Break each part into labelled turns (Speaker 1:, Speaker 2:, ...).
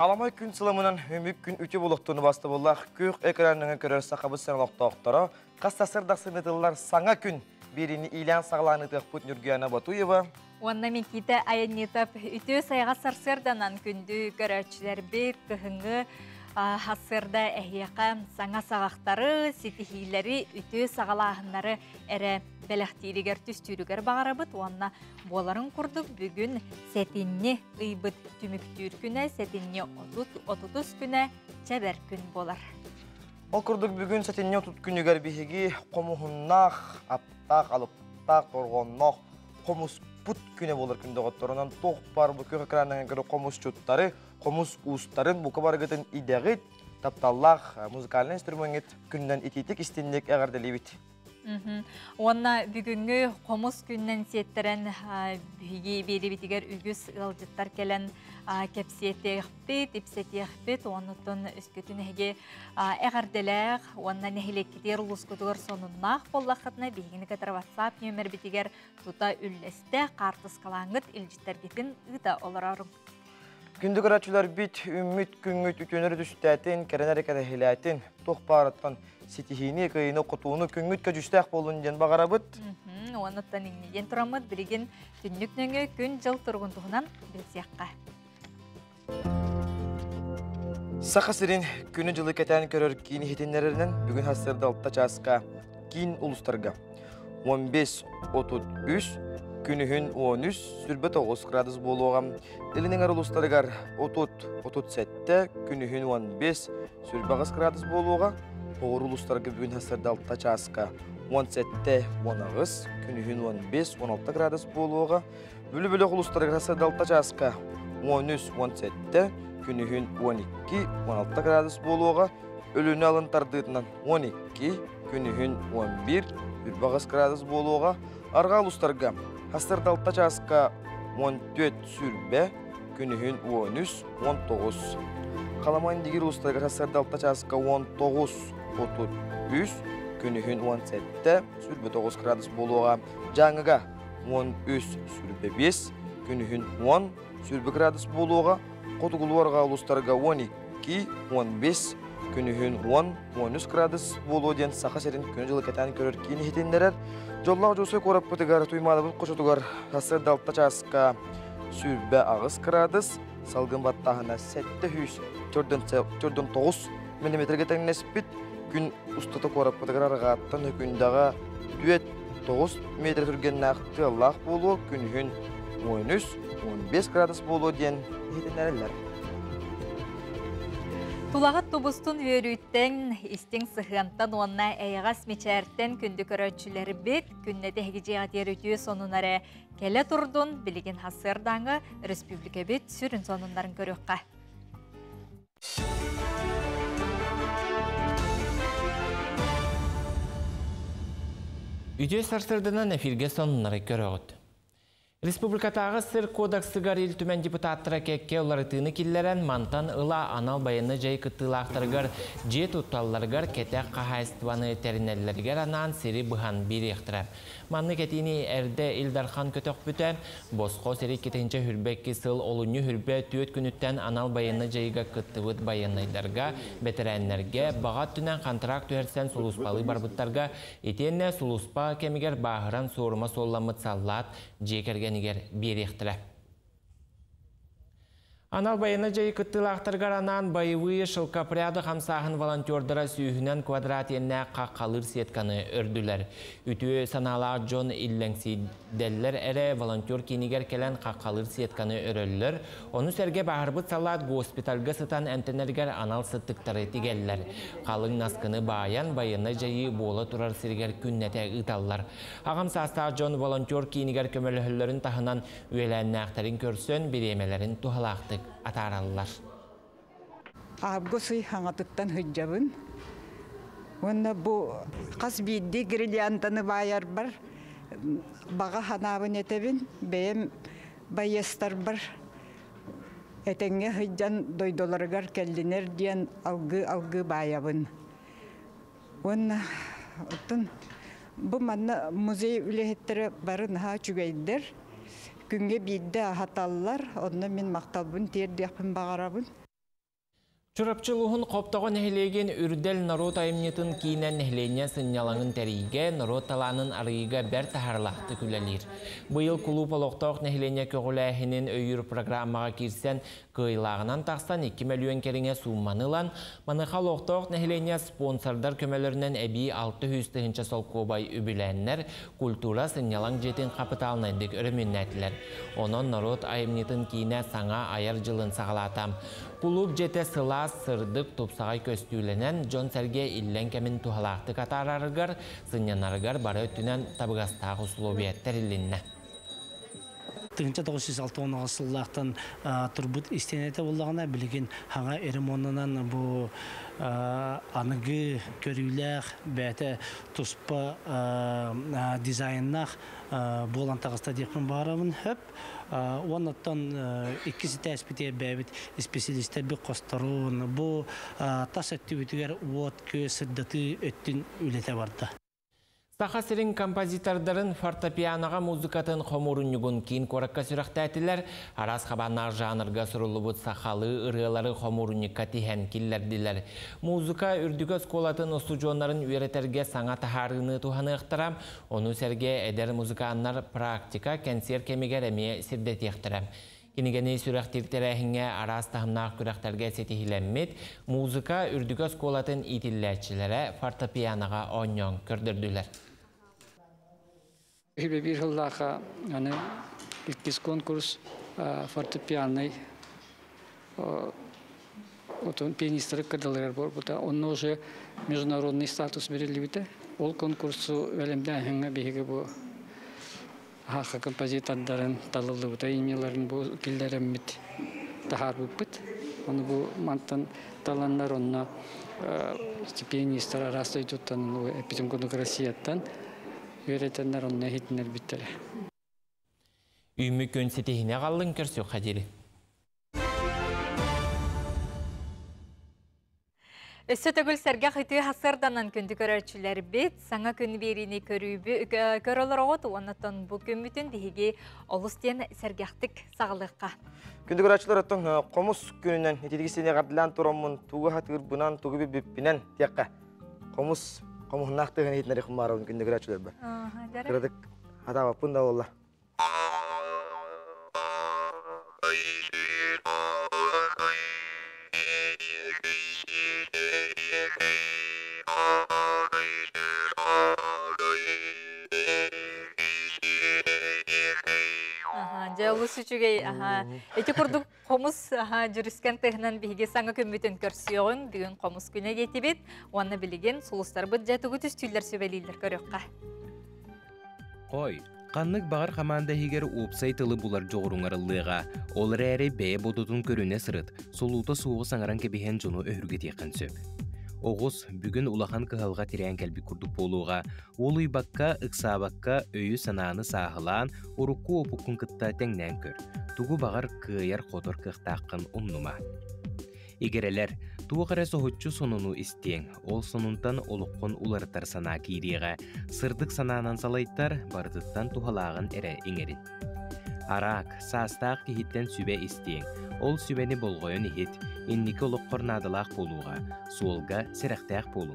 Speaker 1: Alamay gün sılamının hümük gün ütü buluqtuğunu bastı bollaq, kök ekranını görür saqabı sağlıqtaqtara, qastasırda sınıdıllar sana gün birini ilan sağlanıdıq put Nurgiyana Batuyeva.
Speaker 2: Onunla Mikita ayanetap ütü sayıға sarsırdanan kündü görürçüler bir kıhыңı hasırda əhiyaqa sana sağaqtары, sitihilleri ütü sağalağınları әрі бәләқтирігер түстүрігер бағарабыт, онна боларын құрдық бүгін сәтінне ұйбыт түміктүр күні, сәтінне 30 күні чәбәр күн болар.
Speaker 1: Ол құрдық бүгін сәтінне 30 күнігер бейгі қомуғыннақ, аптақ, алыптақ, торғыннақ, қомус бұт күні болар күнді ғотторынан тоқ бар бұл көк экранынан көрі қомус чуттары, қомус ұстарын бұқы барғытын идеғит, тапталлақ, музыкалын инструмент күннен итетік істендік әғардалі бит.
Speaker 2: Онна бүгінгі қомыс күннен сеттерен бері бітігер үгіз ұлжыттар келен кәпсетеғпет, епсетеғпет, онытын үскөтін әге әғарделәғ, онна нәхілеккетер ұлысқытығыр соныннақ боллақытына бейгіні кәтір WhatsApp нөмір бітігер тұта үлләсті қартыс қалаңғыт үлжіттар бетін ұда оларарым.
Speaker 1: Күнді көрәтшілер бит үміт күнгіт үтөнір түстәтін, кәрінәрі кәрәхіләтін, тоқ бараттан сетихini кайны кутуны күнгүт көжүстәк болун ден багарабыт.
Speaker 2: Онуттан иңнеден турамыт билген түннүк нөңө күн жыл тургунтугунан билсякка.
Speaker 1: Сахасырын күнү жылы кетен көрөр кийин хетеннеринен бүгүн хасырда алтта часка кийин улустарга 15-33 күнүхүн 13 сүрбө 9 градус болугам. Элинеңер улустаргар 30-37 күнүхүн 15 сүрбө 9 градус болуга. Оғыр ұлыстарға бүгін хасырда алтта часка 17-19, күнігін 15-16 градус болуға. Бүлі-бүлі ұлыстарға хасырда алтта часка 13-17, күнігін 12-16 градус болуға. Өліні алынтардығынан 12, күнігін 11, 19 градус болуға. Арға ұлыстарға хасырда алтта часка 14 сүрбе, күнігін 13-19. Қаламайын дегер ұлыстарға хасырда алтта часка 19-33, күнігін 17, сүрбе 9 градус болуға. Жаңыға 13 сүрбе 5, күнігін 10, сүрбе градус болуға. Қотығылуарға ұлыстарға 12-15, күнігін 10-13 градус болуға ден сақа серін күні жылы кәтән көрір кейіні хетендерер. Жоллағы жосы қорап бұтығар, туймады бұл қошытығар хасырда алтта часка сүрбе 9 градус, салғын баттағына 7-9 миллиметрге тәңнеспит, күн ұстаты қорап бұтығар арғаттан үкіндағы 9 метр түрген нақты Аллах болу, күнігін 13-15 градус болу ден хетендерелер.
Speaker 2: Тулағыт тубустун өрүйттен истен сығантан онна әйғас мечәрттен күнді көрөтшілері бет, күннеді әгіже ғадер өтіе сонунары келе тұрдun білген хасырдаңы республика бет сүрін сонундарын көріққа.
Speaker 3: Үйде сарсырдынан эфирге сонунары көріғыт. Республикатағы сыр кодексыгар ел түмен депутаттыра кекке оларытыны киллерен мантан ыла анал байыны жай кыттылақтыргар же тутталларгар кетек қағайыстываны теринеллергер анан сири бұхан бір ектіріп. Манны кетini әрді Илдархан көтөк бүті, босқо сири кетенче хүрбекки сыл олуны хүрбе түйет күніттен анал байыны жайға кыттывыт байынайдарға, бетерәнлерге, бағат түнен контракт өрсен сулуспалы барбыттарға, етенне сулуспа кемигер бағыран сорума солламыт саллат, жекерген нигер беректілі. Анал байыны жайы кыттылақтыргар анан байывы шылкапряды қамсағын волонтердара сүйінен квадрат енне қаққалыр сетканы өрділер. Үтіе саналақ Джон Иллеңсиделлер әрі волонтер кейінігер келен қаққалыр сетканы өрілер. Оны сәрге бағырбыт салат госпитальға сытан әмтенергер анал сыттықтары тигеллер. Қалың наскыны баян байыны жайы болы тұрар сіргер күннәте ұталлар. Ағамсаста Джон волонтер кейінігер көмөлілерін тағынан өйеләнні ақтарын көрсен беремелерін тухалақтық атаралылар.
Speaker 4: Абгосы хаңатыттан хүджабын. Онна бұ қас бейді гриллиантаны байар бар. Баға ханабын етебін. Бәйім байестар бар. Әтенге хүджан дойдоларғар кәлдінер дейін алғы байабын. Онна бұ манна музей үлехеттері барын ха чүгейдер. Күнге бейді ахаталылар, онны мен мақталбын, терді яқпын бағарабын.
Speaker 3: Чурапчылуғын қоптағын әхілеген үрдел народ айымнетін кейінен әхілене сынялаңын тәрейге, народ таланын арыйға бәр тахарлақты күләлер. Бұйыл клуб олықтауқ әхілене көгілі әхінен өйір программаға кирсен кыйлағынан тақсан 2 миллион керіңе сумманылан, маныға олықтауқ әхілене спонсордар көмелерінен әбей 600 тығынша сол көбай үбіләннер культура сынялаң жетін қапыталынайдық өріміннәтілер. Онын народ айымнетін кейіне саңа айар жылын сағалатам. Клуб жете сылас сырдық топсағай көстүйленен Джон Серге иллен кәмін тухалақты катарарығар, сынянарығар бары өттінен табығастағы ұсылобияттер иллінне.
Speaker 5: 1906 сыллақтан тұрбыт істенеті болағына білген хаңа эремонынан бұл анығы көрілер бәті тұспа дизайннақ болан тағыста дейқін барамын хөп. Онаттан ikisi тәспетер бәбіт специалистер бір қостаруын бұл тас өтті өтігер от көз сырдаты өттін үлеті барды.
Speaker 3: Сақасырын композитордарын фортепианоға музыкатын қомырынығын кейін қораққа сүрақтәтілер, арас қабанар жанырға сұрылы бұд сақалы ұрғылары қомырыныққа тиген келдерділер. Музыка үрдігі сколатын ұстужонларын үйретерге саңа тахарыны туғаны ұқтырам, оны сәрге әдер музыканлар практика кәнсер кемегер әме сірдет ектірам. Кенегені сүрәқтіртер әхіңе арас тағымнақ күрәқтерге сетихиленмет, музыка үрдігі сколатын итілләтшілері фортепианоға ойнан көрдірділер.
Speaker 6: Bir yıllığa yani ilk konkurs fortepiano'y otun piyanistleri kırdılar bu da onun уже международный статус verildi. Ol konkursu verimden hangi bir bu hakka kompozitörlerin talıldı bu da imelerin bu killerin bit tahar bu bit. Onu bu mantan talanlar onunla piyanistler arasında tutan o epizom kongresiyetten öğretenler onunla hitler bittiler.
Speaker 3: Ümmü könsetihine kallın körsü Kadiri.
Speaker 2: Өссөтөгүл сәрге қыты хасырданан күнді көрәрчілер бет, саңа күн беріне көрілер оғыт, онытын бұл көмітін дегеге олыстен сәргяқтық сағылыққа.
Speaker 1: Күнді көрәрчілер өттің қомыс күнінен етедігісіне қардылан тұрамын туғы хатығыр бұнан туғы беппінен тияққа. Қомығынақтығын етінері құмарауын күнді көрәрчілер бі. Кірдік атаға пұнда олла.
Speaker 2: Жалысы жүгей, эти құрдық қомыс жүріскен тұғынан бігі саңа көмітін көрсіуін бүгін қомыс күні етебет, оны білеген сұлыстар бұд жәтігі түстүйлер сөбелейлер көріққа.
Speaker 7: Қой, қаннық бағар қаманда егер опсай тылы бұлар жоғырыңарылыға, олар әрі бәе бодудың көріне сырыт, солуыта суғы саңаран кебеген жону өрге текін сөп. Оғыз бүгін улахан кығалға тирен кәлбі күрдік болуға, ол үйбаққа, ұқсабаққа өйі сананы сағылан, орыққы опыққын қытта тәңнен көр. Туғы бағар күйер қотыр қықтаққын ұмнума. Егерелер, туғы қара соғытчу сонуну істең, ол сонунтан олыққын уларытар сана кейреға, сырдық сананан салайттар, бардыттан туғалағын әрі еңерін. Арақ, састақ кейіттен сүбе істең, ол сүбені болғойын ехет, инники олыққыр надылақ болуға, суылға сірәқтәқ болу.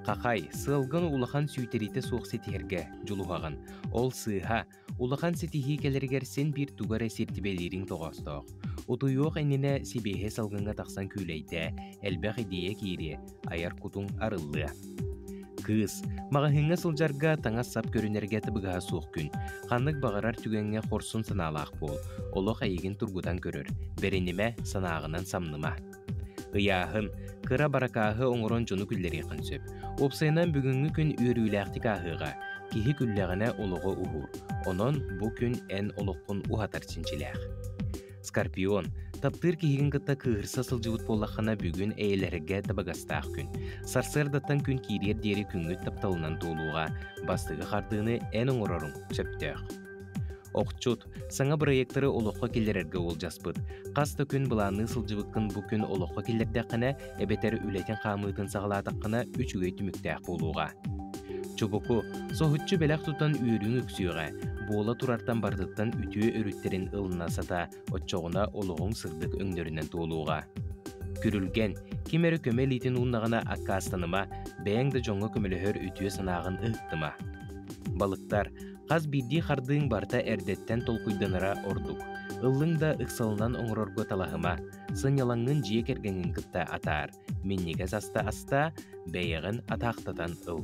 Speaker 7: Қақай, сылғын улахан сүйтерейті соқ сетихерге жұлуғағын, ол сыға, улахан сетихи келергерсен бір туғары сертібелерін тоғастық. Отуйоқ әніне себеге салғынға тақсан күйлейді, әлбәқ идея кейре, аяр күтің арылы. Кыз, мағahыңа сылжарға таңа сап көрінерге тыбыға соқ күн. Қанлық бағарар түгенге қорсын саналақ бол. Олық айығын тұрғудан көрір. Беренеме санағынан самныма. Ұяғын, қыра баракағы оңырон жону күлдері қынсөп. Опсайынан бүгінгі күн үйріләқтік ағыға. Кейі күлләғіне олығы ұғыр. Онын бұл күн ән олыққын ұғатар чинчіләқ. Скорпион, таптыр кейгін қытта кығырса сылжығыт болақына бүгін әйелерге табағастақ күн. Сарсырдаттан күн кейрер дері күнгіт тапталынан толуға, бастығы қардығыны ән оңырарың сөптіғ. Оқчут, саңа проекторы олыққа келерерге ол жаспыд. Қаста күн бұланы сылжығыққын бұл күн олыққа келердіқіне, әбетер үләтен қамытын сағаладыққына үшіге түміктәқ болуға. Чубуку, соғытчы бәләқ тұтан үйірің үксүйіға, бола турартан бардыттан үтіе өріттерін ылына сата, отчоғына олығың сырдық өңдерінен толуға. Күрүлген, кимері көмелейтін ұннағына аққастаныма, бәңді жоңғы көмеліхөр үтіе санағын ұқтыма. Балықтар, қаз бидді қардың барта әрдеттен толқуйданыра ордук. Ыллың да ұқсалынан оңырорғы талағыма, сынялаңын жие кергенін кітта атар. Меннегіз аста, бәйіғін атақтатан ыл.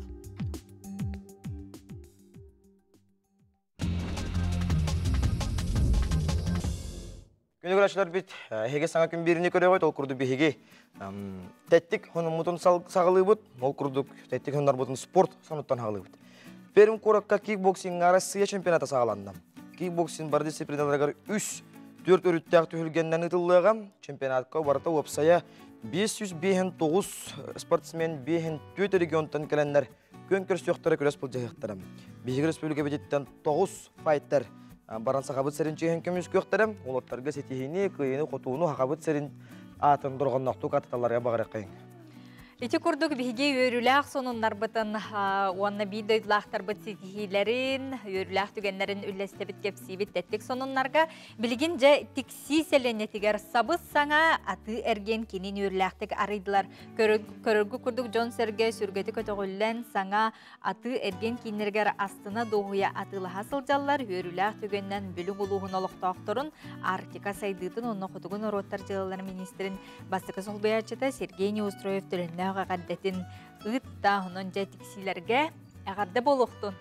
Speaker 1: Күні көрәшілер бет, хеге саңа күн беріне көре қойд, ол күрді бейге тәттік хонын мұтын сағылы бұд, ол күрді тәттік хондар бұтын спорт саныттан хағылы бұд. Перім көрікка кикбоксинг Россия чемпионаты сағаландым. Кикбоксинг бар дисциплиналарғар 3-4 өріттәқ түйілгеннен ұтылыға, чемпионатқа барыта опсая 509 спортсмен 504 регионтан кәләнлер көн көрсөқтері көрес бұл жағықтарым. Бейгі республика бедеттен 9 файттар баран сақабыт сәрін чейін көміз көқтірім, олаттарға сетихini, күйені, қотуыны хақабыт сәрін атын дұрған нақту қатыталарға бағырық қайын.
Speaker 2: Ити курдук биһиге үйрүләк сонуннар бытын уанна бидойдлахтар быт ситихилерин, үйрүләк түгеннерин үлләстебит кепсибит тәттик сонуннарга билгин же тикси селенетигер сабыз саңа аты эрген кинин үйрүләктик арыдылар. Көрөргү курдук Джон Серге сүргети көтөгүллән саңа аты эрген киннергер астына доғуя атылаха сылжаллар үйрүләк түгеннен бүлүг улуһун олоқтоқторун Арктика сайдытын онно хотугун ороттар жылалар министрин бастыкы солбаячыта Сергей Неустроев төлөннө қаддетін ұтта ұнын жәтіксілерге әғарды болуқтын.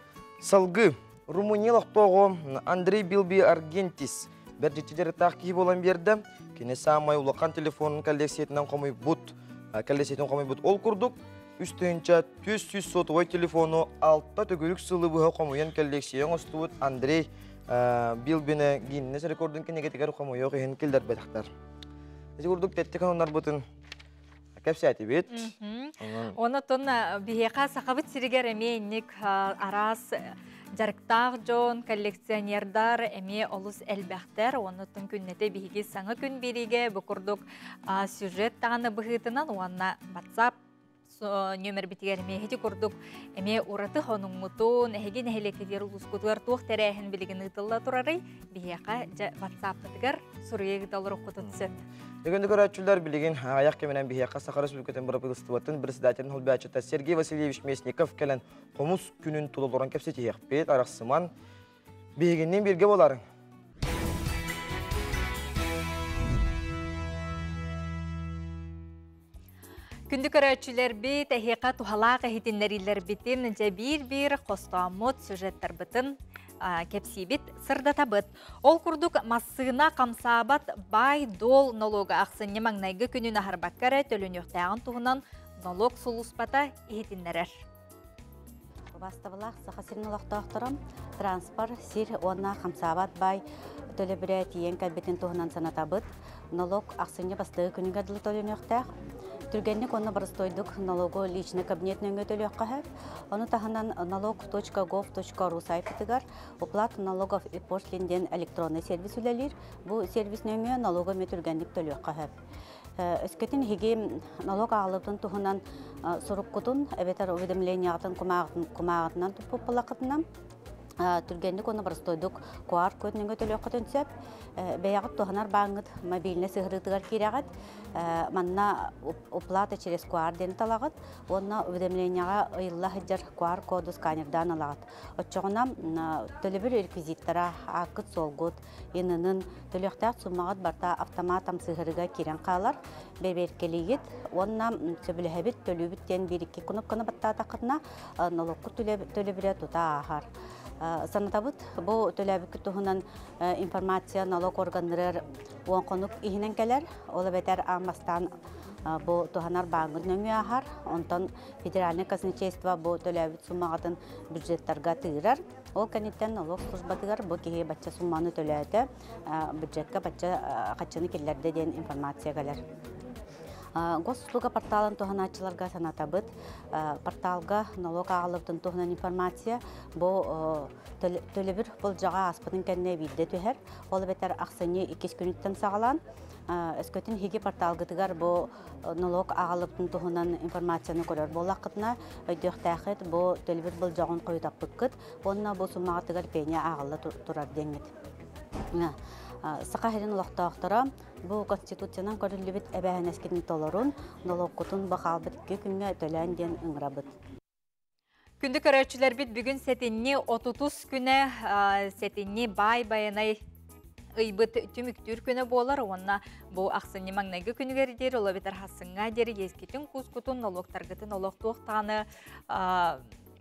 Speaker 1: Салғы, Румыниялық тоғы Андрей Билби Аргентис бір жетедері таққи болан берді. Кені самай ұлақан телефонын коллексиетінен қомай бұд. Ол күрдік, үстіңча 300 сотовой телефону 6 түгілік сылы бұға қомайын коллексиен ұстуыд Андрей Билбіні генінес рекордын кенегетігер қомайы қиын келдер бәдіқтар. Күрдік тәттік онар бұтын кәпсәті бет.
Speaker 2: Оны тон бейеқа сақабыт сиригер әмейінік арас жарықтақ жон, коллекционердар, әме олыс әлбәқтер. Оны тон күннеті бейге саңы күн береге бұқырдық сюжет тағаны бұғытынан, оңна WhatsApp нөмір бітігер әмейхеті күрдік әме ұраты қоның мұтын, әхеген әхелекедер ұлысқұдығар туық тәрәхін білген ұтылла тұрары, бейеқа WhatsApp бітігер сұрыйегі далыр ұқыты түсет.
Speaker 1: Егенді көрәтшілер білеген аяқ кеменен бейеқа Саха Республикатын бұрып ұлыстыватын бірсідәтерін ұлбәтшіта Сергей Васильевич Месников кәлін қомыс күнін тұлылырын кәпсеті еқпет, арақсыман бейгеннен берге боларын.
Speaker 2: Күнді көрәтшілер бет, әхеқа тухалақ әхетінлерілер бетін, жа бір қостамыт сюжеттер бітін кепсибит сырдата быт. Ол күрдік массына қамсабат бай дол налога ақсыне маңнайғы күнін ахарбаккары төлін өқтәғын туғынан налог сұлыспата ехетінлерер.
Speaker 8: Бастабылақ сақасырын олақтақтырым, транспорт, сир, онна қамсабат бай төлі бірі тиен кәлбетін туғынан саната быт. Налог ақсыне бастығы күнігер дұлы төлін өқтәқ. Түргенник оны барыстойдық налогу личный кабинет нөңгі төлі өққағып. Оны тағынан налог.gov.ru сайфетігар оплат налогов и пошлинден электронный сервис үлелер. Бұл сервис нөңгі налогы түргенник төлі өққағып. Өскетін хеге налог ағылыптың тұғынан сұрық құтын, әбетер уведомлениятын құмағытынан тұпып бұлақытынан. Түргенdik оны барыстойдық QR код нөңгі төлі өққытын бәяғыт туғанар бағыңыд мобильный сығырытығар кереғыд. Манна оплата через QR дені талағыд. Онна уведомленияға ұйылла хыджар QR коду сканердан алағыд. Отчоғына төлі бір реквизиттара ақыт солғыд. Енінің төлі өқтәқ сұмағыд барта автоматам сығырыға керен қалар. Берберкелейгід. Онна сөбілі әбіт төлі біттен бір-екі күніпкіні бітті атақытына налоққы төлі бірі тұта ағар. Санатабыт бұл төләбі күттіғынан информация налог органдырыр оң қонық ихінен кәлер. Олы бәтер аңбастан бұл тұғанар бағыңыр нөңі ағар. Онтан федеральный казначейство бұл төләбі сұмағатын бюджеттарға тығырар. Ол кәнеттен налог службатығар бұл кейі бәтча сұманы төләді бюджетка бәтча қачыны келерді ден информация кәлер. Госуслуга порталын туғаначыларға санатабыт. Порталға налог ағылыптың туғынан информация бұл төлі бір бұл жаға аспының кәнне бейді түйер. Ол бәтер ақсыны 2 күніттен сағалан. Өскөтін хеге порталғытығар бұл налог ағылыптың туғынан информацияны көрер. Бұл ақытына өйдіқтәқет бұл төлі бір бұл жағын қойытап бұққыт. Онына бұл сұмағатығар пейне ағылы тұрар деңгет. Сақахерин олықтақтыра бұл Конституцияның көрілібіт әбәхінескетін толырын, налогкутун бақалбыт күнге төлән ден ұңырабыт.
Speaker 2: Күнді көрәтшілер біт бүгін сәтінне 30 күні сәтінне бай-байынай ыйбыт түміктүр күні болар. Онна бұл ақсыны маңнайғы күнігердер, ола бетер хасынға дері ескетін күз-күтін налогтарғытын олықтуқтағаны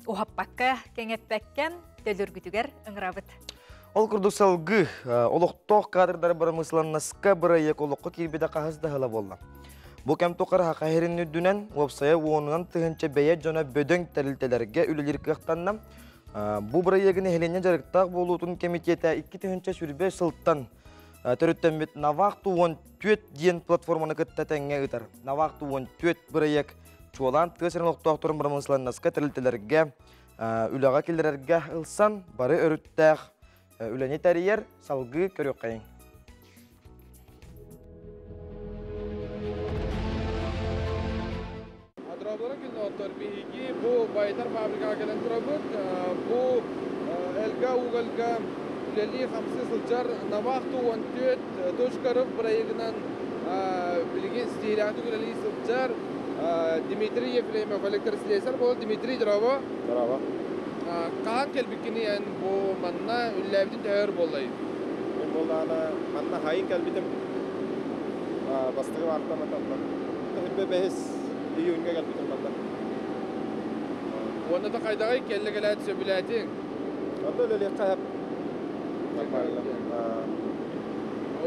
Speaker 2: ұхаппаққа кәңетпәккен төліргітігер ұңырабыт.
Speaker 1: Ол күрдік салғы олықтоқ кадрдар бір мысланнасқа бір ек олыққа кейбеді қағызды ғыла болла. Бұл кәм тоқар хақайырын үдінен уапсая уонынан тұхынча бәйе жона бөдөң тәрілтелерге үлілер қықтанна. Бұл бір егіне хелене жарықтақ болуытын комитеті 2 тұхынча сүрбе сылттан түріттен бет Навақту 14 ден платформаны күтті тәңе ұтар. Навақту 14 бір ек чуалан тұғысырын олықтоқтырын бір мысланнасқа тәрілтелерге үліға келдерерге ұлсан бары өріттәқ үләне тәрiyер салғы көрек қайын.
Speaker 9: Adrablara gün otur bihigi bu baytar fabrika gelen turabut bu elga ugalga leli 50 sılcar navaqtu 14 toşkarıp burayıgınan bilgin stilatı leli sılcar Dimitri Yefremov elektrisileser bol Dimitri Drava.
Speaker 10: Drava.
Speaker 9: Kaan kelbikini yani bu manna üllevdin tayar bolay.
Speaker 10: Ben bolana manna hayın kelbitim bastığı vartama tatla. Hep behis iyi ünge kelbitim manna.
Speaker 9: Onda da kaydağay kelle gelet söbületin.
Speaker 10: Onda öyle hep.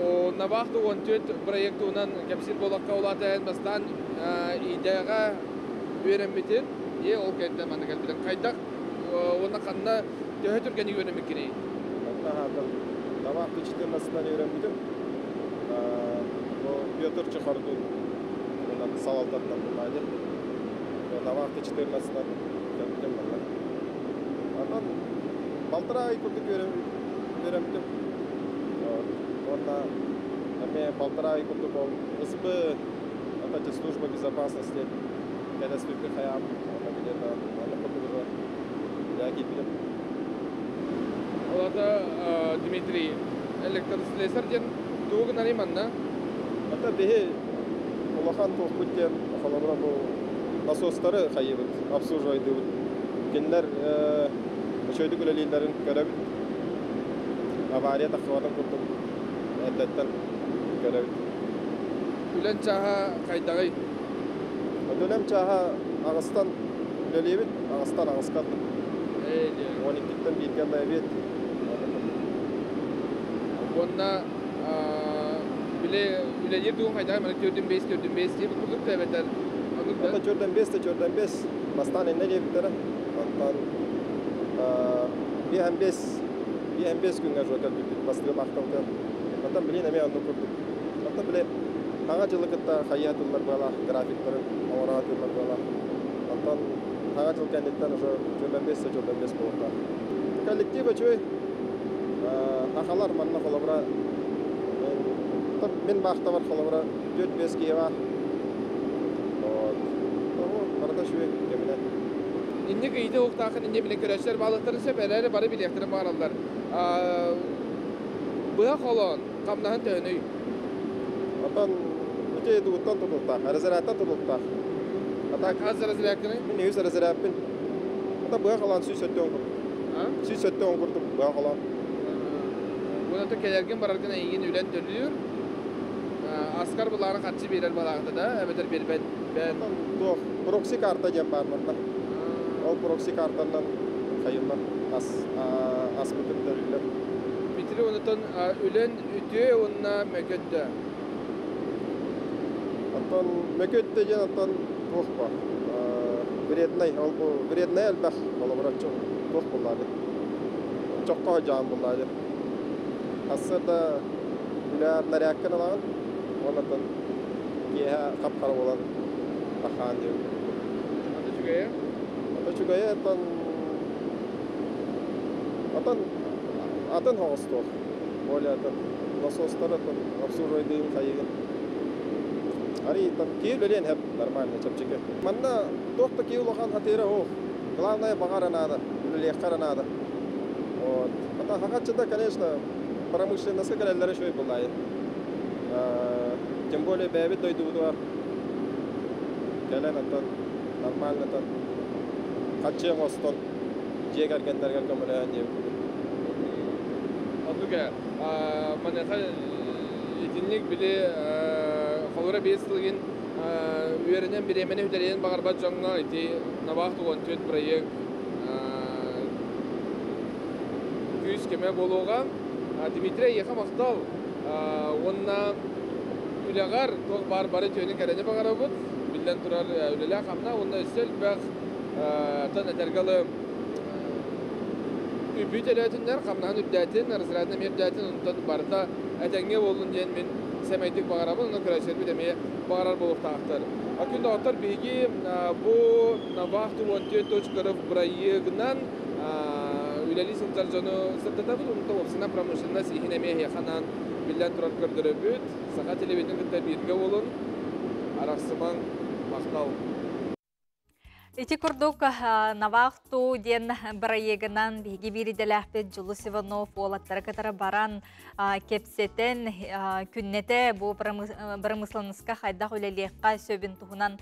Speaker 9: O navaqtu 14 proyektunan kapsil bolakka olata elmastan ideaga öğrenmetin. Ye ol kayda manna kelbitim kaydak. Ona kanna töhötürgeni öğrenmek gereği.
Speaker 10: Tamam, içten nasıldan öğrenmedim. O Piotr çıkardı. Ondan salaltattan bunlardı. Tamam, içten nasıldan öğrenmedim bunlar. Ondan baltıra ayıkırdık öğrenmedim. Ondan ama baltıra ayıkırdık o ısbı Атача служба безопасности, когда свекр хаям, она где-то яки билем.
Speaker 9: Олата Дмитрий электрслесар ден тугун ани манна.
Speaker 10: Ата бехе улахан тоқпуттен халабра бу насостары хайыбыт, обслуживайды. Кенлер шойды күлелилерин көрөбүт. Авария тахвадан курдук. Эттен көрөбүт.
Speaker 9: Ulan çaha kaydağay.
Speaker 10: Dönem çaha Ağustan lelebit, Ağustan Ağustan.
Speaker 9: Eydi.
Speaker 10: 12'den bir gel evet.
Speaker 9: Bunda bile yer doğum kaydağay mana 4'den 5 diye bir kurduk da beter.
Speaker 10: Hatta 4'den 5 bastan ne diye bitere. Hatta bir hem 5 gün gajota bitti. Bastığı baktıkta. Hatta bile ne onu kurduk. Hatta bile Hangi yıllıkta hayatlar bala, grafikler, oranatlar bala. Ondan hangi yıl kendinden jodan beş bolta. Kollektiv açıyor. Akalar manna kolabra. Ben vakti var kolabra 4-5 kişi var. O arada şu gemine.
Speaker 9: İnne kıyıda oktağın inne bile köreşler balıkların seferleri bari bilektirin bağırırlar. Bıha kolon, kamnahan tönüy.
Speaker 10: Ondan öte duttan tutulta, rezervattan tutulta.
Speaker 9: Hatta hazır rezervatını?
Speaker 10: Ben yüz rezervatın. Hatta bıha kalan süs ötte onkur. Süs ötte onkurdu bıha kalan.
Speaker 9: Buna da kelergin bararken eğin ülen dönülüyor. Askar bularına kaçı birer balağında da, ebedir bir ben.
Speaker 10: Doğru, proxy karta jem var bunda. O proxy kartandan kayınlar as bütünleriyle.
Speaker 9: Bitiri ondan ülen ütüye onunla mökötte.
Speaker 10: Ondan mökötte jen ondan tohpa. Vrednay, olbu vrednay elbaq kolaboratçı toh bunları. Çok koyacağım bunları. Aslında üler naryakken olan ondan kiye kapkara olan tahan diyor. Ada juga ya atan hosto. Boleh atan nasoslar atan observation kayak. Hari atan kieu lelian hep normal çapçık. Manna dokta kieu lokan hatira o. Главное багара надо, или легкара надо. Вот. Ата hakatçıda конечно промышленностька кэлэллэри шой булайын. Тем более бэбит дойдубутуар. Кэлэн аттан, нормально аттан. Каччең остон, жек аргендерге көмөлөйөн деп.
Speaker 9: Алдыга, манеха етинник биле холора бейстілген үйерінен біремене үдерейін бағарбат жаңға еті набақ туған төт проект күйіс кеме болуға Дмитрий еқа мақтал онна үләғар тоқ бар-бары түйенің кәрені бағара бұд білден тұрар үләлі қамна онна үстел бәқ тан әтергалы үбіт әлетіндер қамнаһын үддәтін, арзырадына мердәтін ұнтан барда әтәңге болын ден мен сәмәйтік бағарабын, оны көрәшер бідемeye бағарар болуқтақтыр. Акүнді ақтар бейгі бұл набақты онтет точкарып бұрайығынан үләлі сылтар жоны сылтатабыд, ұнты опсына промышленна сейхінеме яқанан білден тұрар көрдірі бүт, сақа телевиздің күтті бірге болын, арақсыман мақтал.
Speaker 2: Ити курдук навахту ден барайегынан биги бириделяхпет Жулус Иванов олаттары катара баран кепсетен күннете бу промыслыныска хайда хүлелиекка сөбін туһунан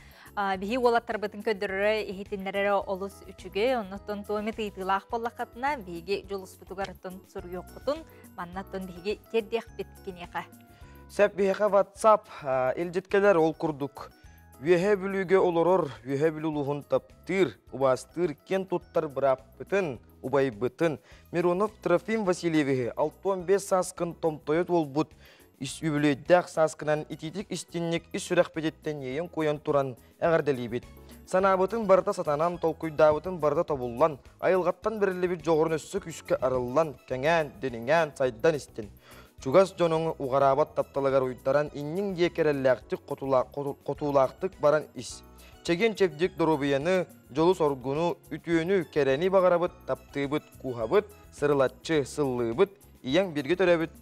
Speaker 2: биги олаттар бытын көдөрөрө ихитиннерere олус үчүгө оннотон туомет ыйтылаах боллакатына биги Жулус бутугартын сурюоккутун маннаттон биги тердиахпет кинека.
Speaker 1: Сәп бихеқа WhatsApp илжеткелер ол курдук. Веhe бүлüge oloror, веhe бүлülühün таптыр, убастыр кен туттар быраппытын, убайбытын. Миронов Трофим Васильеве 65 саскын томтойот олбут. Ис үбілейдәк саскынан ититик истинник ис сүрәқпедеттен ейін қойын туран әғарделейбет. Санабытын барда сатанан, толкуйдабытын барда табуллан, айылғаттан бірілебет жоғырын өссі күшкі арыллан, кәңән, деніңән, сайдан істен. Чугас жоның уғарабат тапталығар уйттаран иннің декерелләқтік қотулақтық баран ис. Чеген чепдік дұрубияны, жолу соргуну, үтүйіні керені бағарабыт, таптыбыт, кухабыт, сырылатчы, сыллыбыт, ияң бірге төрәбіт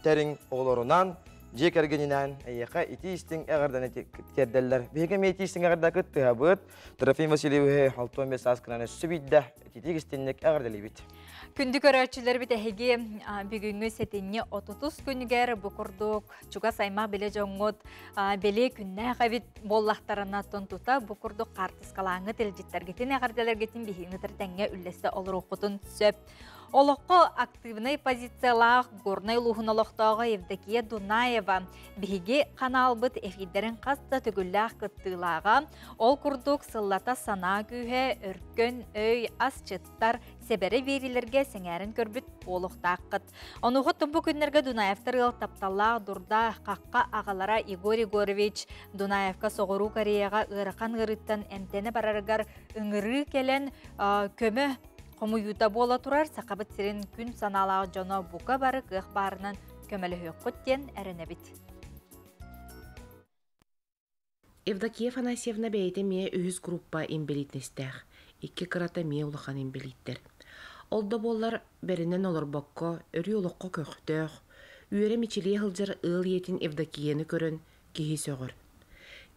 Speaker 1: тәрін оғыларынан, жекергенінен, әйеқа ити істің әғардан терделлер. Беге мети істің әғарда күттіғабыт, Трофим Васильеве 65 аскынан өссі бейді, ититік істіңнік әғарделейбет.
Speaker 2: Күнді көрәтшілер біт әхеге бүгінгі сәтенне 30 күнігер бұқырдық чуға сайма біле жоңғыт біле күнне қабит боллақтарына тұнтута бұқырдық қартысқалаңы тілжеттергетін әғарделергетін бейінітір тәңе үллесі олыр оқытын сөп. Олыққы активный позициялақ горнай лухыналықтағы Евдокия Дунаева бігі қаналбыт эфидерін қаста түгілләқ күттілаға ол күрдік сыллата сана күйе үркін өй асчыттар себері верилерге сеңәрін көрбіт олықтаққыт. Онуғы тұмбы күннерге Дунаевтар ыл тапталлақ дұрда қаққа ағалара Игорь Егорович Дунаевка соғыру Кореяға ұрықан ғырыттан әмтені барарығар үңірі келен көмі Қомуюта бола тұрар, сақабыт сирен күн саналағы жоно бұқа бары қық барынан көмелі хөккөттен әрінебіт.
Speaker 11: Евдокия Афанасьевна бәйті ме үйіз группа имбелитнестәқ, 2 қырата ме ұлыған имбелиттер. Олда болар бәрінен олар баққа, өрі ұлыққа көқтөқ, үйері мечеле ғылжар ұл етін Евдокияны көрін кейі сөғір.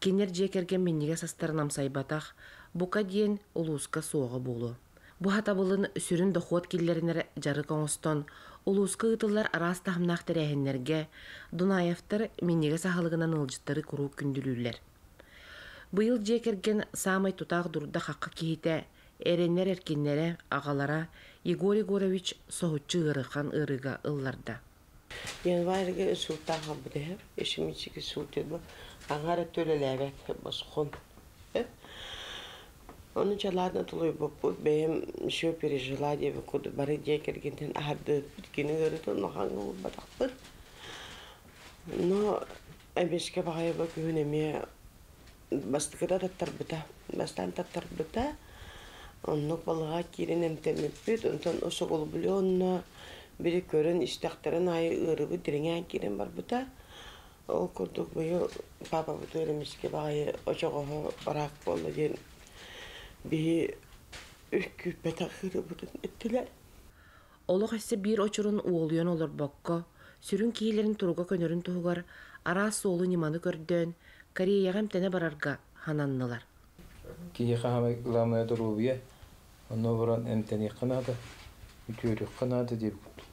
Speaker 11: Кенер жекерген меннеге састарын амсайбатақ, бұқа дейін ұлуысқа соғы болу. Бу хатабылын сүрін дохуат келлерінер жары коңыстон, улуска ытылар арас тахымнақ тәрәхінлерге, Дунаевтар меннеге сахалығынан ылжыттары күру күнділілер. Бұйыл жекерген самай тұтақ дұрда қаққа кейті, әренер әркенлері ағалара Егор Егорович соғытчы ұрыған ұрыға ылларда.
Speaker 12: Январьге султаға бұдығыр, ешіміншігі султеді, ағара төлеләбәк басқон. Onun çalarına tuluyor bu. Benim şu пережила diye bir kudu bari diye kergenden ahırdı bitkini gördü onu hangi olmadıktır. No, ebeşke bakaya bak yönemiye bastıkta tattarbıta, bastan tattarbıta. Onun balığa kirin emtemet büt, ondan o soğulu biliyor onu biri körün isteklerin ayı ırıbı direnen kirin var bıta. O kurduk bu papa bu öğrenmişke bakaya o çoğu bırak bolu diye. Bir küpet akırı budun ettiler.
Speaker 11: Олық әсі бір очырын уолуян олар баққа, сүрін кейлерін тұруға көнерін тұғығар, арас олы неманы көрден, Кореяғам тәне барарға хананнылар.
Speaker 13: Кейі қағамай ламая дұрубия, оны бұран әмтәне қанады, үтөрі қанады деп күтті.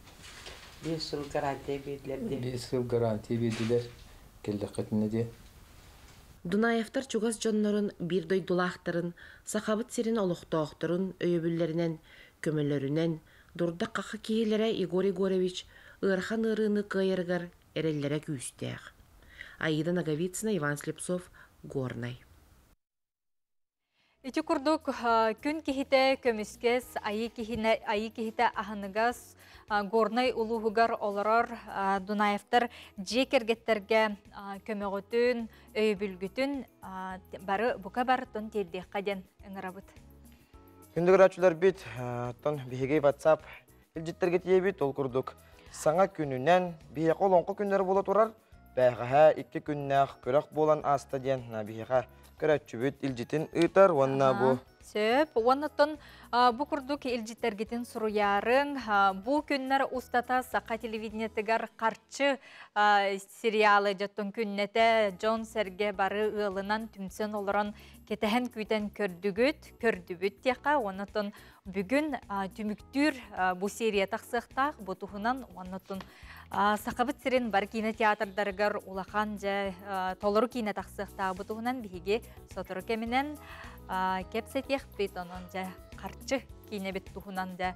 Speaker 12: 5 yıl garantiya verdiler.
Speaker 13: 5 yıl garantiya verdiler. Келдекетine de.
Speaker 11: Дунаевтар чугас жоннорун бир дойдулаахтарын, сахабыт сирин олуқтоохторун өйөбүллеринен, көмөлөрүнен, дурда қақы кейлері Игорь Егорович ырхан ырыны кайыргар эреллере күүстәэх. Аида Наговицына, Иван Слепцов, Горный.
Speaker 2: Ити курдук күн кихите көміскес, айы кихите ахыныгас, Горный улуғығар оларар Дунаевтар жекергеттерге көмөгөтүн, өйбүлгүтүн бары бука бартын тердек қаден ыңырабыт.
Speaker 1: Күндігір әчілер бит, бігей WhatsApp үлжіттерге тие бит, ол курдук. Саңа күнінен бігей қолонқы күндері бола тұрар, бәғіға 2 күннәқ көрек болан аста ден бігейға көрәтші бүт үлжітін ұйтар, онына бұ.
Speaker 2: Сөп, онытын бұ күрдік үлжіттергетін сұруярың, бұ күннер ұстата сақа телевидениетігер қарчы сериалы жаттың күннеті Джон Серге бары ұлынан түмсен олырын кетәһен күйтен көрдүбүт тияқа, онытын бүгін түміктүр бұ серия тақсықтақ, бұ тұхынан онытын сақабыт сирин бар кинотеатрдарыгар улахан жа толыру кино тақсықтақ, бұ тұхынан бігі сотыры кемінен кепсетех бетонон жа қарчы кинебет тұхынан жа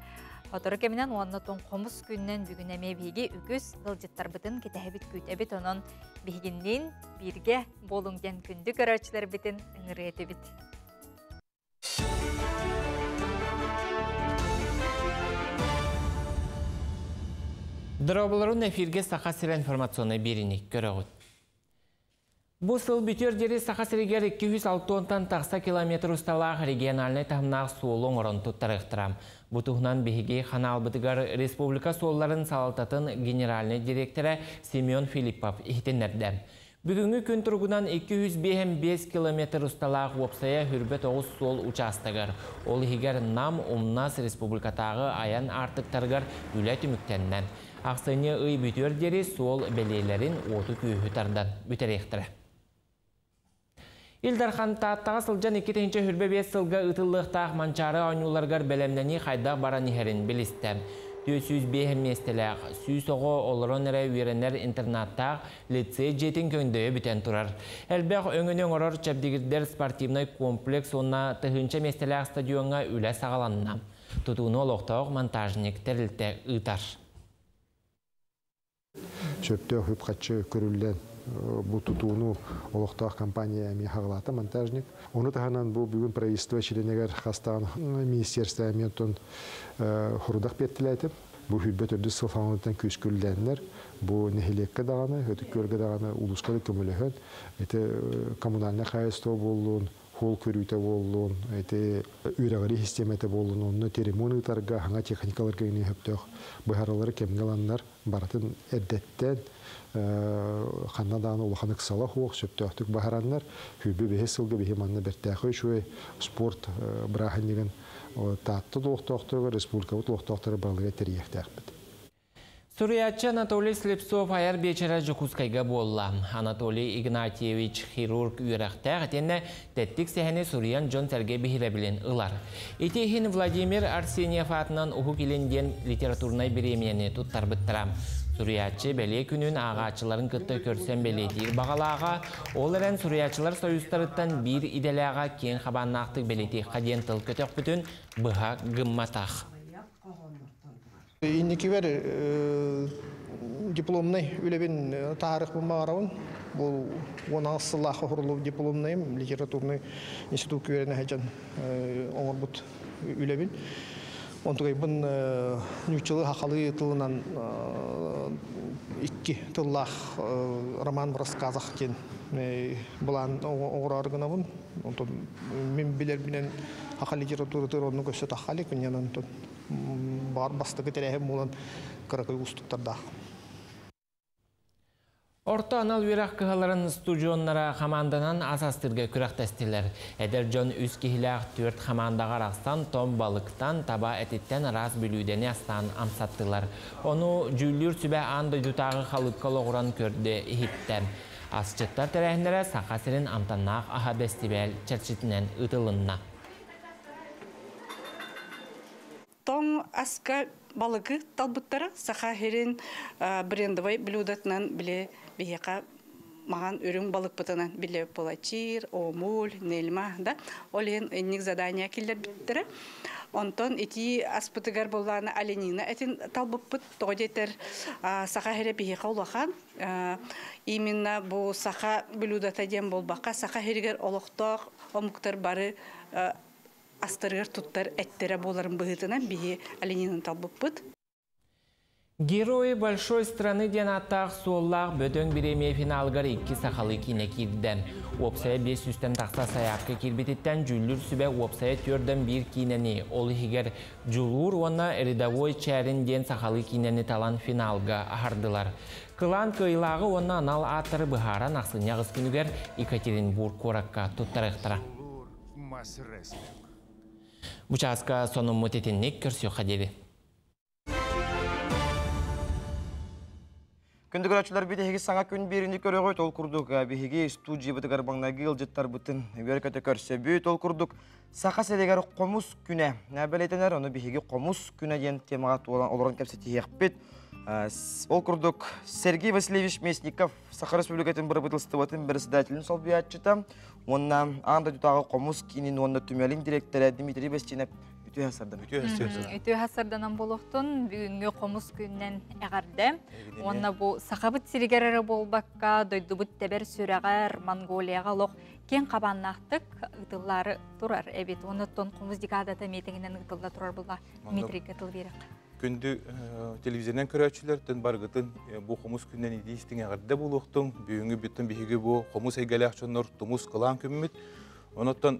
Speaker 2: Фотора кемінен оннотон қомыс күннен бүгін әме бейге үгіз ғылжыттар бұтын кетәбіт күйтәбіт онын бейгінден бірге болуңден күнді көрәчілер бітін үңірі еті біт.
Speaker 3: Дроболарын эфирге сақасыр информационы беріні көріғыт. Бұл сыл бүтер дері сақасырегер 206-тан тақса километр ұсталақ региональный тағымнақ суылың орын тұттарықтырам. Бұтығынан бігеге қанал бұтығар республика суылларын салататын генеральный директоры Семен Филиппов ихтенерді. Бүгінгі күн тұрғынан 205 километр ұсталақ опсая хүрбет оғыз суыл участығыр. Ол егер нам Умнас республикатағы аян артықтарғар үләт үміктеннен. Ақсыны ұй бүтер дері суыл бәлейлерін оты күйі тардан бүтеректірі. Илдархан таттаға сылжан 2-ші хүрбе 5 сылға ұтылықтақ манчары ойнуларғар бәлемнені қайдақ баран ехерін білістен. 405 местеләқ, сүйіс оғы олырын әрі үйерінер интернаттақ лицей жетін көңдөйі бүтен тұрар. Әлбәқ өңінен орыр чәбдігірдер спортивный комплекс онна тұхынчы местеләқ стадионға үлі сағаланна. Тұтуыны олықтауық монтажник тәрілті ұтар.
Speaker 14: Шөпті өп қатшы көрілден бұл тұтуыны олықтақ компания мехағылаты монтажник. Оны тағанан бұл бүгін правительство членегер қастаған министерство ментон құрудақ беттіләйтіп, бұл хүлбет өрді сылфаңылықтан көз көрілденлер, бұл нехелекке дағаны, өті көргі дағаны ұлысқалы көміліғін, әті коммунальный қайысты болуын, хол көрүйті болуын, әті үйрағары системеті болуын, оны теремонытарға, хаңа техникаларға ене өптіғ, бұхаралары кемгеланлар баратын әрдеттен, қанна дағаны ұлақаны қысала хоқ, сөптіқтік бағаранлар, хүлбе бейе сылғы бейе манны бәрттәқы үшуе спорт бірағын деген татты доқтақтырға, республикавы доқтақтыры бағылыға терияқтәқ біді.
Speaker 3: Суриятчы Анатолий Слепцов аяр бечері жүкускайға болла. Анатолий Игнатьевич хирург үйрақтақ әтені тәттік сәхіне Суриян Джон Серге бейірәбілін ұлар. Етехін Владимир Арсеньев атынан ұху келінден литературнай беремені тұттар бұттырам. Суриятчы бәле күнін ағачыларын күтті көрсен бәлетер бағалаға, ол әрін Суриятчылар союзтарыттан бір иделяға кен қабаннақтық бәлетер қаден тыл көтек бүтін бұға гымматақ.
Speaker 15: Иннекивер дипломный үлебен тарих бұмағарауын. Бұл 16 сыллақы құрылу дипломныйым, литературный институт көверіне әжен оңыр бұд үлебен. Онтығай бұн нүйтчілі хақалы тылынан 2 тыллақ роман бұрыс қазақ кен бұлан оңыр арғына бұн. Мен білер бінен хақал литературы тұрғаны көсі таққалы күнен бар бастығы тәрәхім болан қырақы ұстықтарда.
Speaker 3: Орта анал үйрақ кығаларын студионнара қаманданан асастырға күрақ тәстілер. Әдер жон үз кехіләқ 4 қамандаға рақстан том балықтан таба әтеттен рас бүлүүдені астан амсаттылар. Оны жүллер сүбә анды жұтағы қалыққалы ғыран көрді ехіттен. Асчыттар тәрәхінлері сақасырын амтаннақ аға бәстібәл чәрчітінен ұтылынна.
Speaker 16: Том аска балыгы талбыттара саха херин брендовый блюдотнан биле бияка маған үрүң балык бытынан биле полачир, омуль, нельма, да. Олен энник задания киллер биттер. Онтон эти аспытыгар болланы оленина этин талбыппыт тогодетер саха хере бияка улахан. Именно бу саха блюдота дем болбака саха хергер олокток омуктар бары астыргар туттар эттере боларын быгытынан бие оленинин талбыппыт.
Speaker 3: Герои большой страны ден аттақ суоллақ бөтөн биреме финалгар 2 сақалы кине кирден. Опсая 5 үстен тақса саяққа кирбететтен жүллүр сүбе опсая түрден 1 кинени. Ол егер жүлур оны рядовой чәрін ден сақалы кинени талан финалга ардылар. Кылан кыйлағы оны анал аттыры бұхара нақсыняғыз күнігер Екатеринбург коракка тұттарықтыра. Бұчасқа соның мұтетіннік көрсі қадеді.
Speaker 1: Күнді көрәтшілер бетеге саңа күн берінді көріғой тол күрдік. Беге студия бұтығар баңнағы ғылжыттар бұтын өркеті көрсе бүй тол күрдік. Сақа селегер қомыс күні. Нәбәлетенер оны беге қомыс күні ден темаға олырын кәпсеті еқпет. Ол күрдік Сергей Васильевич Местников Сақа Республикатын бір бұтылсты бұтын бір сідәтілін сол бүйатчыта. Онна аңда тұтағы қомыс кейінен онда түмелін директоры Дмитрий Бестинеп
Speaker 2: Үтө хасарданан болуқтын бүгінгі қомыс күннен әғарды. Онна бұл сақабыт сиригерері болбаққа дойдубыт тәбір сүрәғар Монголияға лоқ кен қабаннақтық ұтылары тұрар. Әбет, оны тон қомыз декадата метеңінен ұтылда тұрар бұлға Дмитрий Катыл берік.
Speaker 17: Күнді телевизионен көрәтшілерден барғытын бұл қомыс күннен едейістің әғарды болуқтың. Бүгінгі біттін бейгі бұл қомыс әйгәлі ақшанлар тұмыз қылан көмімет. Онотон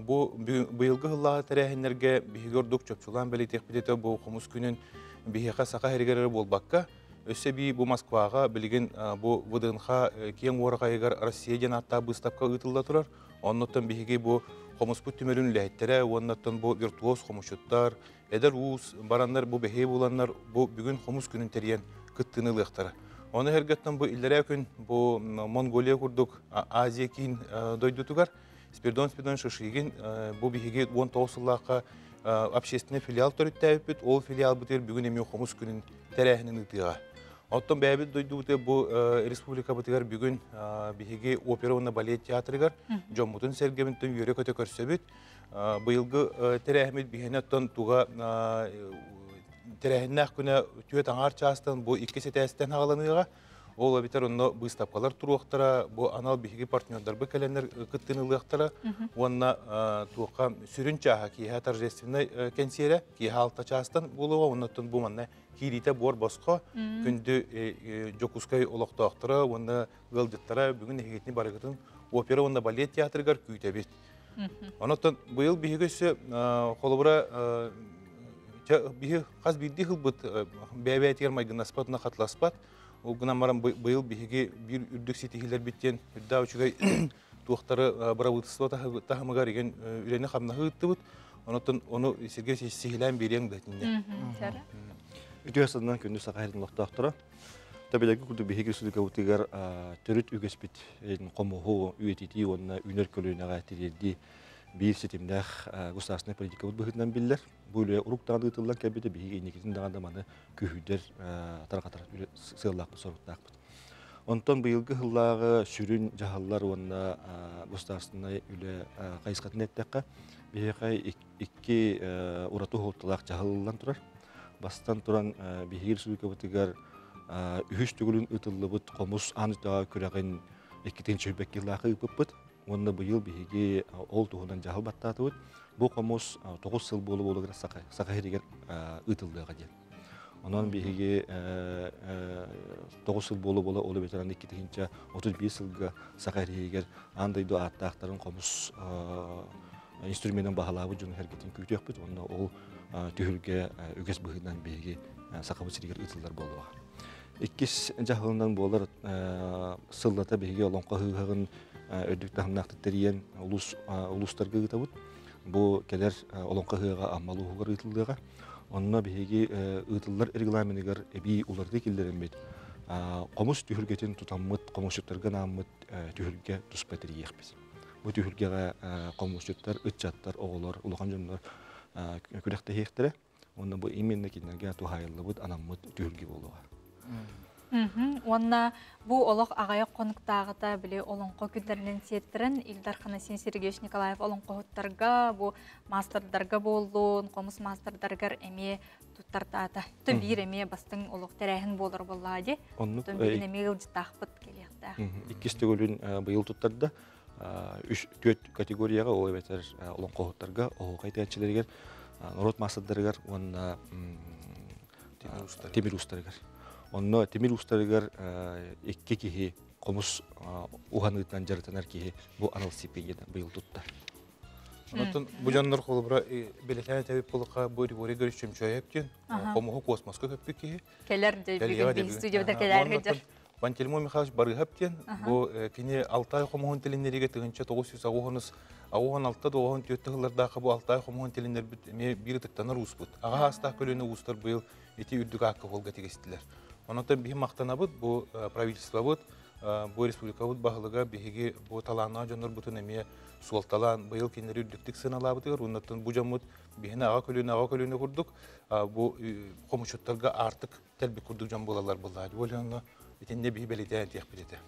Speaker 17: бу быйылгы хыллаға тәрәһеннәргә бихигордук чөпчулан белетек битете бу хомус күнен бихиха сака хергәре болбакка өссе би бу Москвага билген бу ВДНХ кең оргайгар Россия жанатта быстапка ытылда турар. Онотон бихиге бу хомус бу түмөрүн ләйттере, онотон бу виртуоз хомушуттар, эдер ус бараннар бу бехе буланнар бу бүгүн хомус күнен терген кыттыны лыктары. Оны хергәттен бу илләрә күн бу Монголия курдук Азия кин дойдутугар Спирдон шишигин бу бихиге 19 лака общественный филиал төрөттәбит, ол филиал бутер бүгүн эми хомус күнүн терәһинен ытыга. Оттон бәбит дойду бу республика бутер бүгүн бихиге опера балет театрыгар Жомутун сергемиттен йөрөк өтө көрсөбүт. Быйылгы терәһмит бихенеттен туга терәһиннәк күнә төт аңар частан бу 2 сетәстен хагаланыга. Ол битер онно быстапкалар туруктара, бу анал биһиги партнердар бу календар кыттынылыктара, онна тука сүрүн чаха ки торжественный концерт ки халта частан болуга, оннотон бу манна кирите бор боско күндү жокускай олоктоктора, онна гылдыттара бүгүн эгетни барыгытын опера онна балет театрыгар күйтебит. Оннотон быйыл биһигесе холобура биһи каз бидди хылбыт бәбәтер майгына спатна хатласпат. Угынан марам быйыл биһиге бир үрдүк ситихилер биттен үрдә үчүгәй туактары бравытсыва тахмагар ген үрәне хамнахы ыттыбыт. Онотон оны Сергей сихилән берең дәтинде.
Speaker 18: Үтөсәдән көндү сакайдын локтактыра. Табелеге күрдү биһиге сүлгә үтигәр төрүт үгәспит комого үетити онна үнер көлөнәгә тирелди. Bir sitimdə gustasına politika bugündən bilirlər. Bu ilə uruqdan ıtıllan kəbətə bihi inikizin dağında manı kühüdər taraqatar sığlaqlı sorutdaq. Ondan bu yılgı hıllağı sürün cahallar onunla gustasına ilə qayısqatın etdəqqa bihi qay 2 uratu holtulaq cahallan turar. Bastan turan bihi sürü kəbətigar ühüş tügülün ıtıllı bud qomus anıdağa körəğin 2 çöybək yıllaqı ıpıpbıd. Onda bu yıl bihi ol tuğundan jahıl battatıbıd. Bu qomus 9 yıl bolu bolu saqa heriger ıtıldığa diyen. Ondan bihi 9 yıl bolu bolu olu betiran 2 31 yılga saqa heriger andaydı attaqların qomus instrumenten bahalabı jonu hergetin küytüyek bit. Onda ol tühülge üges bıhından bihi saqa heriger ıtıllar boluğa. 2 jahılından bolar sıllata bihi olonqa hıhığın ödük tahımnaqtı teriyen uluslarga gıtabıd. Bu keler olonqa hığa ammalı huğar ıtıldığa. Onunla bihi ıtıllar reglamenigar ebi ularda kildirenbet. Qomus tühülgetin tutamıd, qomusçutlarga namıd tühülge tuspatıriyek biz. Bu tühülgege qomusçutlar, ıtçatlar, oğular, uluğan jönler külekte hektere. Онна бу именно кинерге тухайылыбыт анаммыт түрги болуга.
Speaker 2: Онна бу олох агаяк конуктагыта биле олонко күндеринен сеттерен Илдар Ханасин Сергеевич Николаев олонко хоттарга бу мастердарга болдун, комус мастердаргар эме туттартата. Бир эме бастың олох терехин болор боллади. Тон бине мегил житахпыт келекта.
Speaker 18: Иккистегөлүн быйыл туттарда 3-4 категорияга ол эбетер олонко хоттарга огой тәчилергер, народ мастердаргар, онна темир устаргар. Онно темир устарыгар экке кихи комус уханыгытан жарытанар кихи бу анал стипендиядан быйыл тутта.
Speaker 17: Онтон бу жаннар холбра белетен табип болука бу görüşüm чөйөптен комуху космоска көппү кихи.
Speaker 2: Келер де студияда келер.
Speaker 17: Пантелеймон Михайлович барыгаптен бу кини Алтай комухун тилиннериге тыгынча 900 агуган алта доогон төттөгөлөрдагы бу Алтай комухун тилиннер бир тыктанар успут. Ага аста көлөнө устар быйыл эти үрдүк акы болга тегестилер. Онотон бихи мактанабыт бу правительствобут, бу республикабыт багылыга бихиги бу талаана жонор бутун эме суалталан быйыл кинери үрдүктүк сыналабытыр. Онотон бу жамут бихине ага көлөнө курдук. Бу комучуттарга артык телби курдук жан болалар буллады. Олону этинде бихи белетен тиякпидете.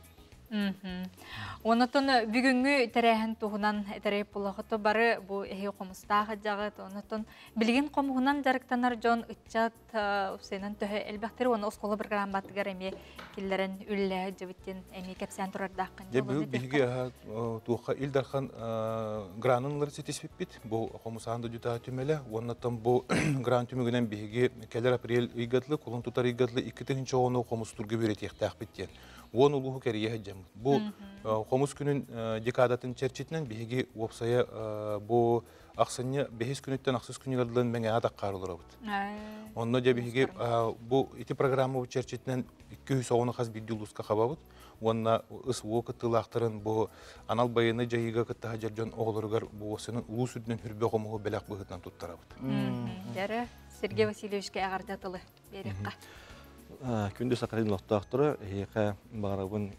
Speaker 2: Онотон бүгүнгү терехин туһунан этереп булахыты бары бу эхи комустагы жагыт. Онотон билген комугунан жарыктанар жон ыччат усенен төһө элбактер оны оскола программа баттыгар эми киллерен үлле жыбыттен эми кепсен турардакын.
Speaker 17: Бу биге туха Илдархан гранынлар сетиспит бу комусанды жута түмеле. Онотон бу гран түмүгүнөн биге келер апрель ыйгатлы, кулун тутар ыйгатлы 2-нче оны комустурга беретиктак биттен. Он улугу керие хаджам. Бу комус күнүн декадатын черчитинен биги опсая бу аксыны 5 күнүттен аксыз күнүгөрдөн меңе атак карылырабыт. Онно же биги бу ити программа черчитинен 210 хаз биддулуска хабабыт. Онна ыс вокыттылактырын бу анал байыны жайыга кытта хаджаржон оголоргар бу осынын улуу сүдүнөн хүрбө комугу белак быгытынан туттарабыт.
Speaker 2: Жары Сергей Васильевичке агардатылы берекка.
Speaker 18: Күндө сакарын локтоктора эка барабын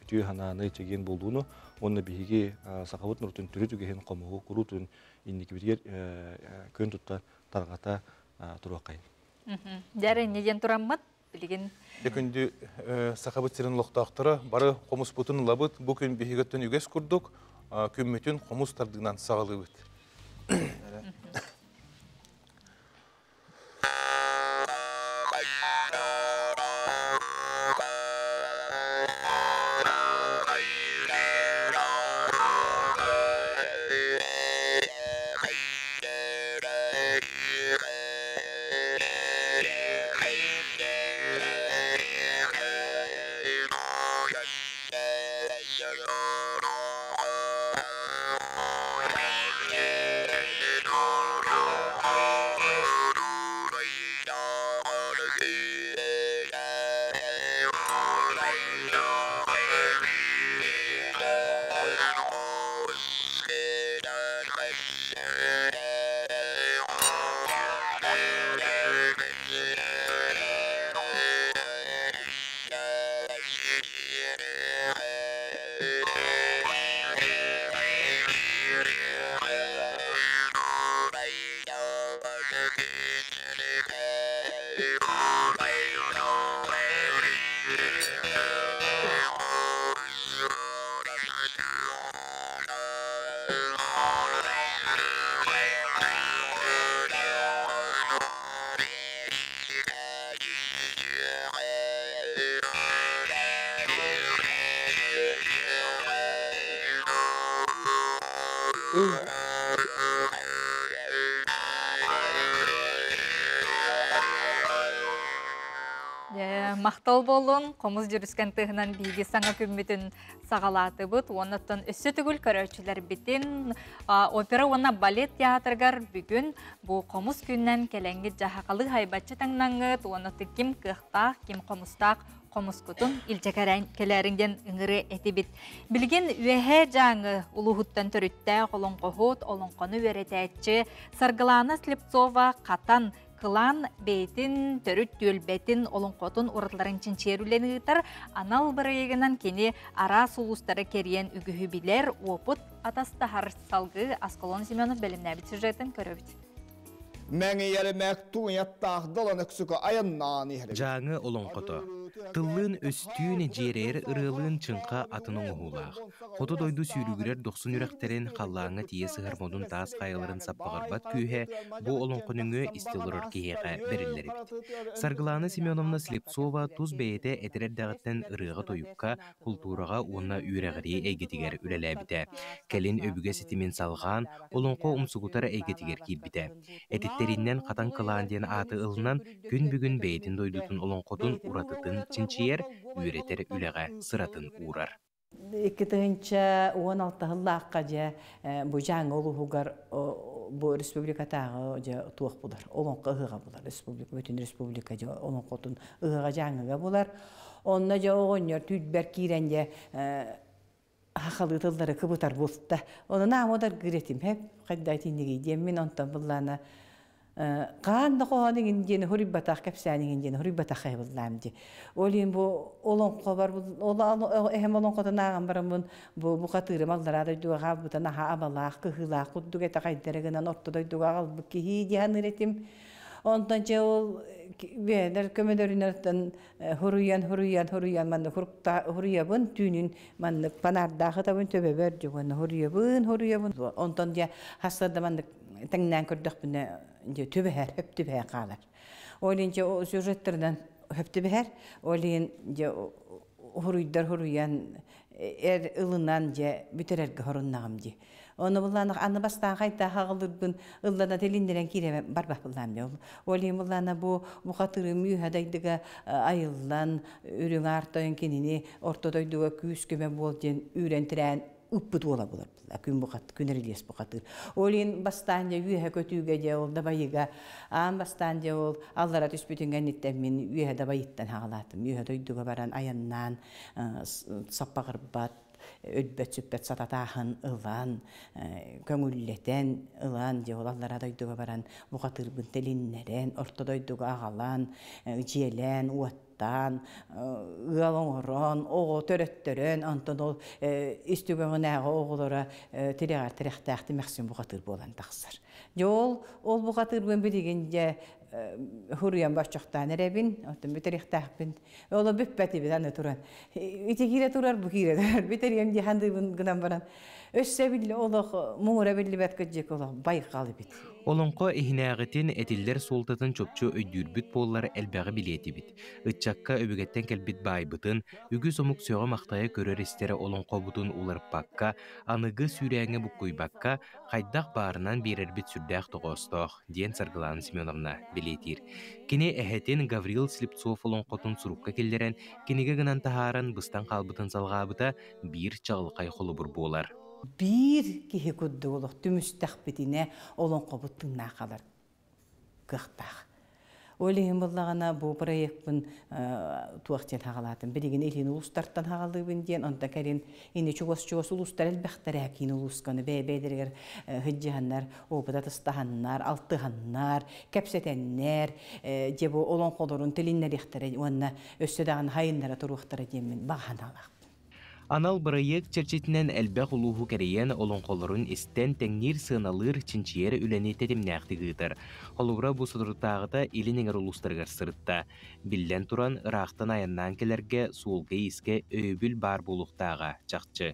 Speaker 18: үтүү хананы чеген болдууну онна биги сакабыт нуртун түрүтүген комугу курутун индикибиргер көн тутта таргата туракай.
Speaker 2: Жары неден тураммат билген.
Speaker 17: Күндө сакабыт сирин локтоктора бары комус бутун лабыт бу күн бигеттен үгес курдук күммүтүн комус тардыгынан сагалыбыт.
Speaker 2: Мақтал болын, комуз жүріскен тығынан биге саңа күмметін сағалаты бұд. Онаттан үсі түгіл көрәчілер бітін. Опера ona балет театргар бүгін бұл комуз күннен келенгі жағақалы хайбатчы таңнаңғыд. Онаты кім қықтақ, кім комустақ, комуз күтін илчекелеріңден үңірі әті бит. Білген үйәе жаңы ұлығыттан түрітті қолын қоғыт, олың қоны өретәтші Саргылана Слепцова қатан Кылан бейтин, төрүт түйөлбетин, олон қотын ұрытларын чинчерулені ғытар, анал бірегінен кені ара сулустары кериен үгіхі білер, опыт атаста харыс салғы Асколон Семенов бәлімнәбіт сюжетін көрөбіт.
Speaker 19: Мәңейері мәктуын яттағдылан өксігі аяннан ехірі.
Speaker 7: Жаңы олонқото. Тыллын өстүүн жерер ырылын чыңқа атының оғулақ. Қото дойду сүйрігірер 90 үрәқтерін қаллаңы тие сығырмодun таас қайыларын саппағарбат күйе, бұ олонқоныңы истелурыр кейеға берілері бит. Саргыланы Семеновна Слепцова туз бейеті әтерер дағыттен ырыға тойыққа, культураға онна үйрәғірі әйгетігер үләләбіті. Кәлін өбіге сетімен салған, олонқо умсугутар әйгетігер кейбіті. Әтеттерінен қатан қыланден аты ылынан күн бүгін бейетін дойдутын олонқотын уратытын чинчиер үйретер үләға сыратын урар.
Speaker 20: 2016-лаққа жа бұ жаңы олуғығар бұ республикатағы жа туақ бұлар. Олонқы ұғыға бұлар. Бүтін республика жа олонқотын ұғыға жаңыға бұлар. Онна жа оғынер түйдбәр кейренде хақалы тылдары кыбытар болтта. Оны намодар кіретім. Хеп қайдайтындығы деммен онтан бұлланы Қанды қоғаның индені хүриббатақ кәпсәнің индені хүриббатақ әйбілдәмді. Олин бұ олонқо бар, әхем олонқодан ағын барымын бұ қатырым алдарады дуаға бұтан аға абалақ, кығылақ, құддық әті қайдырығынан ортыдай дуаға албы кейі дейін үретім. Ondan ce ol bener kömedörünerden hurriyan mandı hurriyabın tünün mandı panardağı da bun töbe berdi onu hurriyabın ondan ce hasada mandı tengnen kördük bune ce töbe her hep töbe kalar. Olin ce o süjetlerden hep töbe her olin ce hurriyan ılından ce biterer horunağım ce. Onu bulanıq anı bastan qayta hağılırgın ıllana telindiren kireme barbah bulandı. Olayım bulana bu qatırı mühədəydiga ayıllan ürün artayın kenini ortadaydıga küsküme bolden ürentirən uppıt ola bular. Kün bu qat künerilies bu qatır. Olayın bastanca ühe kötüge de ol da bayıga an bastanca ol allara tüspütüngen nittemin ühe da bayittan hağalatım. Ühədəydiga baran ayannan sappaqırbat ödbet süppet satatahın ılan, köngülleten ılan, ceolallara doyduğa baran muqatırbın telinleren, ortadoyduğa ağalan, jelen, uattan, ıalongoron, oğu töröttörön, anton ol istügöğün ağı oğulara tereğar tereğtağıtı məxsin muqatırb olan taqsar. Jol, ol muqatırbın biligence hurriyan başçaqtan erebin, otun biteriqtağbin. Ola büppeti bidanı turan. İti kire turar, bu kire turar. Biteriyan dihandыбын gınan baran. Össe billi olaq, muğra billi betkecek olaq, bayqalı bit.
Speaker 7: Olonqo ihinağıtin etiller soltatın çopçu öydürbüt bolları elbəği bileti bit. Itçakka öbügetten kelbit baybıtın, ügü somuk söğü maqtaya görür istere olonqo butun ularıp bakka, anıgı sürəңe bukkuy bakka, qaydaq barınan birer bit sürdəq toğostoq, diyen Sargılan Semyonovna biletir. Kine ehetin Gavril Sliptsov olonqotun surukka kelleren, kinege gınan taharan bıstan qalbıtın salğabıta bir çağılqay xolubur bolar.
Speaker 20: Bir kihi kuddu olaq, tümüstəqbitine olonqo buttun naqalar qıqtaq. Olayım bullağına bu proyektın tuaqten hağalatın. Biligin elin ulustartan hağalıbın diyen, onda kerin indi çugos ulustar elbəxtar əkin uluskanı bəybəydiriger hıccahanlar, obada tıstahanlar, altıhanlar, kəpsetənlər, cebo olonqolorun tilinlər ixtara, onna össödağın hayınlara turuqtara demin bağan alaq.
Speaker 7: Anal proyekt çerçetinden elbaq uluğu kereyen olonqolorun isten tengnir sığınalır çinçiyere üleni tetimnäqti gıdır. Holubra bu sudurtağıda ilininger ulustargar sırıtta. Billen turan ıraqtan ayannan kelerge suulga iske öybül bar buluqtağa çaqçı.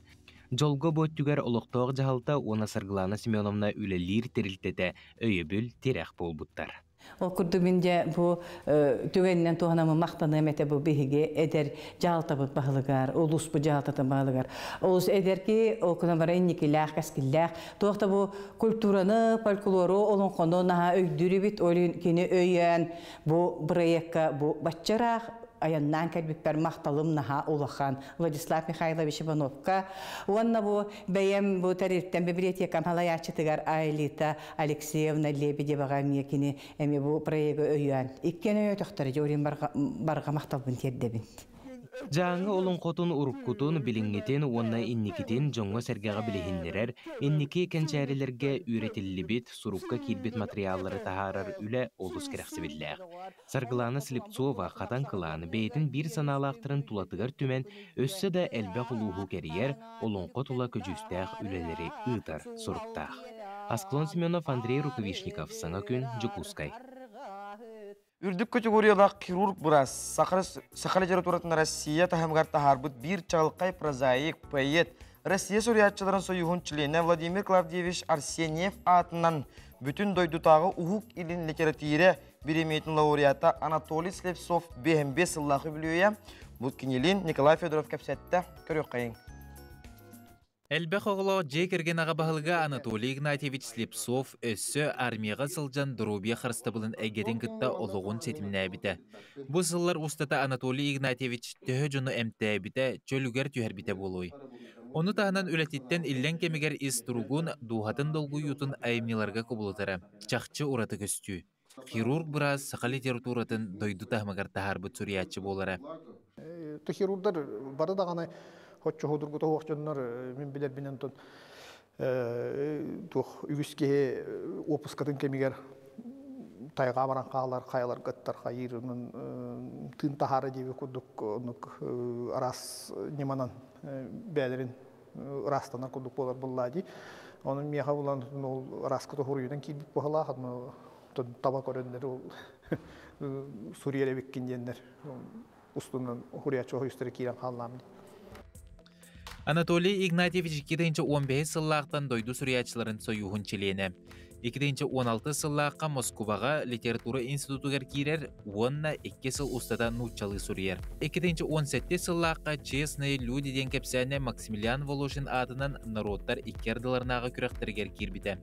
Speaker 7: Jolgo bottüger oluqtoq jahalta ona Sargılana Semyonovna ülelir teriltete öybül tereq bolbuttar.
Speaker 20: O kurdu binde bu tügeninden tuğanamı maqtanı mete bu bihige eder jaltabıt bağlıgar, ulus bu jaltatı bağlıgar. Ulus eder ki o kuna bara innikillah, kaskillah. Tuğda bu kulturanı, folkloru olun konu naha öydürü bit, olun kini öyen bu proyekka bu batçaraq, ayandan kelbipper maqtalım naha ulaqan Vladislav Mikhailovich Ivanovka. Onna bu beyem bu tariften biblioteka halayatçıtıgar Aylita Alexeyevna Lebedevaga miyekini emi bu proyekti öyen. İkkeni ötöktörü jorin barga maqtalbın teddebin.
Speaker 7: Жаңы олонқотун уруккутун билиңетин уонна инникитин жоңго сергеға билиһиннерер, инники кенчәрелерге үйретиллибит, сурукка килбит материаллары тахарар үле олус керексибилләр. Sargılana Sliptsova қатан кыланы бейтин бир саналақтырын тулатыгар түмен, өссө да элбе хулуһу кериер, олонқо тула көжүстәқ үлелери ыытар суруктақ. Асклон Семенов, Андрей Рукавишников, саңа күн Жукускай.
Speaker 1: Үрдік категориялақ хирург бұрас, Сахара литературатын Россия тахамгар тахарбыт бір чағылқай прозаик, поэт, Россия сурьятчыларын союғын члене Владимир Клавдиевич Арсеньев атынан бүтін дойдутағы ұхук илін литературе беремейтін лауреата Анатолий Слепцов 5 сыллағы білуя, бұл кенелін Николай Федоров кәпсәтті көрек қайын.
Speaker 21: Әлбәқ оғылы жек ерген ағабағылыға Анатолий Игнатьевич Слепцов өссі армияға сылжан дұрубия қырыстабылын әгерен күтті олығын сетіміне әбіті. Бұл сыллар ұстата Анатолий Игнатьевич төхі жоны әмті әбіті, чөлігер түйәрбіті болуй. Оны тағынан үләтеттен иллен кемегер из тұрғын дуғатын долғы ютын айымнеларға көбілітері, чақчы ұраты көстүй. Хирург біраз сақа литературатын дойду тахмагар тахарбыт сүриятчы болары.
Speaker 15: Хирургдар бары дағаны Хотчу худургу тоғық жоннар мен білер бінен тұн үгіске опыскатын кемегер тайға баран қағалар, қайлар ғыттар қайырының тын тахары дейбі күдік арас неманан бәлерін растанар күдік болар бұллади. Оның меға болан арас күті хұрыйынан кейбіп бұғыла таба көріндер Сурiyere беккендендер ұстынан хұрыячы ойыстыры кейрен қаламды.
Speaker 21: Анатолий Игнатьевич 2-15 сыллақтан дойду сүриятчыларын союғын чилені. 2-16 сыллаққа Москваға литература институтығар кейрер, онна 2 сыл ұстада нучалы сүриер. 2-17 сыллаққа честные люди ден кепсәне Максимилиан Волошин атынан народтар икерділарнаға күректергер кирбіті.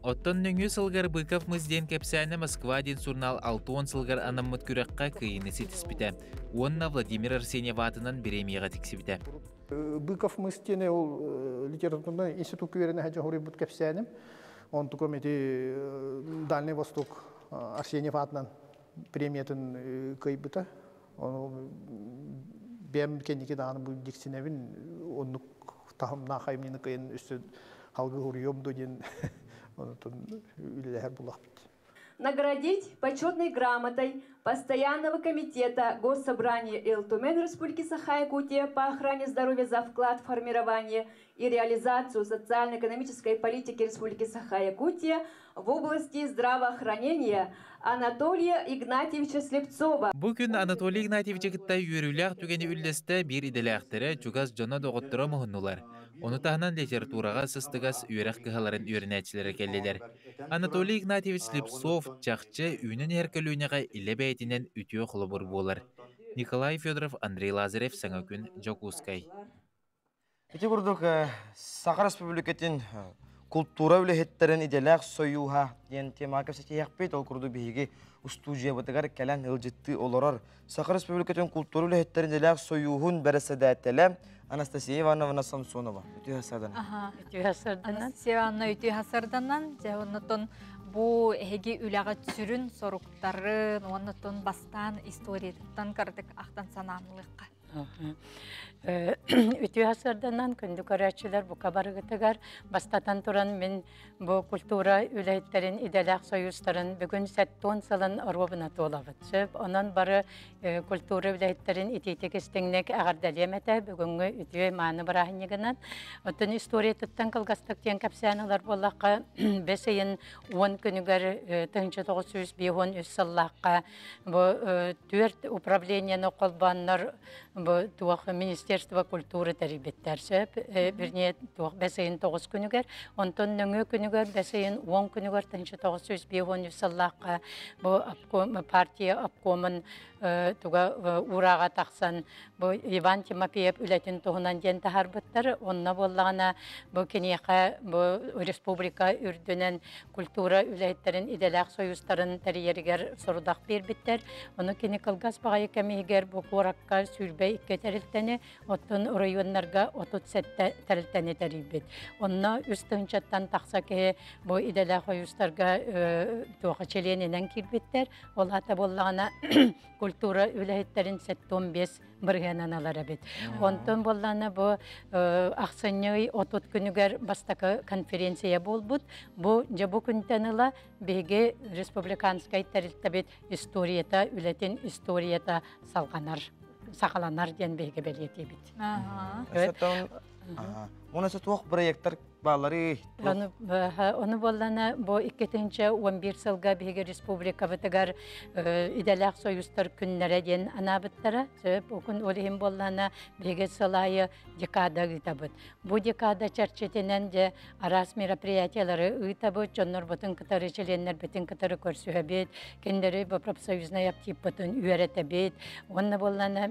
Speaker 21: Оттон нөңі сылғар Быков мұзден кепсәне Москва ден сурнал 6-10 сылғар анаммыт күрекқа күйіні сетіспіті. Онна Владимир Арсеньев атынан беремеға тексібіті.
Speaker 15: Быков мыстене ол литературный институт күверіне әжі ғұры бұд кәпсәнім. Он тұқым еті Дальний Восток Арсеньев атынан премиятын көйбіті. Бәм кенеке дағаны бұл дексіневін, онық тағымна қаймені көйін үсті қалғы ғұры емді ден үлелер бұлақ біті.
Speaker 22: Наградить почетной грамотой Постоянного комитета Госсобрания Эл-Тумен Республики Саха-Якутия по охране здоровья за вклад в формирование и реализацию социально-экономической политики Республики Саха-Якутия в области здравоохранения Анатолия Игнатьевича Слепцова.
Speaker 21: Бүгін Анатолий Игнатьевича кітті үйеріліғ түгені үлдесті бір иделіқтері жүгаз жона доғыттыра мұхыннулар. Оны тағынан литератураға сыстығас үйеріқ кығаларын үйерінәтшілері келелер. Анатолий Игнатьевич Слепцов чақчы үйнін әркілуінеға илі бәйтінен үтіе құлыбыр болар. Николай Федоров, Андрей Лазарев, саңа күн, Жокускай.
Speaker 1: Эти күрдік Саха Республикатын культура үліхеттерін иделәқ сойуға ден тема көпсәте яқпейт, ол күрді бейге устужия бұтығар кәлән ғылжетті оларар. Саха Республикатын культура үліхеттерін иделәқ сойуғын бәрісі Анастасия Ивановна Самсонова. Үті ғасырдан.
Speaker 2: Анастасия Ивановна үті ғасырданан, жәуыннытын бұ әге үләға түсірін соруқтарын, онытын бастан историятын кірдік ақтан санамылыққа.
Speaker 23: Үті ғасырданан күнді көрәтшілер бұқа барығытығар бастатан тұран мен бұ культура үләйттерін иделәқ союзтарын бүгін 10 сылын ұрғыбына толабытшып, онан бары культура үләйттерін итетек істіңнек ағардалеметі бүгінгі үті маны барағынегінен. Отын историятыттан қылғастық тен кәпсәнілер болаққа 5-10 күнігер 1905 сыллаққа 4 управлениені қолбанлар Министерство культуры тәрбиеттәрсіп, бірне 5-9 күнігер, онтон нөңі күнігер, 5-10 күнігер, 1905 сыллаққа партия апкомын ураға тақсан, Иван Тимофеев үләтін тұғынан ден тахарбыттар, онна болағына кенеқа республика үрдінен культура үләттерін иделәқ союзтарын тәрiyerігер сұрудақ бербіттер. Оны кене қылғас бағайы кәмейгер қораққа сүрбей икке тәрілтәне, оттын районларға отут сәтті тәрілтәне тәрібет. Онна үстіңчаттан тақса ке иделәқ союзтарға туғы челенінен келбеттер. Ол ата болағына культура үләттерін 7-15 біргенен алар әбет. Онтын болағына ақсынной отут күнігер бастақы конференция болбуд. Жабу күнтеніла беге республиканскай тәрілтәбет историята, үләтен историята сақаланар ден беге бәлеті бет.
Speaker 1: Оны сөтуақ проекттар bağları.
Speaker 23: Onu bollana bu 2011 sılga bihi Respublika bıtıgar idelak soyustar künnere diyen anabıttara. Okun olihim bollana bihi sılayı dekada gıtabıt. Bu dekada çerçetenen de aras merapриятиялары gıtabıt. Jonlar butun kıtarı çelenler bütün kıtarı korsühebet. Kendileri bu profsoyuzna yaptıyıp butun üyeretebet. Onu bollana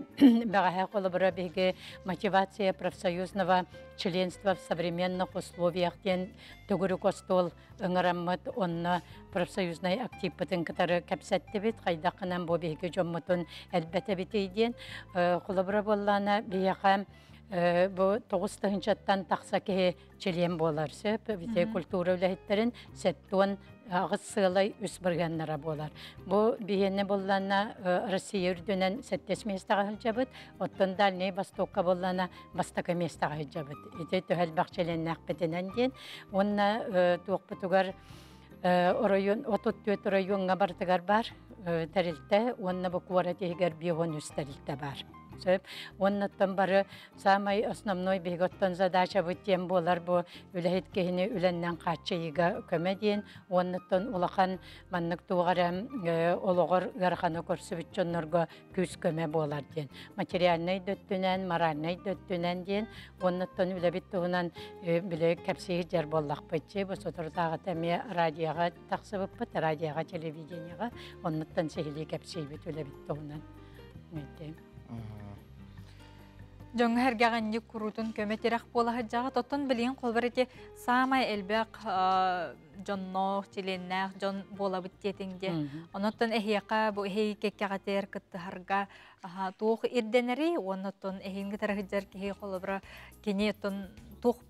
Speaker 23: bağaya kolabıra bihi мотивация профсоюзного членства в современных условиях ден төгүрү костол ыңыраммыт онна профсоюзный актив бытын кытары кәпсәттебет кайдакынан бу беге жоммутун әлбәтә битейден кулабыра боллана бияка bu 9-тан тақсаке член болар сөп бите культура үләһеттерин сеттон агыс сылай үс биргәннәре болар. Бу биене боллана Россия үрдөнен сеттес местага хилҗабыт, оттан Дальний Востокка боллана Востока местага хилҗабыт. Ите төһәл бакчаленнәк нәхбетенән ден, онна тугпытугар район, отот районга бартыгар бар, тәрилтә, онна бу куаратегер бион үстәрилтә бар. Оннаттан бары самай основной беготтан задача бүттен болар бу үләһет кehini үләннән качыйга көмәден оннаттан улахан маннык тугара ологор гарханы көрсүбүтчөннөргө күз көмә болар ден материальный дөттүнән моральный дөттүнән ден оннаттан үләбит тугунан биле кәпсеге жер боллак бетче бу сотурдагы тәме радиога таксыбып бит радиога телевидениега оннаттан сехили кәпсеге бит үләбит тугунан мете
Speaker 2: Жоң әргәғанды күрутын көметерек болағы жағы тоттын білген қолбареті самай әлбәқ жонноқ, теленнәқ, жон бола бүттетіңде. Оныттын әхияқа, бұл әхейі кеккәғатер күттіғарға туғы ирденері, оныттын әхейінгі тарахы жар кеге қолбара кене тұн туқ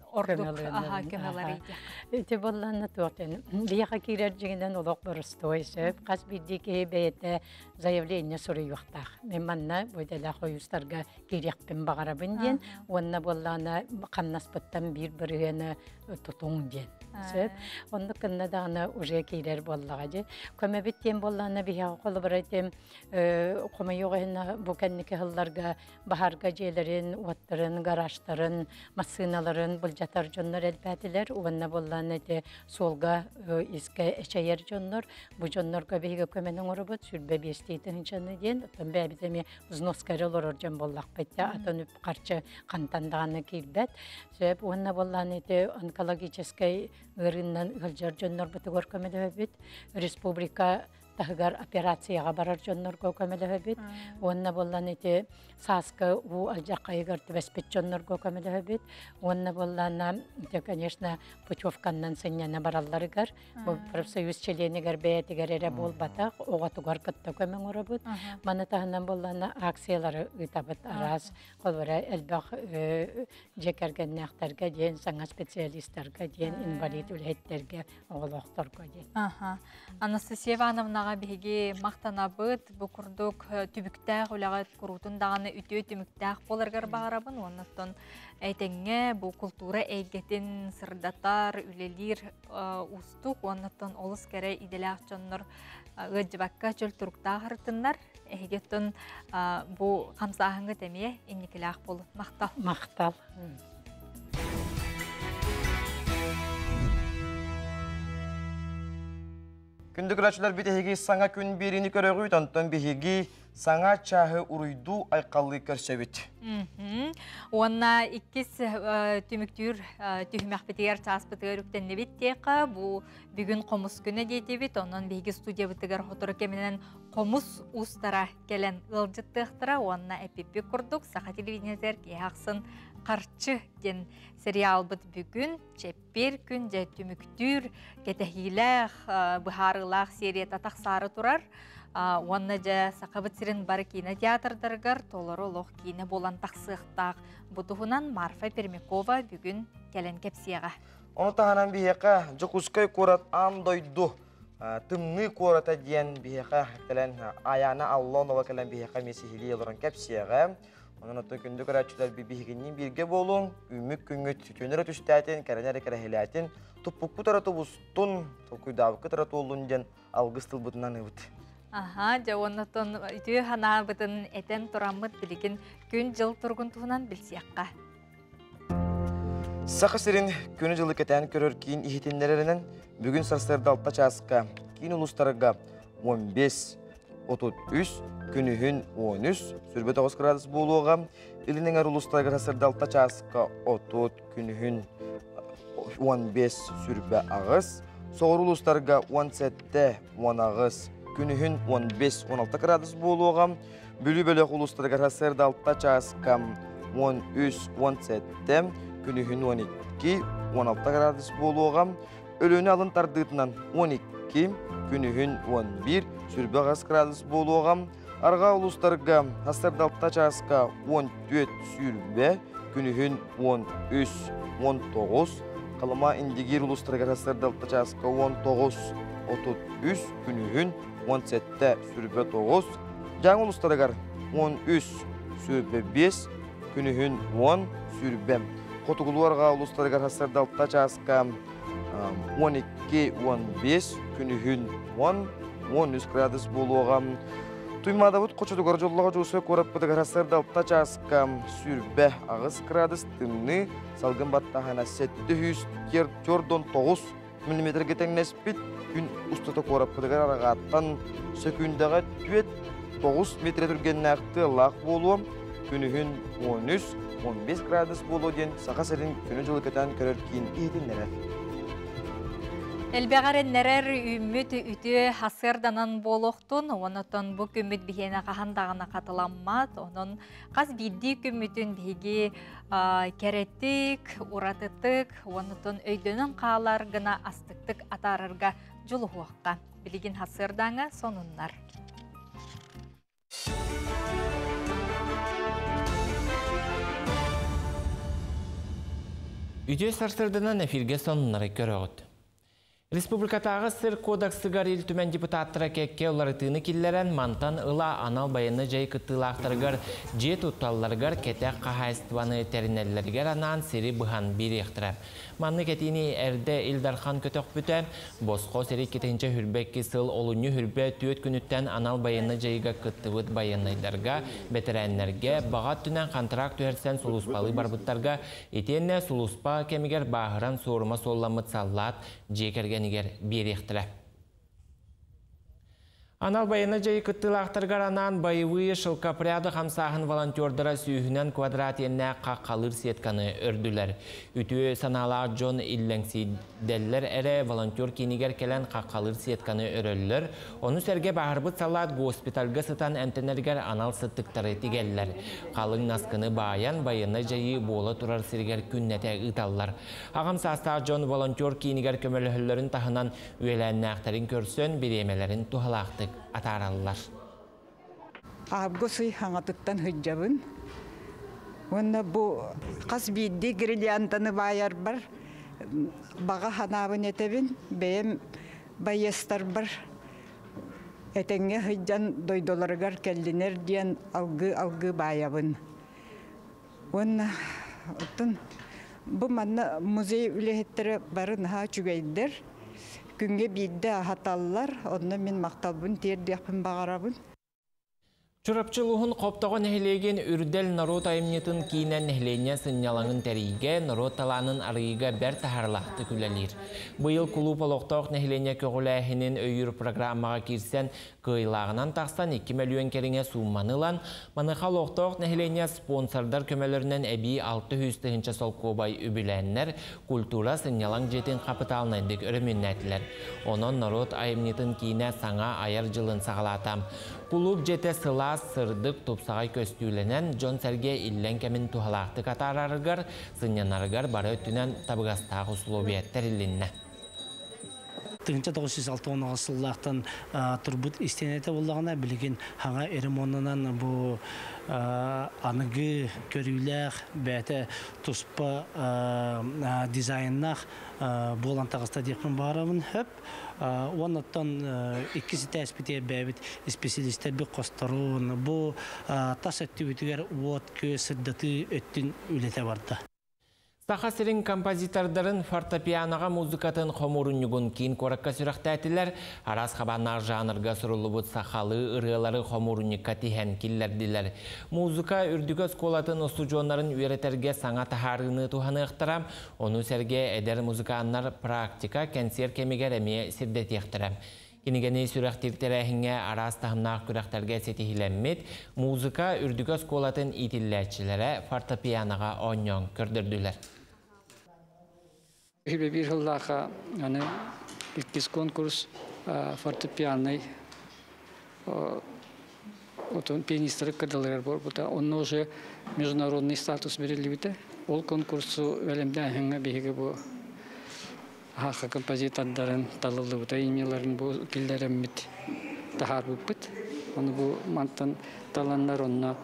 Speaker 2: ордук көмелері еді.
Speaker 23: Өте болланы туқтен. Бияға керер жегінден олық бұрыстой сөп, қас бірдеке бәйеті заявление сұры юқтақ. Мен манна бойдала қойыстарға керекпен бағарабын ден, онына болланы қамнаспыттан бір-біргені тұтуң ден. Онды кынна дағына уже керер боллаға же. Көмі біттен болланы бияға қолы бір айтем, қомы yoğuna bu kendiki hıllarga, baharga jelerin, uattарын, garaştарын, masınaların, bulcatar jonlar elbetiler. Uvanna bollan ete solga iske eşeyer jonlar. Bu jonlar köbeğe kömenin orubut, sürbe besteydi hınçanı diyen. Otan bäbitemi uznoskari olur jan bollak bette. Atan üp karşı kantandağını kirbet. Söp uvanna bollan ete onkologической ырыннан ылжар жоннор бутугор көмөлөбүт. Республика тахгар операцияга барар жоннор көмөлөбүт. Онна боллан эти саска у алжакайгар тибеспет жоннор көмөлөбүт. Онна боллана те конечно путевкандан сынняна баралларыгар. Бу профсоюз членигер бетигер эре болбата огатугар кытта көмөң орабыт. Мана тахынан боллана акциялары ытабыт арас колбара элбак жекергеннактерге ден саңа специалисттерге ден инвалид үлеттерге оголокторго ден.
Speaker 2: Анастасия Ивановнаға беге мақтанабыт, бұл күрдік түбіктәқ үләғат күрутын дағаны үтіе түміктәқ боларғар бағарабын. Оннаттан әйтеңе бұл культура әйгетін сырдаттар, үлелер ұстық. Оннаттан олыс кәрі иделәқ жонлар ғыджыбаққа жөл тұрықтағы ғыртынлар. Әйгеттін бұл қамсағыңғы тәмее енекіләқ болу. Мақтал.
Speaker 23: Мақтал.
Speaker 1: Күндүкүләчүләр битеһиги саңа күн биrini көрөгү тонтон биһиги саңа чаһы уруйду айкаллы көрсөбүт.
Speaker 2: Онна иккис түмүктүр түһмәк битер часпытыр үктен биттека бу бүгүн комус күнү дейтебит. Оннан биһиги студия битер хотор кеменен комус устара келен ылжыттыктыра онна эпипи курдук саха телевидениялар кияқсын Қарчы ген сериал бұд бүгін, чеппер күн жә түміктүр, кетәхиләқ, бұхарылақ серия татақ сары тұрар. Онна жә сақабыт сирен бары кейіне театрдарғар, толары олық кейіне болан тақсықтақ. Бұтығынан Марфа Пермякова бүгін кәлен кәпсияға.
Speaker 1: Оны тағанан бейеқа жүкускай көрат андойду. Тымны көрата ден бейеқа аяна Аллонова кәлен бейеқа месихили елорын кәпсияға. Onun ötü gündü körәчүләр бибихигиннин бирге болуң, үмүк күнгөт түтөнөр түстәтин, кәрәнәре кәрәһиләтин, туппуку тарату бустун, токуйдабы тарату олунҗан алгыстыл бутунан үт.
Speaker 2: Жа оннотон үтү хана бутун этен турамыт билигин күн жыл тургун туһунан билсиякка.
Speaker 1: Сақысырын күні жылы кетен көрір кейін ихетінлерінен бүгін сарсырды алтта часқа, кейін ұлыстарға 15-33, күнігін 13, сүрбе 9 градус болуға, илінің әр ұлыстарға сарсырды алтта часқа 30, күнігін 15, сүрбе ағыз, соғыр ұлыстарға 17-10 ағыз, күнігін 15-16 градус болуға, бүлі-бөлік ұлыстарға сарсырды алтта часқа 13-17, күнігін 12-16 градус болуға, өліні алын тардығытынан 12, күнігін 11, сүрбе ғас градус болуға, арға ұлыстарға асырды алтта часқа 14 сүрбе, күнігін 13-19, қалыма индигер ұлыстарға асырды алтта часқа 19-33, күнігін 17 сүрбе 9, жаң ұлыстарға 13 сүрбе 5, күнігін 10 сүрбе. Қотығылуарға ұлыстарға асырды алтта часқа 12-15, күнігін 10-13 градус болуға. Туймада бұд қочыдығыр жолыға жосы көріп бұдығыр асырды алтта часқа сүрбе ағыз градус тымны салғын баттағана 749 мм кетеңнеспіт күн ұстыты көріп бұдығыр арағаттан сөкіндіға 9 метр түрген әқті лақ болуы. Күнігін 13-15 градус болу ден сақасырын күні жылы көтен көрір кейін едінлері.
Speaker 2: Әлбәғареннерер үміт үті хасырданан болуқтын, онытын бұл күміт бігені қағандағына қатыламмат, оның қаз бидді күмітін бігі кәреттік, ұратыттық, онытын өйдінің қағалар ғына астықтық атарырға жылы хуаққа. Білігін хасырдаңа сонынлар.
Speaker 3: Үдес сарсырдынан эфирге сонунары көрөгөт. Республикатағы сыр кодексыгар ил түмен депутаттыра кекке олары тыны киллерен мантан ыла анал байыны жай кыттылақтыргар же тутталларгар кетек қағайыстываны теринеллергер анан сири бұхан бір ектірі. Манны кетини әрде Илдархан көтөк бүті, босқо сири кетенче хүрбекки сыл олуны хүрбе түйет күніттен анал байыны жайға кыттывыт байынайдарға, бетерәнлерге, бағат түнен контракт өрсен сулуспалы барбыттарға, етенне сулуспа кемигер бағыран сорума солламыт саллат, жекерген нигер беректілі. Анал байыны жайы кыттылақтыргар анан байывы шылкапряды қамсағын волонтердара сүйінен квадрат енне қаққалыр сетканы өрділер. Үтіе санала Джон Иллеңсиделлер әрі волонтер кейнігер келен қаққалыр сетканы өрөлілер. Оны сәрге бағырбыт салат госпитальға сытан әмтенергер анал сыттықтары тигеллер. Қалың наскыны баян байыны жайы болы тұрар сіргер күннәте ұталлар. Ағамсаста Джон волонтер кейнігер көмөлілерін тахынан үйеләнні ақтарын көрсен беремелерін тухалақтық атаралылар.
Speaker 4: Абгосы хаңатыттан хыджабын. Онна бу қас бидді гриллиантаны байар бар. Баға ханабын етебін, бәйім байестар бар. Әтеңе хыджан дойдоларығар кәлдінер дейін алғы байабын. Онна бұ манна музей үлехеттері барын ха чүгейдер. Күнге бидді ахаталылар, онны мен мақталбын, тердеқпін бағарабын.
Speaker 3: Чурапчылуғын қоптағын әхілеген үрдел народ айымнетін кейінен әхілене сынялаңын тәрейге, народ таланын арыйға бәр тахарлақты күләлер. Бұйыл клуб олықтауқ әхілене көғілі әхінен өйір программаға кирсен кыйлағынан тақсан 2 миллион керіңе сумманылан, манықал олықтауқ әхілене спонсордар көмелерінен әбей 600 сол көбай үбіләннер культура сынялаң жетін қапыталынайдық өріменнәтілер. Онын народ айымнетін кейіне саңа айар жылын сағалатам. Клуб жете сылас сырдық топсағай көстүйленен Джон Сәрге иллен кәмін тухалақты қатарарығар, сынянарығар бары өттінен табығастағы ұсылобияттер ілінне.
Speaker 5: 1906 сыллақтан тұрбыт істенеті болағына білген хаңа эремонынан бұл анығы көрілер бәті тұспа дизайннақ болан тағыста депін барамын хөп. Онаттан иккisi тәспіте бәбіт специалистер бір қостаруын бұл тас өтті өтігер от көз сырдаты өттін үлеті барды.
Speaker 3: Сахасырын композитордарын фортепианоға музыкатын хомурунюгун кейін коракка сүрақтәтілер, арас қабаннар жанрға сұрылы бұд сақалы ұрғылары хомурунюкка тиген киллерділер. Музыка үрдігі сколатын студионарын үйретерге саңа тахарыны туханы ықтырам, оны сәрге әдер музыканнар практика кәнсер кемегер әме сірдеті ықтырам. Кенегені сүрәқтіртірәхіңе арас тағымнақ күрәқтәрге сетихиләммет, музыка үрдігі сколатын итилләтчілері фортепианоға оньон көрдірділер.
Speaker 6: Bir yıllığa yani ilk konkurs fortepiano'y otun piyanistleri kırdılar bu da onun уже международный статус verildi. Ol konkursu verimden hangi bir bu hakka kompozitörlerin talılı bu da imyaların bu killerin bit tahar bu bit. Onu bu mantan talanlar onunla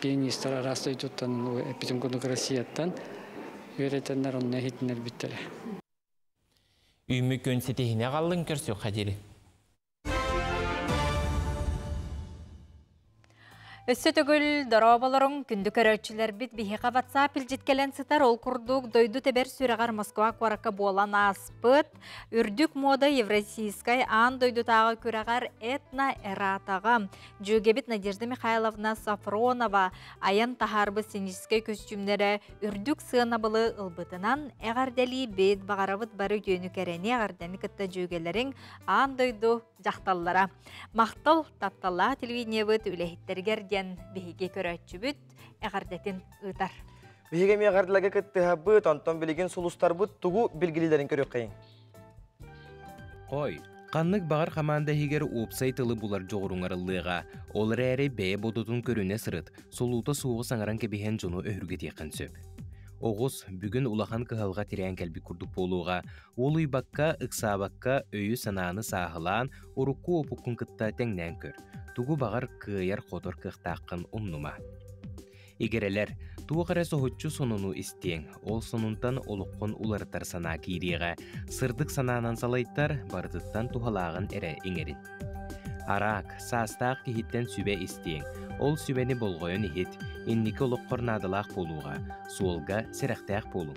Speaker 6: piyanistler arasında tutan o epizim konu Rusya'dan öğretenler onunla hitler bittiler.
Speaker 3: Ümmü könsetihine kallın körsü Kadiri.
Speaker 2: Өссө төгіл дорабаларын күнді көрөчілер бит бихиға WhatsApp илжеткелен сытар ол күрдік дойду тебер сүрағар Москва қуараққа болан аспыт. Үрдік мода Евразийскай ан дойду тағы көрағар этна эратаға. Жөгебит Надежда Михайловна Сафронова аян тахарбы сенежскай көстюмдері үрдік сығынабылы ылбытынан әғардәлі бет бағарабыт бары жөні кәрәне әғардәні кітті жөгелерін ан дойду жақталлара. Мақтал тапталла телевидение бұд үләхеттергер бихиге көрөтчү бүт, әғардетін ұйтар.
Speaker 1: Бихиге ми әғардыларға күттіға бұт, онтон білген сұлыстар бұт, тұғу білгілерін көрек қайын.
Speaker 7: Ой, қаннық бағар қаманда егер ұпсай тылы бұлар жоғырыңарылыға, олар әрі бәе бодудың көріне сырыт, солуыта суығы саңаран кебеген жону өрге текін сөп. Оғыз бүгін улахан кығалға тирен кәлбі күрдік болуға, ол үйбаққа, ұқсабаққа өйі сананы сағылан, ұрыққы опыққын кытта тәңнен көр. Тугу бағар кыяр қотыр кықтаққын ұмнума. Егерелер, туғы қара соғытчу сонуну істең, ол сонунтан олыққын уларытар сана кейреға, сырдық сананан салайттар бардыттан тухалағын әрі еңерін. Арақ, састақ кейіттен сүбе істең, ол сүбені болғойын ехет, еннекі олыққыр надылақ болуға, суылға сәріқтәқ болу.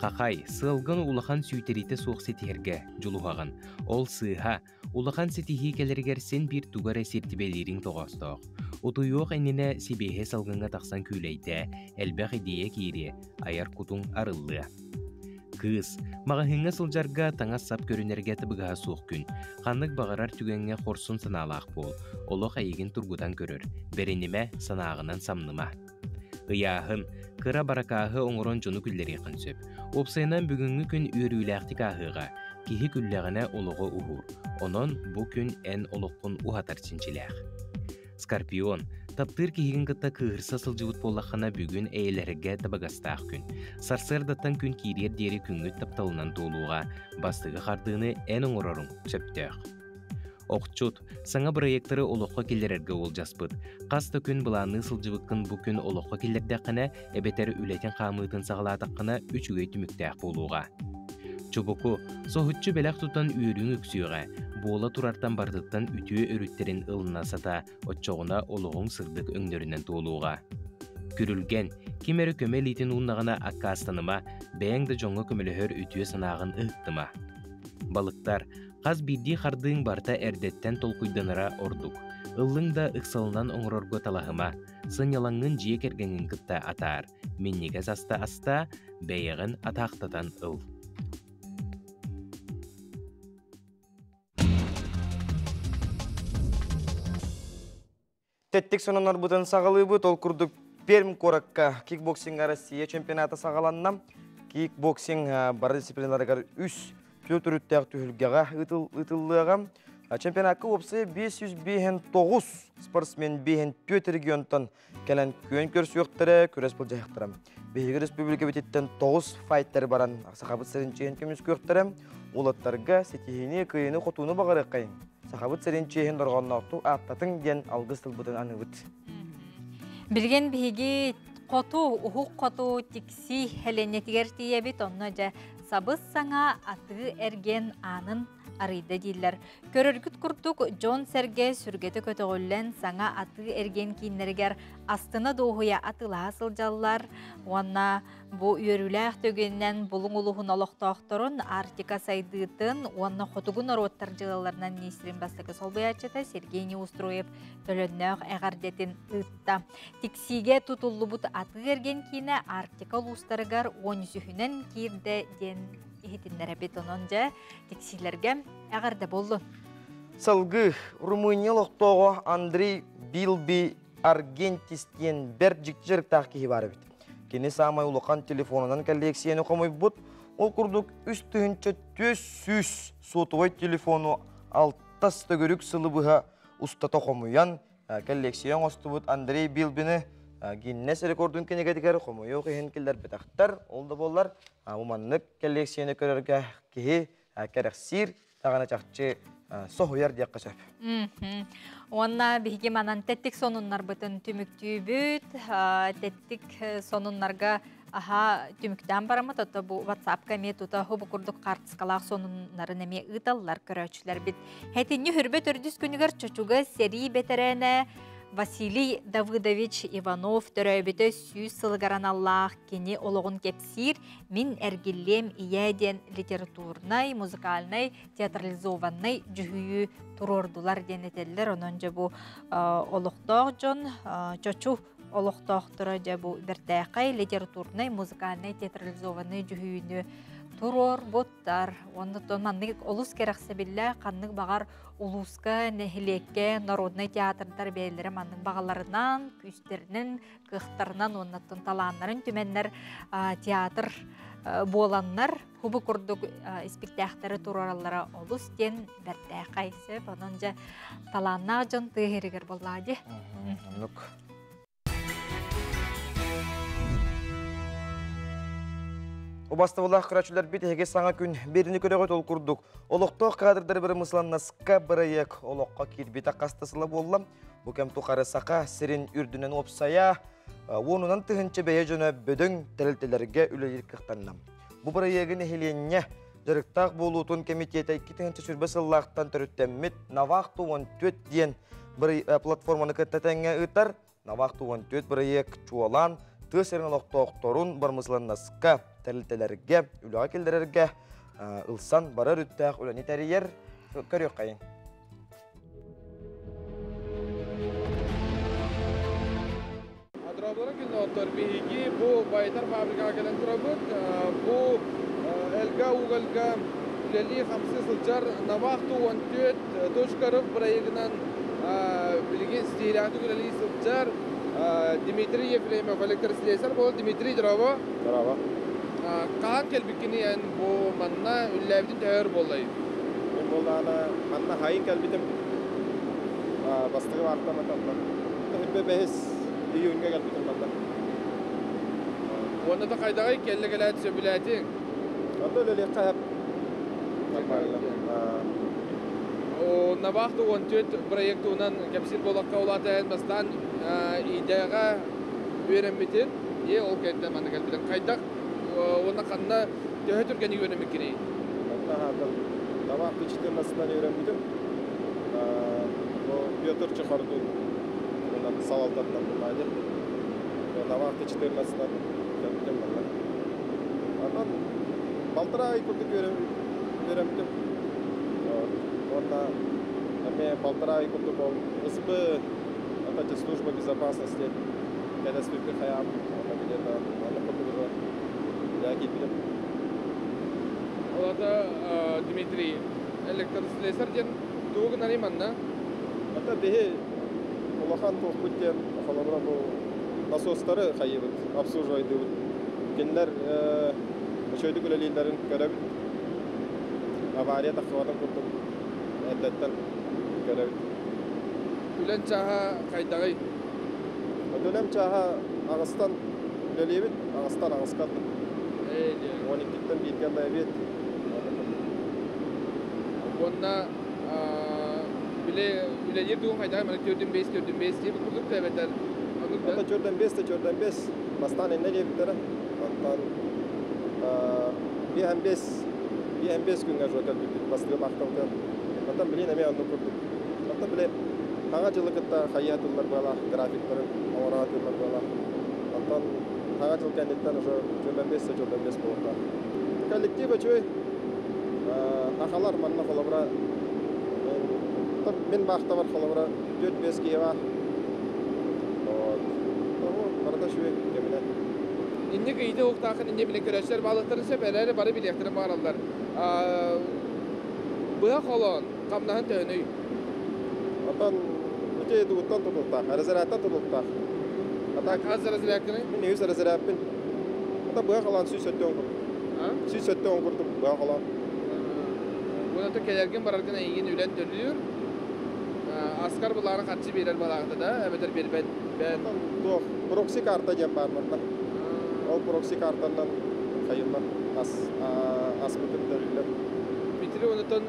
Speaker 7: Қақай, сылғын улахан сүйтеріті соқ сетерге жұлуғағын, ол сыға, улахан сетихи келергер сен бір туғары сертібелерін тоғастық. Отуйоқ әніне себеге салғынға тақсан күйлейді, әлбәқ идея кейре, аяр күтің арылы. Кыз, мағahыңа сылжарға таңа сап көрінерге тыбыға соқ күн, қанық бағарар түгенге қорсын саналақ бол, олық айығын тұрғыдан көрір, беренеме санағынан самныма. Ыяғын, кыра баракағы оңырон жону күлдері қынсөп. Опсайынан бүгінгі күн үйріләқтік ағыға, кихи күлләғіне олығы ұғыр. Онын бұ күн ән олыққын ұғатар чинчиләқ. Скорпион, таптыр кихигін кытта кығырса сылжывыт болақына бүгін әйелерге табағастақ күн. Сарсырдаттан күн кирер дері күнгіт тапталынан толуға, бастығы қардыны ән оңырарың сөптәқ. Оқчут, саңа проекторы олыққа келерерге ол жаспыд. Қаста күн бұланы сылжывыққын бұ күн олыққа келердәқіна, әбетері үлетен қамытын сағаладаққына үчіге түміктәқ болуға. Чубуку, соғытчы бәләқ тұтан үйірің үксүйіға, буола турартан бардыттан үтіе өріттерін ылына сата, отчоғына олығың сырдық өңдерінен толуға. Күрілген, кемері көмел итін ұннағына аққа астаныма, бәңді жоңы көмеліхөр үтіе санағын ұқтыма. Балықтар, қаз бидді қардың барта әрдеттен толқуйдыныра ордық. Ылың да ұқсалынан оңырорғы талағыма, сын ялаңын жие кергенін күтті атар, меннегіз аста, бәйіғін атақтатан ыл.
Speaker 1: Теттік сонанар бұтын сағалы бұт, ол күрдік Перм Коракка кикбоксинг Россия чемпионаты сағаланнам. Кикбоксинг бар дисциплинарығар үс төтіріттәқ түхілгеға ұтылығам. Чемпионатқа опсы 509 спортсмен 504 регионтан кәлін көн көрсі өқтірі, көрес бұл жайықтырам. Бейгі республика бететтен 9 файттер баран сақабыт сәрінчейін көміз көқтірім. Олаттарға сетихіне күйені қотуыны бағары қайын. Сақабыт сәрінчейін дұрғанын ақту аттатын ден алғыз тылбытын анығыт.
Speaker 2: Білген бейгі қоту, ұхуқ қоту тіксі әленетігер тие бет, онына жа сабыз саңа аты эрген анын арыйда дейлер. Көрөргүт курдук Джон Серге сүргеті көтөгөллен саңа аты эрген кейінергер астына доғуя атыла сылжаллар. Уанна бу үйөрүләк төгеннен булуң улуғын олықтақтырын Артика сайдыытын, уанна хотугун ороттар жылаларынан несірін бастығы солбаячыта Сергей Неустроев төлөннөк әғардетін ытта. Тиксиге тутуллу бұт аты эрген кейіне Артика лустарыгар 13-үнен кирде ден ихитиннәре бетононжа тексилерге әғарда болду.
Speaker 1: Салгы Румыниялықтоғы Андрей Билби Аргентистен бір жіктірік таққихи бары бит. Кені самай улақан телефонынан коллекцияны қомой бұд, ол күрдік үстігінші 400 сотовой телефону алтас төгірік сылыбыға ұстата қомуян коллекциян осты бұд Андрей Билбіні Гиннес рекордун кенегедігер қомойу қиын келдер бетақтар, олды болар. Уманлық коллекцияны көрерге кейі кәрәқсир, тағана чақчы соғуяр дейк қашап.
Speaker 2: Онна бігі манан тәттік сонуннар бұтын түміктүй бүт, тәттік сонуннарға түміктен барамы, тұты бұл WhatsApp кәме тұты хобы күрдік қартысқалақ сонуннары нәме ұталылар көрәчілер біт. Хәтінні хүрбет үрдіс күнігер чөчуға сери бетерәне Василий Давыдович Иванов төрөбіті сүйіз сылғаран Аллах кені олығын кепсир, мен әргелем ияден литературнай, музыкальнай, театрализованнай жүхүйі тұрордулар денетелер. Онынжа бұл олықтақ жон, чочу олықтақ тұры жа бұл біртәқай литературнай, музыкальнай, театрализованнай жүхүйіні турор боттар. Онды маннық олыс керақсы білі қаннық бағар улуска, нехилекке, народный театрдар бәйлері манның бағаларынан, күстерінің, қықтарынан, оннаттың таланларын түменнер театр боланнар, хубы күрдік спектақтары туроралары олыс ден бәрді қайсы, бұнынжа таланна жон тұғырығыр болады.
Speaker 1: Обастывылақ қырачылар бет еге саңа күн беріні көріғет ол күрдік. Олықтық қадырдар бір мыслан насқа бірайек олыққа кербеті қастасылы болам. Бұкем тұқары сақа сірін үрдінен опсая, онынан тұхынчы бәйе жөні бөдің тәрілтелерге үлелер қықтаннам. Бұл бірайегін әхеленне жарықтақ болуытын комитеті 2-тіңінші сүрбесіллақтан түріттеммет Навақты 14 ден бір платформаны кіттәтәңе ұтар. Навақты 14 бірайек чуалан, түйсерін олықтоқторын бір мыслан насқа тәрілтелерге, үліға келдерерге ұлсан барар үттәқ үләні тәрейер көрек қайын.
Speaker 8: Адырабылары күн оттар бейгі бұл байтар фабрика келен тұрабыд. Бұл әлға уғалға үләлі 50 сылжар Навақты 14 точкарып бірайығынан білген стиляты үләлі сылжар Дмитрий Ефремов электрослесар бұл Дмитрий Драво.
Speaker 9: Драво.
Speaker 8: Kaan kelbikini yani bu manna üllevdin tağır bolayı.
Speaker 9: Ben bolana manna hayın kelbitim. Bastığı vardı matatla. Hep behis iyunga kelbitim manna.
Speaker 8: Onda da kaydağay kelle gelat söbületin.
Speaker 9: Onda öyle hep.
Speaker 8: O Navaxta 14 proyektunan kapsir bolakka olata elmastan ideyaga öğrenmetin. Ye ol kayda manna kelbitim. Kaydaq ona kanna töhe Türkiye'ni öğrenmek gereği.
Speaker 9: Navaxta 14'dan öğrenmedim. O Piotr çıkardı. Ondan savaltattan bulaydı. Navaxta 14'dan öğrenmedim bana. Ondan baltıra ay kurduk öğrenmedim. Onda ben baltıra ay kurduk ol. Isbı Атача служба безопасности. Когда свипы хаям, она где-то она кurduk. Ya gittim.
Speaker 8: Orada Dmitri elektroslesar diyen tuğun nari manna.
Speaker 9: Hatta behe olakan tohkutken falan bu nasosları hayıbıt, обслуживайды. Genler şöyle gülelilerin görevi. Avariya takvadan kurdum. Eddetten görevi.
Speaker 8: Ülen çaha kaydağay.
Speaker 9: Dönem çaha Ağustan güleliyebit, Ağustan Ağustan. 12'den bir geldi evet.
Speaker 8: Onda bile yer doğum hayda mana 4-5 diye kurduk da beter.
Speaker 9: Hatta 4-5 Bastan ne diye bitere. Hatta 5 günler jokel bitti. Bastırım aktardı. Hatta bilin eme onu kurduk. Hatta bile hangi yıllıkta hayatlar bala, grafiklerin, oranatlar bala. Hatta hangi yıl kendinden o 25 oldu. Kollektif açıyor. Akalar manna kolabora. Ben bakta var kolabora 4-5 kişi var. Arada şu gemine.
Speaker 8: İnne kıyıda oktağın inne bile köreçler balıkların seferleri barı bilektirin bağırırlar. Bıyak olan kamdahan tönüy.
Speaker 9: Atan öte duuttan tutulta, rezervattan tutulta.
Speaker 8: Ata kaç rezervatını?
Speaker 9: Ne yüz rezervatın. Ata bıyak olan süs ötte onkur. Süs ötte onkurduk bıyak olan.
Speaker 8: Buna da kelergen bararken egin ülen dönülüyor. Askar bularına kaçı birer balağıda da ebedir bir ben
Speaker 9: proxy karta diye var bunda. O proxy kartandan kayırlar as bütün dönüller.
Speaker 8: Bitiri ondan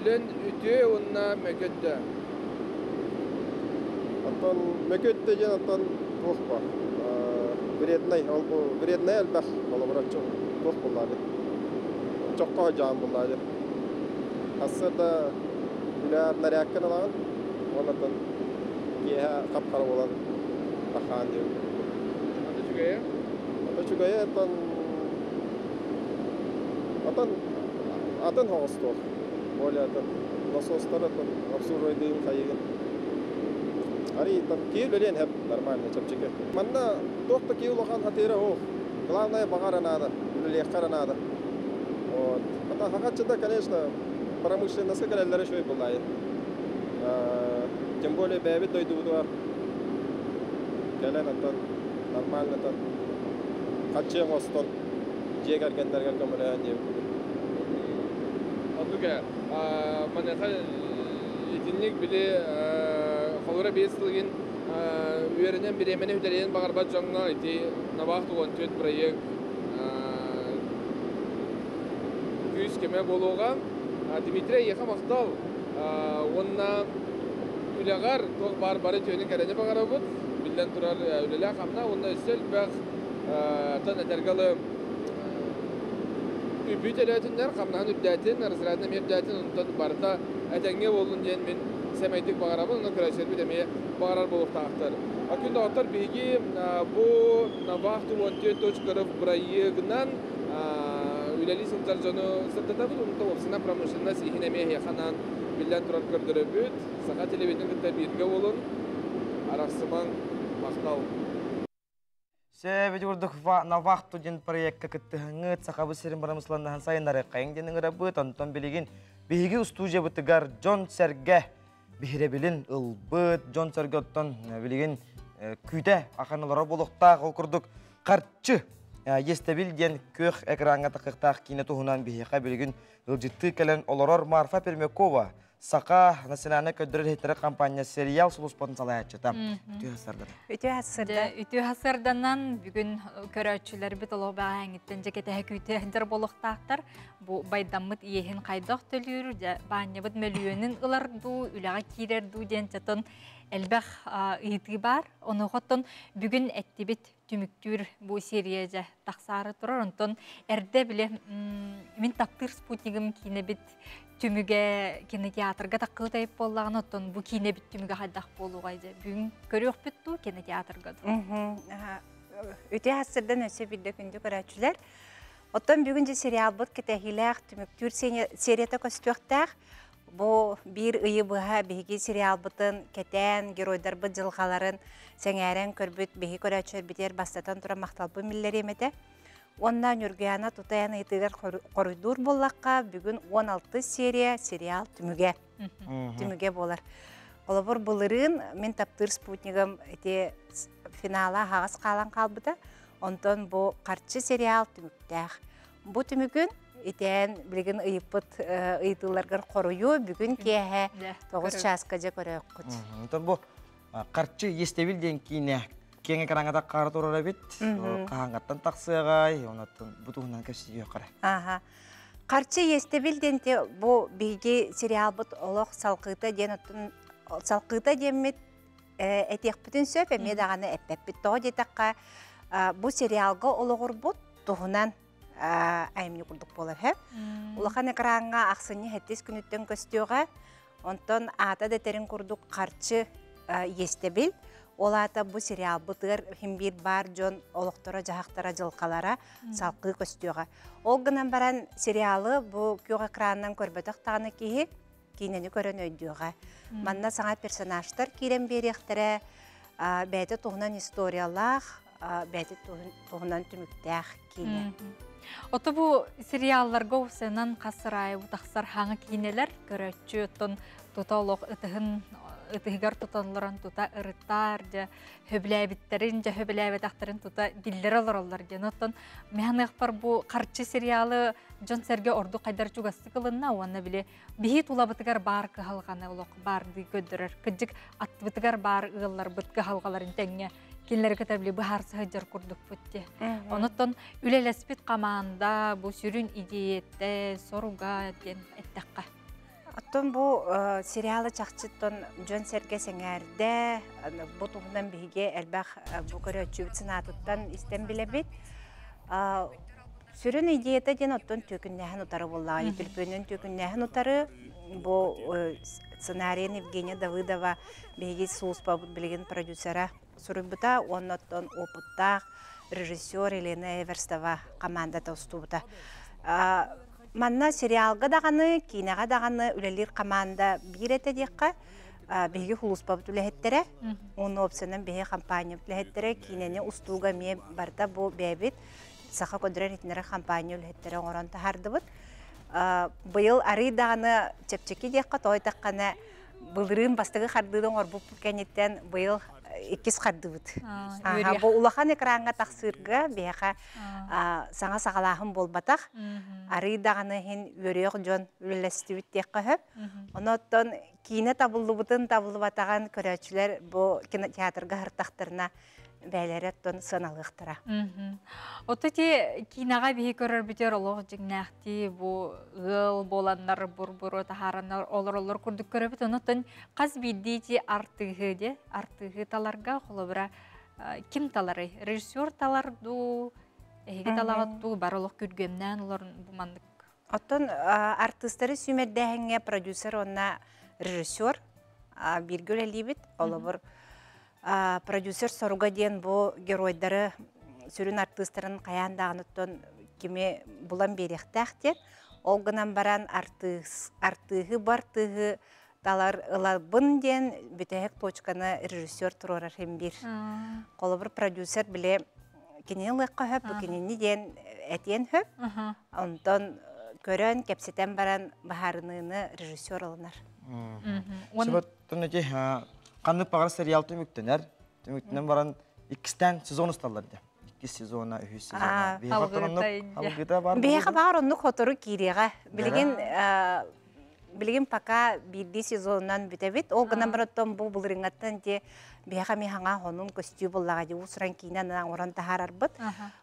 Speaker 8: ülen ütüye onunla mökötte.
Speaker 9: Atan mökötte diye atan tohpa. Вредный elbaq olarak çok bunlardı. Çok kahcam bunlardı. Aslında üler naryakken alan ondan ya kapkara olan bakan diyor. Ada juga ya atan hosto. Boleh atan nasoslar atan absurd kayak. Hari tan kieu lelian hep normalnya capcike. Mana dokter kieu lokan hatira ho. Главное багара надо, легкара надо. Вот. А хакачда, конечно, промышленность какая-то еще и была. Тем более бэбит дойдут до келен atan нормально atan. Каче мостон. Жегар гендерге камера не.
Speaker 8: Адуга, mana etkinlik bile Kolora beslegen üyerinden bir emene hüdeleyen bağırbat canına iti nabaqtı kontüet proyek küs keme boluğa Dimitriy Yeha Maqtal onna ülegar toq bar töyünün kerene bağıra bud bilden turar üleler qamna onna üstel baq tan etergalı übüt eletинler qamnan üddetin arasıratına mebdetin ondan barda etenge bolun diyen men semeytik bağırabın onu küreçler bir demeye bağırar boluq taqtar. Akında otar bilgi bu nabaqtı kontüet toçkarıp burayıgından üleli sılcar canı sırtada bu onunla opsina pramuşlarına sihinemeye yaxanan bilden turar kördürü büt sağa televizyon kıtta birge olun araqsıman maqtal.
Speaker 1: Sebab jurduk navaqtu jen proyekka kıttığınıt sakabı serin baramıslandahan sayınları kayın jeningara bu tonton biligin bihigi ustuja bıtıgar John Serge bihirebilin ılbıt John Serge'otton biligin küyde akaнаlara boluqtaq okurduk qarçı yestabil jen kök ekranga taqıqtaq kine tuhunan bihiqa biligin ılcıttı kelen oloror Marfa Permekova Saka nasionalna ködürür hitere kampanya serial sulus potansalayatçıda.
Speaker 2: Ütü hasırdanan bugün köröçüler bit olu bağangitten cekete heküte hender boluqtaqtar. Bu baydamıt iyehin qaydaq tölür. Bağanyabıt melüyenin ılardu, ülağa kirerdu dençatın elbaq itibar. Onu xottun bugün ettibit tümüktür bu seriyece taqsarı turur. Ondan erde bile min taptır sputnigim kine bit tümüge kinoteatrga taqqılı tayip bollağın otton bu kine bit tümüge haddaq boluğaydı. Bugün körüq bittu kinoteatrga.
Speaker 10: Öte hasırdan öse bilde gündü köröçüler. Otton bugünce serial bot ketehileq tümüktür seriyata köstüqtaq. Bu bir ıyı bıha bihigi serial botun keten geroydar bıt jılğaların sengeren körbüt bihi köröçüler biter bastatan tura maqtalbı milleri emete. Ondan Nurgiyana tutayan itigar koridor bollaqqa bugün 16 serial tümüge bolar. Olabur bulırın men taptır Sputnigim ete finala hağız qalan qalbıda. Ondan bu qarçı serial tümüktaq. Bu tümügün eten bilgin ıyıpıt ıyıtılargar koruyu bugün kehe 9 çaskaca köröqqut.
Speaker 1: Ondan bu qarçı yestebil den kine kenge karangata kartu rabit kahangatan taksıgay onatın butuğundan kesiyor kara.
Speaker 10: Aha. Qarçı yestebil dente bu bilgi serial bot oloq salqıta den otun salqıta demmet etek bütün söp eme dağını epep bit to detakka bu serialga oloğur bot tuğunan айымны курдук болар хэп. Улахан экранга аксыны хеттес күнүттен көстөөгө онтон ата детерин курдук карчы естебил. Ол ата бу сериал бутыр химбир бар жон олоктора жахактара жылкалара салкы көстөөгө. Ол гынан баран сериалы бу күйөг экранынан көрбөтөк таганы кии кинени көрөн өйдүөгө. Манна саңа персонаждар кирен беректере бәйті туғынан историялақ, бәйті туғынан түміктәқ кейіне.
Speaker 2: Оты бұ сериалларға өсенен қасырай, бұтақсар хаңы кейінелер көрәтші ұттын тұта олық ұтығығар тұтанылырын тұта ұрыттар, хөбіләбіттерін, хөбіләбітақтарын тұта диллер олар ген. Оттын мән ұқпар бұ қарчы сериалы Джон Серге орду қайдар жүгасты қылынна, оны біле бейі тула бұтығар бар қығалғаны олық барды көдірір. Күджік атты бұтығар бар ұғылар бұтқы халғаларын тәңе келлер көтәбілі бұхарсы ғыджар күрдік бұтте. Оныттын үлелеспет қаманда бұ сүрін идеетті, соруға ден әттәққа.
Speaker 10: Оттон бу сериалы чакчыттон Джон Серге сеңәрдә бу тугынан биге әлбәх бу көрөчү сынатыттан истен билебит. Сүрүн идеята ден оттон төкүннәһен утары буллаган, телефонын төкүннәһен утары бу сценарийны Евгения Давыдова биге суспа билген продюсера сурыбыта, оннотон опыттак режиссер Елена Эверстова командада устубута. Манна сериалга даганы, кинага даганы үлелер команда бирете декка биги хулуспа бүтүлэхеттере, оны опсынан биги компания бүтүлэхеттере, кинени устууга ме барда бу бебит саха көдрен итнере компания үлэхеттере оңорон тахардыбыт. Быйыл ары даганы чепчеки декка тойтаккана былырын бастыгы хардыдын орбуп кенеттен быйыл 2 хардыбыт. Бу улахан экранга таксырга бияка саңа сагалахын болбатак. Ары даганы хин өрөк жон үлелестибит декка хөп. Оноттон кине табылыбытын табылыбатаган көрөчүлөр бу кинотеатрга хыртактарына бәйләреттон сыналыктыра.
Speaker 2: Отти кинага бии көрөр бүтөр олог жигнахти бу ыл боланнар бур-бур тахараннар олор күрдүк көрөбүт. Оноттон каз биддити артыгы де, артыгы таларга холобра ким талары? Режиссер таларду, эге талагатту бар олог күргөмнән олор бумандык.
Speaker 10: Оттон артисттары сүмәддәһеңе продюсер онна режиссер биргөл элибит олобур продюсер соруга ден бу геройдары сүрүн артисттарын каяндагыныттон киме булан беректактер. Ол гынан баран артыгы бартыгы талар ылабын ден бүтәһек точканы режиссер турар хембир. Колобур продюсер биле кинени лыкка хөп, кинени ден этен хөп. Онтон көрөн кепсетен баран бахарыныны режиссер алынар.
Speaker 1: Себеттен эти канны пагар сериал төмүктенер. Төмүктенен баран 2 сезон усталларды. 2 сезона, 3 сезона.
Speaker 10: Бега бар онну котору кирега. Билген пока 1 сезоннан бүтебит. Ол гынан бараттан бу булрынгаттан те бега мехаңа хонун костюм буллага же усран кинен оран тахарарбыт.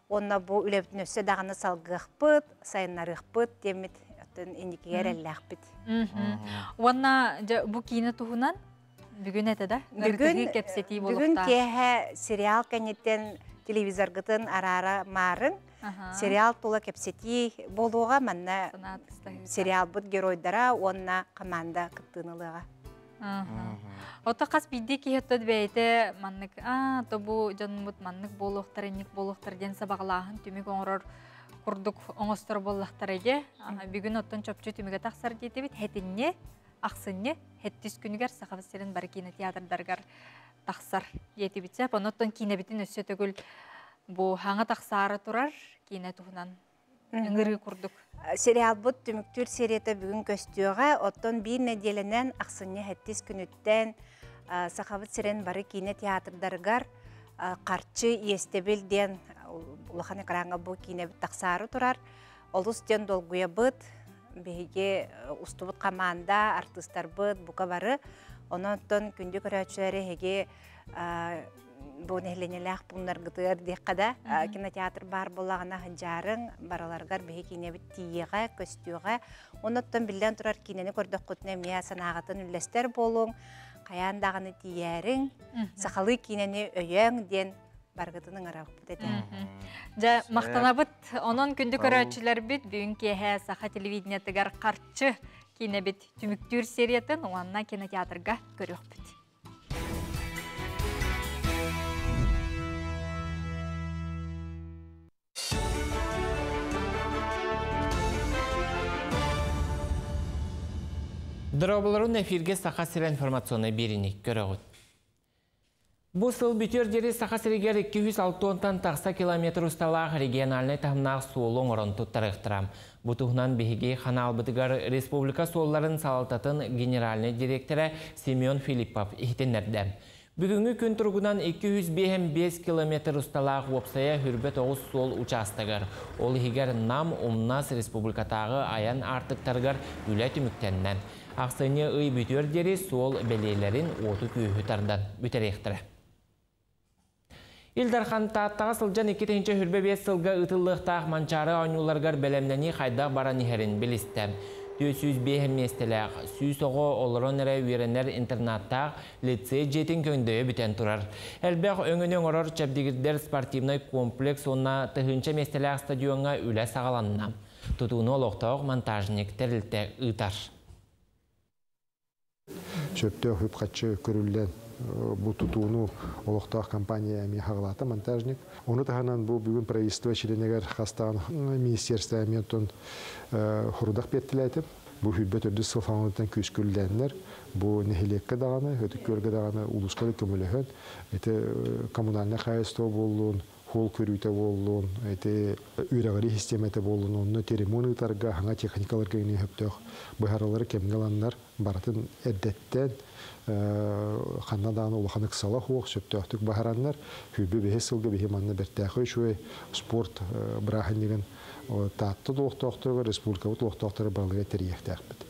Speaker 10: Онна бу үлептен өсө даганы салгыхпыт, сайыннарыхпыт демит. Атын индикер эллахпыт.
Speaker 2: Онна бу кине туһунан бүгүн этеда бүгүн кепсети болуп та.
Speaker 10: Бүгүн кеһе сериал канеттен телевизоргытын арара марын. Сериал тула кепсети болуга манна сериал бут геройдара онна команда кыттынылыга.
Speaker 2: Ота кас бидди киһеттет бейте маннык то бу жанмут маннык болуктар эник болуктар ден сабаглаһын түмүк оңорор курдук оңостор боллактар эге. Бүгүн оттон чөпчү түмүгө таксар жетебит хетинне аксынне хеттис күнүгөр сахабастерин бар кинотеатрдаргар таксар жетибитсе. Оноттон кинебитин өссө төгүл бу хаңа таксары турар кине туһунан ыңгыры курдук.
Speaker 10: Сериал бут түмүктүр сериета бүгүн көстүөгө оттон 1 неделенен аксынне хеттис күнүттен сахабат сирен бары кинотеатрдаргар карчы эстебил ден улахан экранга бу кинебит таксары турар. Олус ден долгуя быт беге устубут команда артисттар быт бука бары. Онотон күндү көрөчүлөрү хеге бу нехленелах бундар гытыр деккада кинотеатр бар боллагана ханжарын бараларгар беге кинебит тиеге көстүөгө. Онотон билден турар кинени көрдөк кутне мия санагатын үлестер болуң, каяндагыны тиерин, сахалы кинени өйөң ден баргытының арағып деді.
Speaker 2: Жа мақтанабыт, онон күнді көрәтшілер бит, бүгін кеһе саха телевидениятыгар қарчы кейіне бит түміктүр сериятын, оңанна кинотеатрға көріқ бит.
Speaker 3: Дроболарын эфирге сақасыр информационный берінік көріғыт. Бұл сыл бүтер дері сақасырегер 206-тан тақса километр ұсталақ региональный тағымнақ суолың орын тұттарықтырам. Бұтығынан бігеге қанал бұтығар республика суолларын салататын генеральный директоры Семен Филиппов ихтенерді. Бүгінгі күн тұрғынан 205 километр ұсталақ опсая хүрбет оғыз сол участығыр. Ол егер нам Умнас республикатағы аян артықтарғар үләт үміктеннен. Ақсыны ұй бүтер дері сол бәлейлерін оты күйі тардан бүтеректірі. Илдархан таттаға сылжан 2-ші хүрбе 5 сылға ұтылықтақ манчары ойнуларғар бәлемнені қайдақ баран ехерін білістім. 405 местеләқ, сүйіс оғы олырын әрі үйеренер интернаттақ лицей жетін көңдөйі бүтен тұрар. Әлбәқ өңінен орыр чәбдігірдер спортивный комплекс онна тұхынча местеләқ стадионға үлі сағаланна. Тұтуыны олықтауық монтажник тәрілті ұтар.
Speaker 14: Шөпті өп қатшы көрілден бұл тұтуыны олықтақ компания мехағылаты монтажник. Оны тағанан бұл бүгін правительство шеленегер қастаған министерство ментон құрудақ беттіләйтіп. Бұл хүлбет өрді сылфаңылықтан көз көрілденлер. Бұл нехелекке дағаны, өтік көргі дағаны ұлысқалы көміліғін. Әті коммунальный қайысты болуын, хол көрүйті болуын, әті үйрағыры системеті болуын, оны теремонитарға, хаңа техникаларға үйіне өптіғ. Бұхаралары кемгеланлар баратын әрдеттен қаннадағаны олақаны қысала хоқ, сөптіқтік бағаранлар, хүлбі бейе сылғы бейе манны бәрттәқы үшуе спорт бірағын деген татты доқтықтығы, республикавы доқтықтығы бағылыға терияқтәқ біді.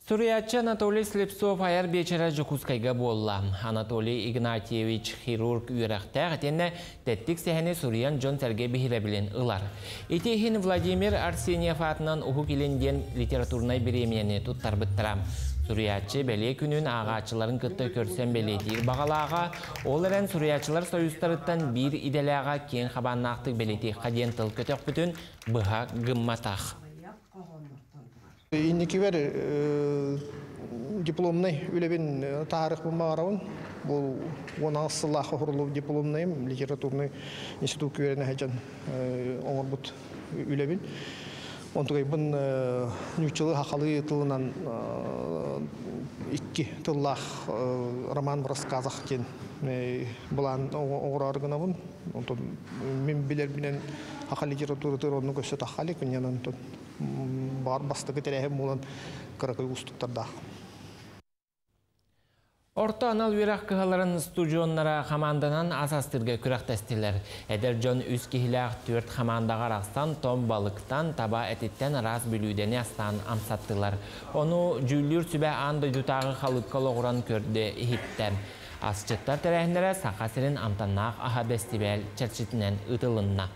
Speaker 3: Суриятчы Анатолий Слепцов аяр бечері Жукускайға болла. Анатолий Игнатьевич хирург үйрақтақ әтені тәттік сәхіне Суриян Джон Сәрге бейірәбілін ұлар. Етехін Владимир Арсеньев атынан ұху келінден литературнай премияны тұттар бұттырам. Суриятчы бәле күнін ағачыларын күтті көрсен бәлетер бағалаға, ол әрін Суриятчылар союстарыттан бір иделяға кен қабаннақтық бәлетер қаден тыл көтек бүтін бұға ғымматақ.
Speaker 15: Иннеки бер дипломный үлебин тарих булмагарабын. Бул 16 сыллахы хурулу дипломныйым, литературный институт күрәне хаҗан оңорбут үлебин. Онтугай бун нючылы хакалы тылынан 2 тыллах роман рассказах кен булан оңораргына бун. Онтон мен билер менен хакал литература тырыны көсөт хакали күнянан бар бастығы тәрәхім болан қырақы ұстықтарда.
Speaker 3: Орта анал үйрақ кығаларын студионнара қаманданан асастырға күрақтәстілер. Әдер жон үз кихіләқ 4 қамандаға рақстан том балықтан таба әтеттен рас бүлүүдені астан амсаттылар. Оны жүйлер сүбә анды жұтағы қалыққалы ғыран көрді ехіттен. Асчыттар тәрәхінлері сақасырын амтаннақ аға бәстібәл чәрчетінен ұтылынна.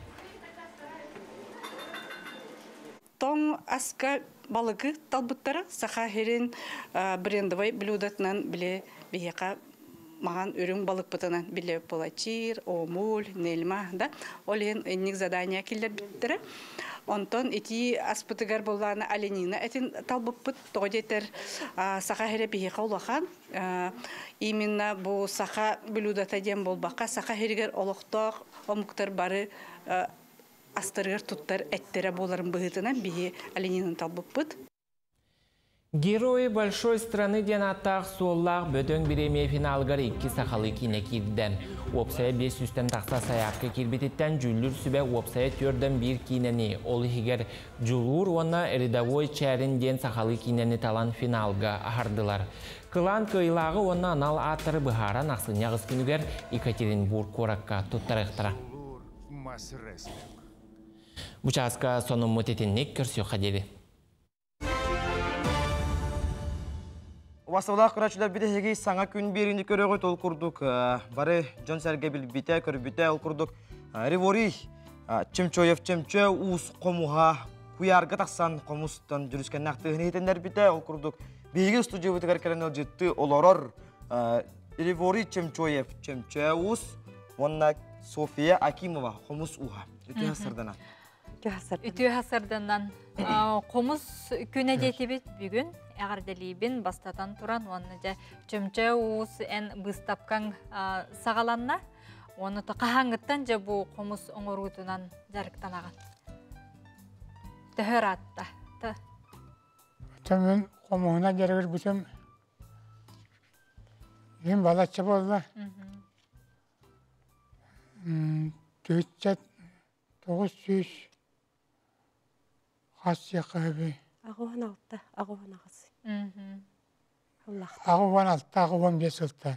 Speaker 16: Том аска балыгы талбыттары саха херин брендовый блюдатынан биле бияка маған өрің балык бытынан биле полачир, омуль, нельма, да. Олен энник задания киллер биттері. Онтон эти аспытыгар болланы оленина этин талбыппыт тоғдетер саха хере бияка улахан. Именно бу саха блюдата дем болбақа саха херигер олықтақ, омуктар бары астырыр туттар әттері боларын бұғытынан бейі оленинын талбыппыт.
Speaker 3: Герои большой страны ден аттақ соллақ бөтің біреме финалғар 2 сақалы кейіне кирден. Опсая 500-тен тақса саяққа кирбететтен жүлір сүбе опсая 4-ден 1 кейнені. Ол егер жүлір оны рядовой чәрін ден сақалы кейнені талан финалға ағардылар. Кылан кыйлағы оны анал аттыры бұхаран ақсыня ғызкінігер Екатеринбург қораққа тұттарықтыра. Бұчасқа соның мұтетіннік көрсі қадеді.
Speaker 1: Васылақ күрәчілер біде хеге саңа күн берінді көріғі тол күрдік. Бары Джон Сәрге білбіте, көрбіте ол күрдік. Ривори, Чемчоев Чемчо, ұс қомуға, куярға тақсан қомустан жүріскен нақтығын етендер біте ол күрдік. Бейгі студия өтігер кәрін жетті оларыр. Ривори, Чемчоев Чемчо, ұс, онына София Акимова, Хомус Уха. Үтү хасырдана.
Speaker 2: Үтү хасырданан комус күнө жетибит бүгүн эгерделибин бастатан туран оны же чөмчө уус эн быстапкан сагаланна оны токахаңыттан же бу комус оңорутунан жарыктанаган. Төхөр атта.
Speaker 11: Төмөн комуна жарыгыр бүтүм. Мен балача болду. 900 Хасияқабы.
Speaker 12: Ағуан алты, ағуан ағасы.
Speaker 11: Ағуан алты, ағуан бес ұлттан.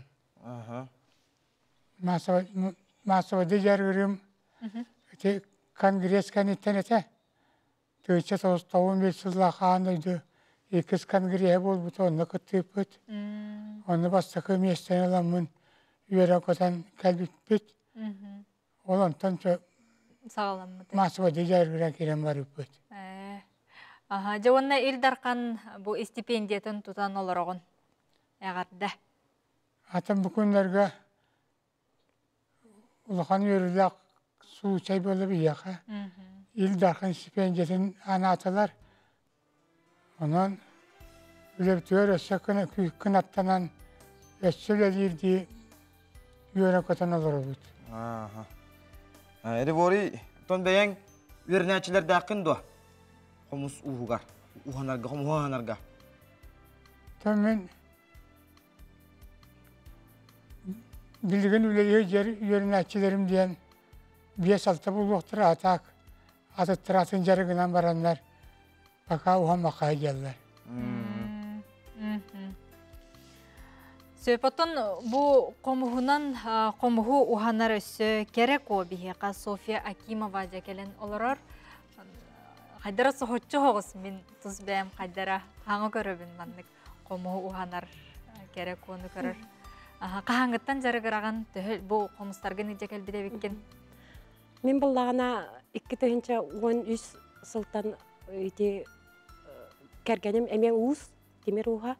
Speaker 11: Масывады жарғырым, конгресс кәнеттен әті. 495 жылға қағандайды. Екіз конгресс бол бұты, оны күттіп бұт. Оны бастықы местен аламын, үйері көтен кәлбіт бұт. Ол онтан масывады жарғыра керем барып бұт.
Speaker 2: Жауынна Илдарқан бұл стипендиятын тұтан оларығын әғарды.
Speaker 11: Атам бүкіндерге ұлыған өрілік су чай болыпияқа. Илдарқан стипендиятын анатылар. Онан үлептер өсі күн аттанан өссілелерді үйері көтен олары бұд.
Speaker 1: Әді бори, тон бәйен үйернәчілер дәқін до. Комус уhugar, uhanarga.
Speaker 11: Tamen bildiğin yöneticilerim diyen bir salta buluktur atak, atıttırasın jarıgınan baranlar, baka uhan makaya geldiler.
Speaker 2: Söpatın bu komuhu uhanar össü gerek o biheka Sofia Akimova gelen olarar. Қайдара соғытчы хоғыз мен тұз бәйім қайдара қаңы көрібін маннық қомуы ұғанар керек оны көрір. Қағаңыттан жарығыраған бұл қомыстарғы неде кәлбіде беккен?
Speaker 12: Мен бұллағына 2013 сылтан өйде кәргенім әмен ұз, демер ұға,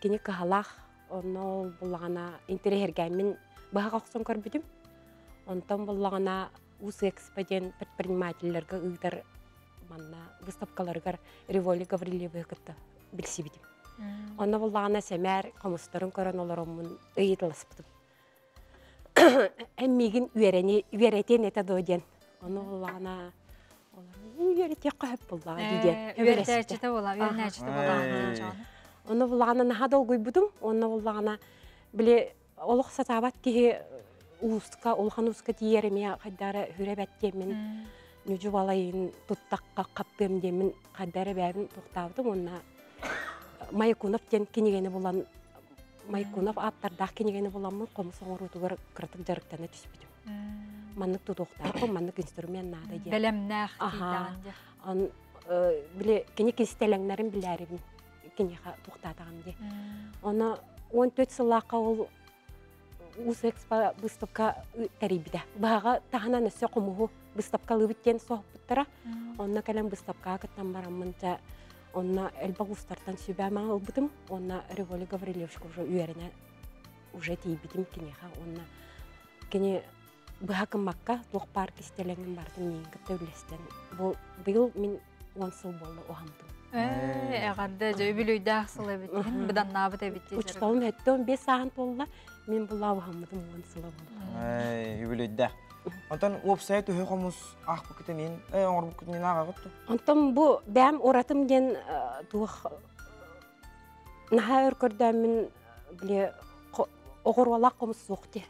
Speaker 12: кені қағалақ, оны бұллағына интерегергәмін бұға қақсын көрбідім. Онтан бұллағына ұз экспеден предпринимательлерге ұйдар манна выставкаларгар Револи Гаврилева кытта билсибидим. Онна буллагана семер комустарын көрөн олоромун ыйытылыспытым. Эммигин үйрәтен эте доден. Онна буллагана үйрәте кап булла диген.
Speaker 2: Үйрәтәчете була, үйрәнәчете була.
Speaker 12: Онна буллагана нахадол гуйбудум. Онна буллагана биле олук сатабат ки уска, улхан уска тиереме кайдара хүрәбәтте мен Нүжі балайын тұттаққа қаптым демін қадары бәрін тоқтавдым. Онна Майкунов ден кенегені болан, Майкунов аптардақ кенегені боламын, қомысын ұрутығыр қыртық жарықтаны түспедім. Маннық тұтуқтақы, маннық инструмент нады ден.
Speaker 2: Бәлемнәқ дейдағанды.
Speaker 12: Біле, кене кестеләңнәрін біләрім, кенеға тоқтатағам де. Оны 14 сылаққа ол Усы экспо выставка тарибида. Бага тахана сөз қомуғы выставка лыбыттен соғыптыра. Онна кәлем выставка кыттан барамынча, онна әлбақ ұстартан сөбәмаң ұлбытым. Онна Револи Гаврилевшка уже үйеріне уже тейбітім кенеға. Онна кене бұға кыммаққа тоқ бар кестелеңін бардың ең кітті үлестен. Бұл мен 10 сыл болды оғамдым.
Speaker 2: Әғарды жөйбілуйді ақсылы біткен, бұдан набыт әбітті.
Speaker 12: Ұчталым әтті 15 сағын толла, мен бұл ауғамдым 10 сылы болды.
Speaker 1: Үбілуйді. Антон опсайты хөй қомыз ақ бүкітінен, оңыр бүкітінен аға ғытты?
Speaker 12: Антон бұл бәм оратым ген туық наға өркөрдәмін біле оғырвалақ қомыз соқты.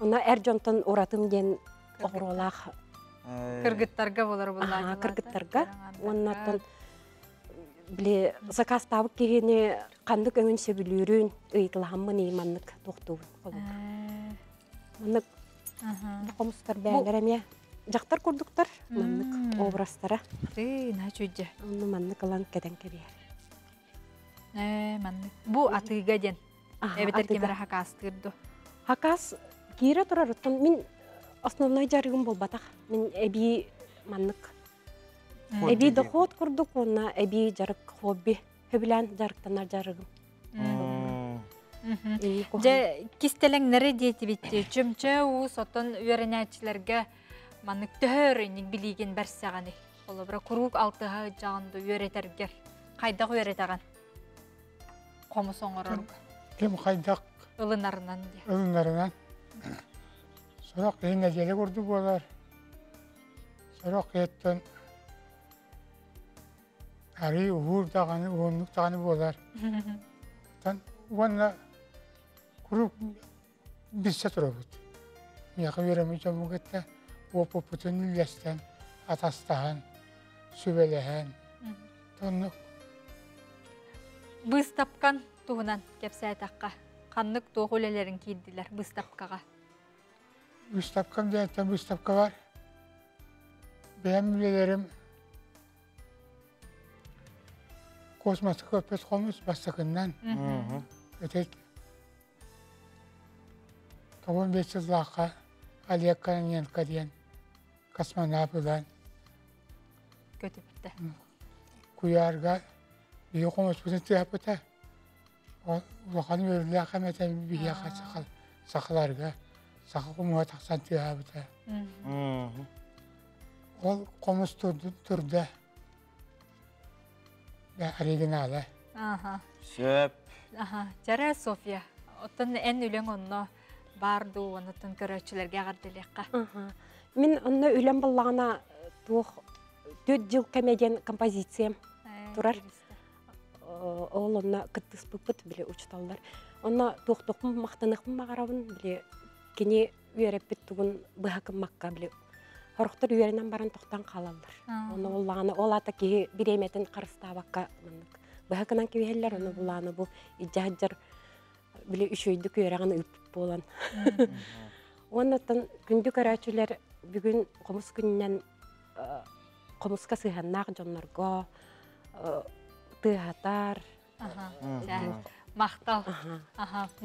Speaker 12: Она әржонтан оратым ген оғырвалақ.
Speaker 2: Кыргыттарға болар бұлай.
Speaker 12: Кыргыттарға. Оннартан біле заказ табық кегені қандық өңін сөбілерін ұйтылғанмын ейманлық тоқтуын. Манлық қомыстар бәлерәме жақтар көрдіктар, манлық обрастара.
Speaker 2: Начуйде.
Speaker 12: Оны манлық алан кәден кәбер.
Speaker 2: Манлық. Бұ атыға ден. Әбетер кемері хакас тұрды.
Speaker 12: Хакас кейрі тұрар. Мен основной жарығым бол батақ. Мен әбей манлық. Әбей доход көрдік, оны әбей жарық хобби. Хөбілән жарықтанар жарығым.
Speaker 2: Же кистелеңнері дейті бітті. Чөмчө у сотын үйеренәтчілерге манық төхөрінік білеген бәрсіғаны. Олы бұра күрук алтыға жағынды үйеретергер. Қайдақ үйеретаған? Қомы соңырырғы.
Speaker 11: Кем қайдақ?
Speaker 2: Илынарынан де.
Speaker 11: Илынарынан. Сорақ ең әжелі көрді болар. Сорақ еттен әрі ұғыр тағаны, ұғынлық тағаны болар. Онна күрук бізсе тұра бұд. Мияқы өремі жамы кетті. Опы бұтын үлестен, атастаған, сөбелеген. Тонны.
Speaker 2: Бұз тапқан туғынан кепсі айтаққа. Қанлық тоғы өлелерін кейділер бұз тапқаға.
Speaker 11: Бұз тапқам дейіттен бұз тапқа бар. Бәйім үлелерім космостық өпет қомыз бастықыннан. Өтет 15 жылаққа Олег Кононенко дейін космонавтыдан.
Speaker 2: Көтіпті.
Speaker 11: Куярға бейі қомыз бұтын түйапыта. Улақан өрілі ақаметен бейі сақыларға, сақы құмыға тақсан түйапыта. Ол қомыз тұрды. Оригиналы.
Speaker 1: Сөп.
Speaker 2: Жара София. Оттан ән үлен онно барды, оныттан көрәтшілерге ағардылыққа.
Speaker 12: Мен онно үлен болағына 4 жыл комедиян композициям тұрар. Ол онна кыттыс бұпыт біле ұчталдар. Онна тоқтоқым мақтанықым мағарабын біле кене үйереппет тұғын бұхакым маққа біле. Хорықтыр үйерінен барын тоқтан қалалдар. Оны олағына ол ата кеге біреметін қарыстабаққа мұндық. Бұхакынан кебелер оны бұлағына бұл иджаджар біле үшөйдік үйеріғаны үпіп болан. Оннаттан күнді көрәчілер бүгін қомыс күнінен қомысқа сыйғаннақ жонларға тығатар.
Speaker 2: Мақтал.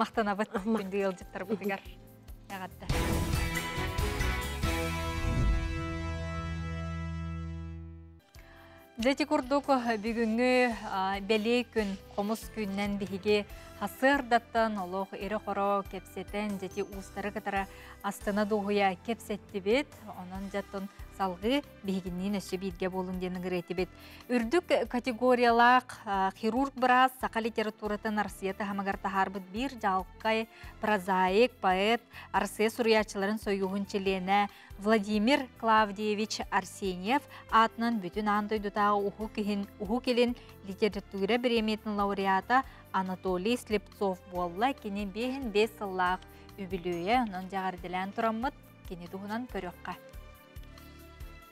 Speaker 2: Мақтанабыт күнді елжіттар бұдығар. Яғатты. Дети курдук бүгүнгү беле күн, комус күннен биһиги хасырдаттан олох ире хоро кепсетен дети устары катара астына дугуя кепсеттибет, онон жаттын салгы биһигинин өсө бирге болун дени гыретибет. Үрдүк категориялак хирург брас сака литературатан арсията хамагар тахарбыт бир жалкай прозаик, поэт, арсия суруячыларын союгун челене Владимир Клавдиевич Арсеньев атынан бүтін андойдутағы уху келін литература премиятын лауреата Анатолий Слепцов болла кені бейін 5 сыллақ үбілуе онын жағардылан тұраммыт кені дұғынан көріққа.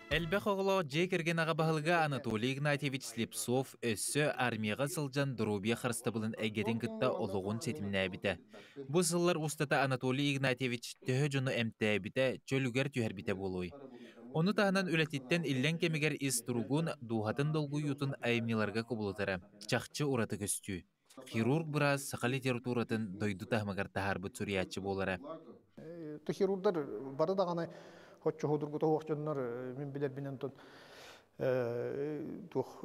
Speaker 21: Әлбәқ оғылы жекерген ағабағылға Анатолий Игнатьевич Слепцов өссі армияға сылжан дұрубия қарыстабылын әгерін күтті олығын сетіміне әбіті. Бұл сыллар ұстата Анатолий Игнатьевич төхі жоны әмті әбіті чөлігер түйәрбіті болуй. Оны тағынан өләтеттен иллен кемегер из тұрғын дуғатын долғы ютын айымнеларға көбілітары. Чақчы ұраты көстүй. Хирург біраз сақа литературатын дойды тағмағар тағарбыт сүриятчы болары.
Speaker 15: Хирургдар бары дағанай Хотчу ходургу тоғық жоннар мен білер бінен тон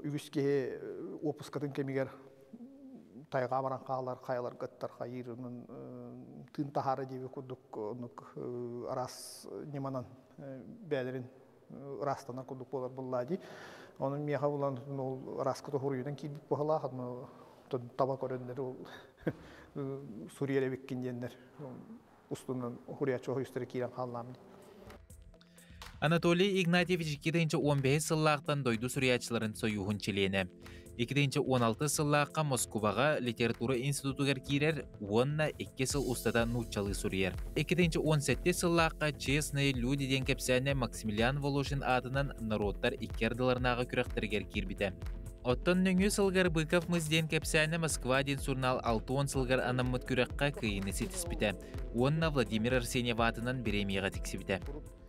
Speaker 15: үгіске опыскатын кемегер тайға баран қағалар, қайалар ғыттар қайырының тын тахары дейбі күдік арас неманан бәлерін растанар күдік болар бұллади. Оның меға бұлан рас күті ғұрыйынан кейбіп бұғыла таба көрендер Сурiyere беккендендер ұстынан ғұрыячы ғойыстыры кейден қалыламды.
Speaker 21: Анатолий Игнатьевич 2-15 сыллақтан дойду сүриятчыларын союғын челені. 2-16 сыллаққа Москваға литература институтығар кейрер, онна 2 сыл ұстада нучалы сүриер. 2-17 сыллаққа честные люди ден кепсәне Максимилиан Волошин адынан народтар икердыларнаға күрәқтіргер кирбіті. Оттон нөңі сылғар Быков мұзден кепсәне Москва ден сурнал 6 сылғар анаммыт күрәққа күйіні сетіспіті. Онна Владимир Арсеньев атынан беремеға тексібіті.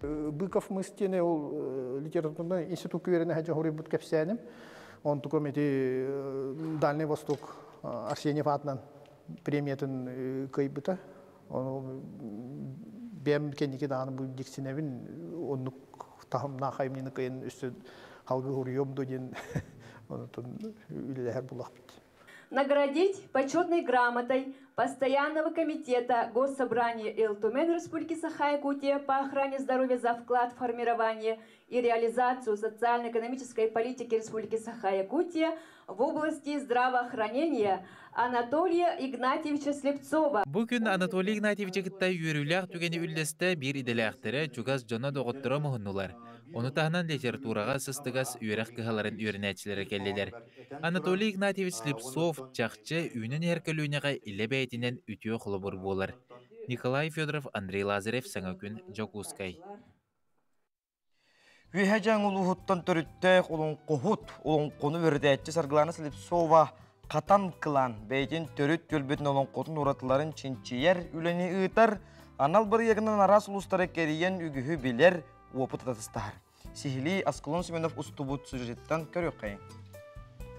Speaker 15: Быков мыстене ол литературный институт күверіне әжі ғұры бұд кәпсәнім. Он тұқыметі Дальний Восток Арсеньев атынан премиятын көйбіті. Бәм кәнеке дағаны бұл дексінәвін, оны тағымна қайымнені көйін үсті қалғы ғұры емді ден үлілер бұлақ бітті.
Speaker 22: наградить почетной грамотой Постоянного комитета Госсобрания Ил-Тумен Республики Саха-Якутия по охране здоровья за вклад в формирование и реализацию социально-экономической политики Республики Саха-Якутия в области здравоохранения Анатолия Игнатьевича Слепцова.
Speaker 21: Бүгін Анатолий Игнатьевич кіттай үйіріліғ түгені үлдесті бір иделіқтері жүгаз жона доғыттыра мұхыннулар. Оны тағынан литератураға сыстығас үйіріқ кіғаларын үйірінәтчілері келелер. Анатолий Игнатьевич Слепцов чақчы үйінің әркілуінеға илі бәйтінен үтіе құлыбыр болар. Николай Федоров, Андрей Лазарев, саңа күн, Жокускай.
Speaker 1: Үйәжәң ұлығыттан түріттәк олың қоғыт, олың қоны өрдәтчі Саргыланы Слепцова қатан қылан бәйтін түріт көлбетін олың қотын ұратыларын чинчиер үләне ұйтар, анал бір егінен арас ұлыстары кәріен үгіхі білер опыт атыстар. Сихили Аскалон Семенов ұстыбыт сюжеттен көрі қайын.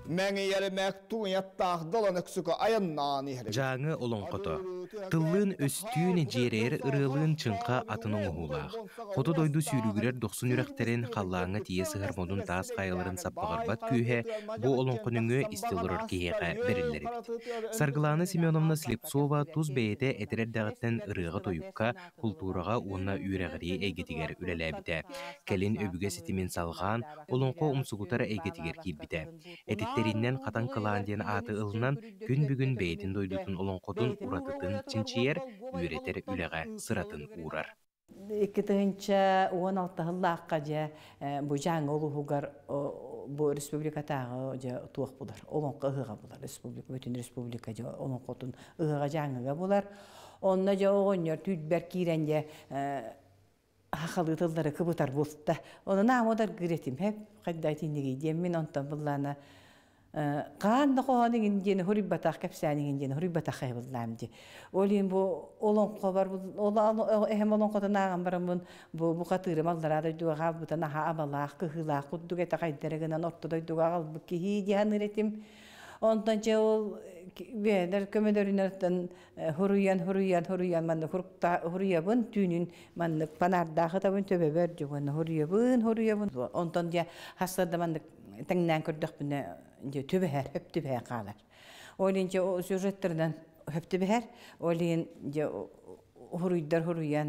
Speaker 19: Мәңейері мәктуын яттағы долан өксігі айыннан ехірі.
Speaker 7: Жаңы олон қото. Тыллын өстүйін жерер ырылын чынқа атының ұғулақ. Қото дойду сүйрігірер 90 үрәқтерін қаллаңы тие сығармодun таас қайыларын саппағарбат күйе, бұ олон қоныңы истелурыр кейеға берілері бит. Саргыланы Семеновна Слепцова туз бейеті әтерердағыттен ырыға тойыққа, культураға онна үйрәғірі әйгетігер үләләбіті. Кәлін өбіге сетімен салған, олонқо ұмсығытары әйгетігер кейбіті. Териннен қатан кылаанден аты ылынан күн бүгін бейдін дойдутун олонқотун уратытын чинчиер үйретер үлеға сыратын урар.
Speaker 20: 2016-лаққа же бұ жаңы олуғығар бұ республикатағы же туық бұлар. Олонқы ұғыға бұлар. Бүтін республика же олонқотун ұғыға жаңыға бұлар. Онна же оғынер түйдбәр кейренде хақалы тылдары кыбытар болтта. Оны намодар кіретім. Хеп қайдайтын деген мен онтан бұлланы Қанды қоғаның дені хүріббатақ кәпсәнің дені хүріббатақ қайбылламды. Олен бұл олонқо бар, әхем олонқодан ағын барым бұл қатырым алдарады дуаға бұтан аға абалақ, қығылақ, құддық әті қайдырығынан ортыдай дуаға албы кейі дейін үретім. Ондан же ол бәдер көмедерінерден хүрүйен, манны хүрүйебін түйінін, манны панардағы табын төбе бәр жүгін, хүрүйебін. Ондан же хастарды манны тәңнен көрдік бұны төбе әр, хөп төбе әр қалар. Олен же сюжеттерден хөп төбе әр, олен же хүрүйен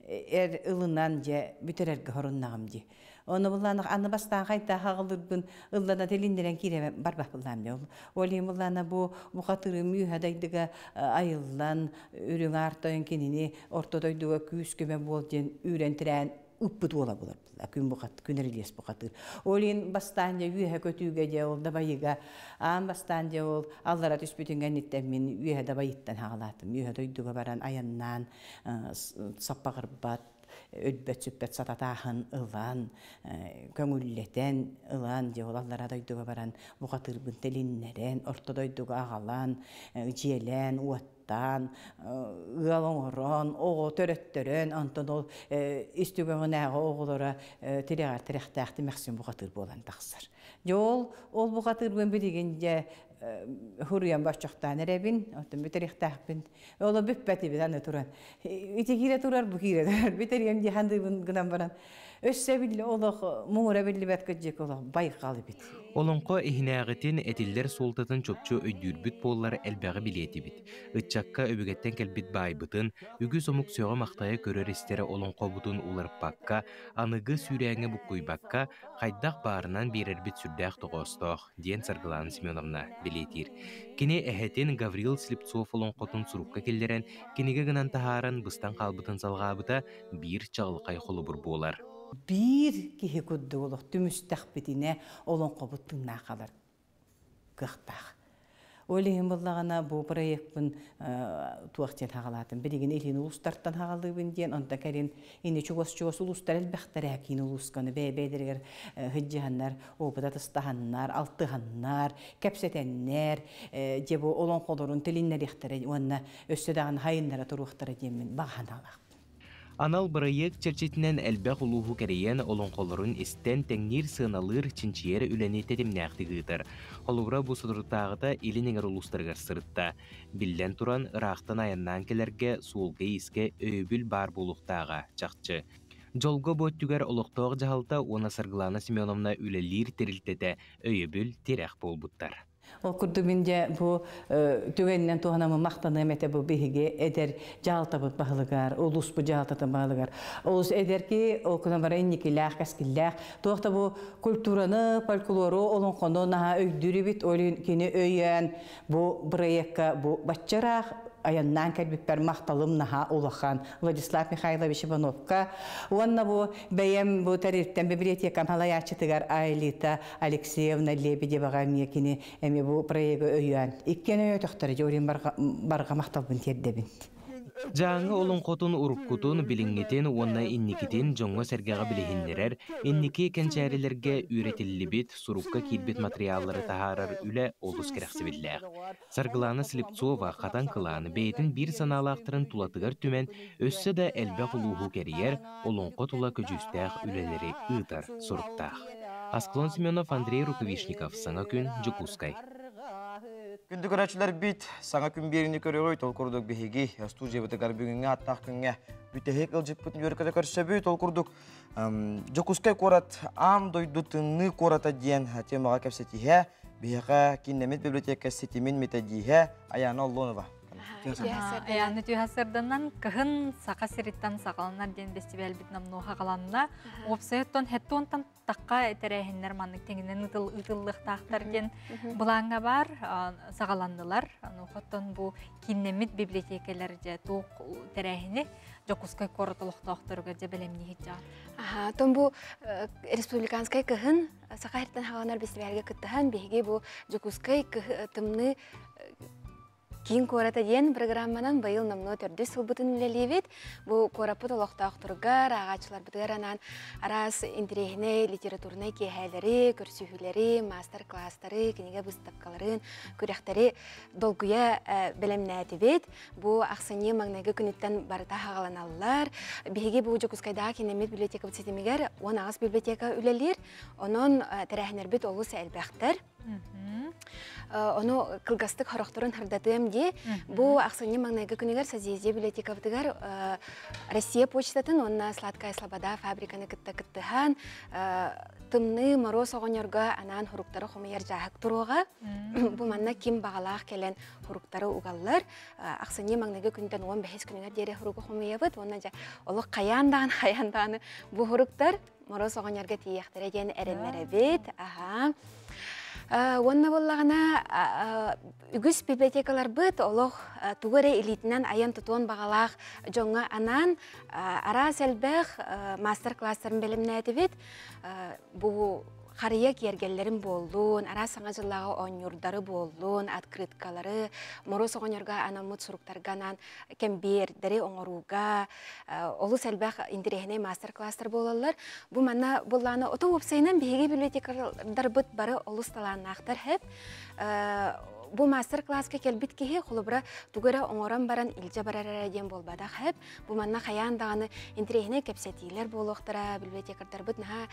Speaker 20: әр ылынан же бүтер әргі хорыннағым же. Оны бұлланық аны бастан қайта қағылырбын ыллана теліндерен кереме барбақ бұллам. Олен бұллана бұқатырым үйәдайдыға айылдан үрің артайын кеніне ортодойдыға күйіскеме бол ден үйрентірән үппіт ола бұлар. Күн бұқат, күн әрелес бұқатыр. Олен бастан же үйә көтуге де ол дабайыға, ан бастан же ол аллара түспетінген еттен мен үйә дабайыттан хағалатым. Үйә дойдыға баран аяннан саппағырбат, өдбәт сүпбәт сататағын ылан, көңіллетен ылан, же ол аллара дойдыға баран бұқатырбын телиннерен, ортодойдыға ағалан, желен, уаттан, ұялоңырон, оғы төрөттөрөн, антон ол истігіңін әғы оғылары терегар теректәқті мәқсін бұқатыр болан тақсыр. Жол, ол бұқатырбын білігенде Hurriyan başçaqtan erəbin, bitiriktähbin. Ola büppəti bir anı turan. İtikire turar bu kire turar. Bitiriyem dihandыбын gınan baran. Össe billi olaq muğra billi bətkəcek olaq bayqalı bit.
Speaker 7: Olonqo ihinağıtin etiller soltatın çopçu öydürbüt bolları elbəği bileti bit. Itçakka öbügetten kelbit baybıtın, ügü somuk söğü maqtaya görür istere olonqo butun ularıp bakka, anıgı sürəyəngə bukkuy bakka, qaydaq barınan birerbit sürdəq toğostoq, diyen Sargılan Semyonovna biletir. Kine ehetin Gavril Sliptsov olonqotun surukka kelleren, kinege gınan taharan bıstan qalbıtın salğabıta bir çağılqay xolubur bolar.
Speaker 20: Bir kihe kuddu oluq, tümüstəq bitine olonqo buttun naqalar qıqtaq. Öyleyim bollağına bu proyektun tuaqten haqalatın. Biligin elin ulustartan haqalıbın diyen, onda kəlin indi çuğas ulustar elbəxtər əkin ulusqanı bəybəydərgər hıccihanlar, obıdat ıstahanlar, altıhanlar, kəpsətənlər, bu olonqolorun tilinlər ixtərə, onna össədağın hayınlara turuqtara demin bağan alaq.
Speaker 7: Anal proyekt çerçetinen elbaq uluğu kereyen olonqolorun isten tegnir sığınalır çinçiyere üleni tedimnəqdigıdır. Olubra bu sudurtağıda ilin eğer ulustargar sırıtta. Billen turan ıraqtan ayannan kelerge suulga iske öybül bar buluqtağa çaqçı. Jolgo bottüger oluqtağ jahalta ona Sargılana Semyonovna ülelir teriltete öybül terek bolbuttar.
Speaker 20: Ол күрдүмінде бұл түгеннен туғанамы мақтаны әмәте бұл бейге әдер жалтабыт бағылығар, олыс бұл жалтатын бағылығар. Олыс әдер ки, ол күнен бара иннекіләқ, кәскіләқ. Тоқта бұл культураны, фольклору, олон қону наға өйдүрі бит, олын кені өйен, бұл проектка, бұл батчарақ, аяннан кәлбіппер мақталым наға олақан Владислав Михайлович Ивановка. Онна бұл бәйем бұл тәрірттен библиотекам халаячытыгар Айлита Алексеевна Лебедеваға мекені әме бұл проегі өйен. Иккен өй өтіқтары жорин барға мақталбын тердебін.
Speaker 7: Жаңы олың қотын ұрыққутын біліңгетін, онна инникетін жоңға сәргеға білігіндерер, инники кәнчәрелерге үйретілі бет, сұрыққа келбет материаллары тағарар үлі олыс керексе білдәғ. Саргыланы Слепцова қатан қыланы бейтін бір саналақтырын тулатығар түмен, өссі да әлбәқ ұлуғу кәрігер, олың қотыла көжістәғ үлелері ұйтар сұрықтақ. Асклон Семенов, Андрей Рукавишников, Саңа күн, Жукускай.
Speaker 1: Күнді көрәтшілер бит, саңа күн беріні көрі тол күрдік бігеге, студия бұтығар бүгінге аттақ күнге бүтәхек ұлжып бұтын өркеті көрсөбі тол күрдік. Жокускай көрат ам дойду тынны көрата дейін темаға кәпсетіге, бігеға кинемет библиотека сетимен метадиге Аяна Олонова.
Speaker 2: Аяны түйхасырдынан кығын сақа сериттан сақаланар ден фестиваль бітнам ноға қаланына. Опсайыттон хәттуонтан таққа әтәрәйінлер манның теңінен ұтылық тақтар ден бұлаңға бар сақаландылар. Оқтон бұл кинемет библиотекалар жа тоқ тәрәйіні Жокускай коротылық тақтырға жа бәлемне хетжа.
Speaker 13: Тон бұл республиканскай кығын сақа сериттан сақаланар фестивальге күттіған бейге бұл Жокускай тымны Кин кората ден программанан байыл намно төрді сылбытын үлелевет. Бұл корапыт олықтақ тұрғар, ағачылар бұтығаранан арас интерегіне литературнай кейхәлері, көрсүйілері, мастер-кластары, кенеге бұстапқаларын, көректері долгуя бәлемнәтівет. Бұл ақсыне маңнайғы күніттен барыта хағаланалылар. Беге бұл Жокускайдағы кенемет библиотека бұтсетемегер, он ағыз библиотека үлелер, оның тәрәхінербет олысы әлбәқтір. Оны кылгастык хорохторун хырдатым де, бу ақсыне маңнайғы күнігер сазиезе библиотека бұтығар Россия почтатын, онна Сладкая Слобода фабриканы кытта-кыттыған, тымны мороз оғынерға анан хуруктары хомайар жағық тұруға, бу манна ким бағалақ келен хуруктары уғалылар, ақсыне маңнайғы күніден 15 күнігер дере хуруғы хомайабыд, онна жа олы қаяндағаны бу хуруктар мороз оғынерға тияқтары ден әрінлері бет, Онна боллағына үгіс библиотекалар бұд, олық туғыры элитінен аян тұтуын бағалақ жоңға анан ара сәлбәқ мастер-кластарын бәлімні әдівет. Бұл қария кергелерін болуын, ара саңа жылағы оңырдары болуын, открыткалары, мороз оңырға анамыт сұруқтарғанан кәмбердері оңыруға, олы сәлбәқ интерегіне мастер-кластар болалар. Бұл манна болағына оты опсайынан бейге библиотекалар бұд бары олы сталанын ақтар әп. Бұл мастер-класска келбит кеге қолыбыра тугыра оңыран баран илже барар ден болбадақ әп. Бұл манна қаяндағаны интерегіне кәпсетейлер болуқтыра, библиотекардар бұд наға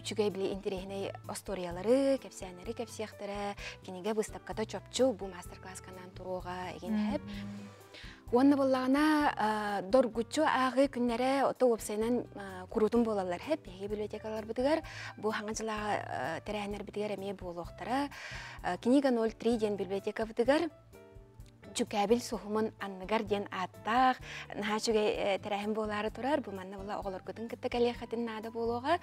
Speaker 13: үчігей біле интерегіне осториялары, кәпсиянері кәпсияқтыра, кенеге бұстапқата чөпчу бұл мастер-классканан тұруға еген әп. Онна болағына доргучу ағы күннері оты опсайынан күрутын болалар әп, бейге библиотекалар бұдығар, бұл хаңа жылаға тәрәйінер бұдығар әме болуқтыра. Книга 03 ден библиотека бұдығар, жүкәбіл сұхымын анныгар ден аттақ, наға жүгей тәрәйін болары тұрар, бұл манна бола оғылар күтін күтті кәлеқатын нады болуға,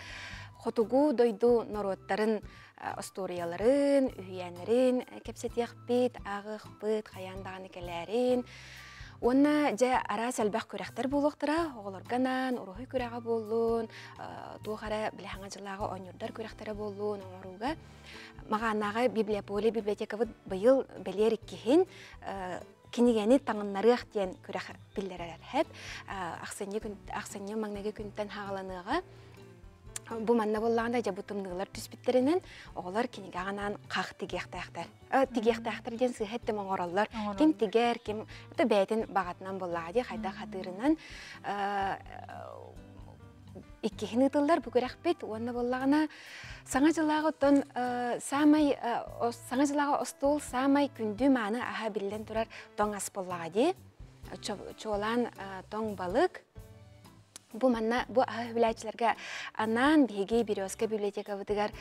Speaker 13: Хотугу дойду народтарын осторияларын, үйәнерін, кәпсетияқ бет, ағық бет, қаяндағаны кәләрін, Онна жа ара сәлбәқ көрәқтер болуқтыра, оғылырғанан, ұрығы көрәға болуын, туғара біләңа жылағы ойнырдар көрәқтері болуын, оңыруға. Мағанаға библиополия библиотекавы бұйыл бәлер кейін кенегені таңынлары ақтен көрәқ білдерер әп. Ақсыне маңнағы күнттен хағаланыға. Бұл манна болағында жа бұтымдығылар түспіттерінен оғылар кенеге ағанан қақ тегеқтаяқтар. Тегеқтаяқтар ден сүйхеттім оңыралар. Кем тегер, кем бәйтін бағатынан болағады, қайда қатырынан. Иккехін ұтылдар бүкір әқпет, онна болағына саңа жылағы остол самай күнді маны аға білден тұрар тоң ас болағады. Чолан тоң балық. Бу манна бу хүләчләргә аннан биге Березка библиотека бутыгар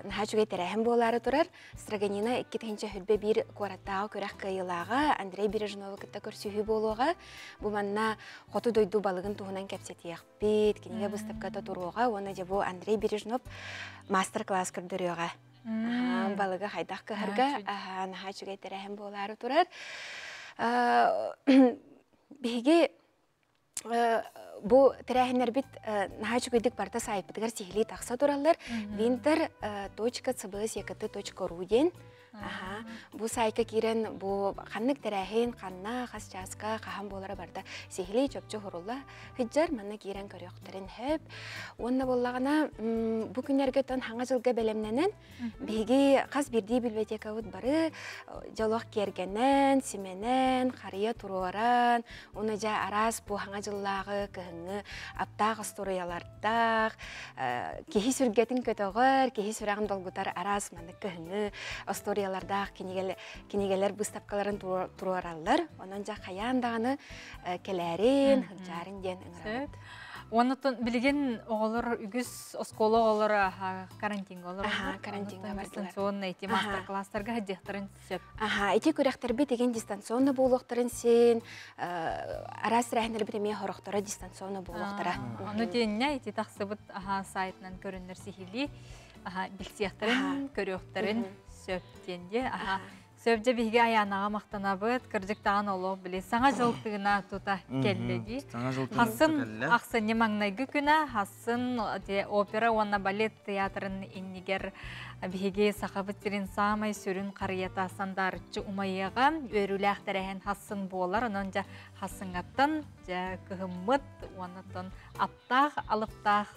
Speaker 13: нахачугай тәрәһем болары турар. Строганина 2-нче хөлбе бир кораттагы көрәк кыйлага Андрей Бережнова китә көрсүһү болуга. Бу манна хоту дойду балыгын туһунан кәпсәтиях бит. Кинегә выставкада туруга, оны же бу Андрей Бережнов мастер-класс көрдөрөга. Балыгы хайдак кыһырга нахачугай тәрәһем болары турар. Биге бу тәрәһеннәр бит нахачугайдык барта сайпытыгар сихли тақса туралар. winter.cbs.ru ден. Бу сайка кирен бу ханнык тәрәһен, ханна, хасчаска, хаһам болара барда сихли чөпчө хорулла. Хиджар манна кирен көрөктөрүн хөп. Онна боллагана бу күннәргә тан хаңа жылга белемнәнен биге каз бирди библиотека бут бары жолок кергеннән, сименен, хария туроран, оны жа арас бу хаңа жыллагы кыһыңы аптаг историяларда кеһи сүргәтин көтөгөр, кеһи сүрәгән долгутар арас манна кыһыңы историяларда кинегелер выставкаларын тураралар. Онан жа хаяндаганы келәрин, хыджарын ден ыңырат.
Speaker 2: Онытын билген оғылыр үгіз осколы оғылыр карантинға олыр.
Speaker 13: Карантинға бардылар.
Speaker 2: Дистанционный эти мастер-класстарға хәддіқтарын сөп.
Speaker 13: Эти көрәқтер бит деген дистанционный болуқтарын сен, арас рәхінер бит еме хорықтары дистанционный болуқтара.
Speaker 2: Оны дейінне, эти тақсы бұд сайтынан көрінер сихили, білсияқтарын, көріқтарын сөп дейінде. Сөбде бігі аянаға мақтана бұд, кірдіктаған олу біле. Саңа жылықтығына тута келдегі. Хасын ақсын немаңнайғы күні, хасын опера, онна балет театрын иннигер бігі сақабыттерін самай сүрін қарията сандарычы умайыға өріләқ тәрәхен хасын болар. Онын жа хасыңаттан, жа күхіммыд, онытын аптақ, алыптақ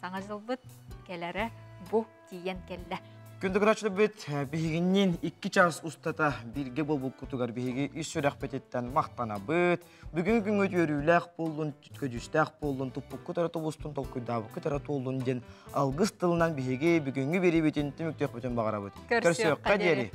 Speaker 2: саңа жылбыд келері бұ тиен келді.
Speaker 1: Күндік рачылы бет бігінен 2 час ұстата бірге болбыл күтігар бігі үш сөрәқ бететтен мақтана бет. Бүгін күн өт өріләқ болын, түткөдістәқ болын, тұппық күтара тұбыстың толкүйдабы күтара толын ден алғыз тылынан бігі бүгінгі бері бетін түміктек бөтен бағара бет.
Speaker 2: Көрсек қадері.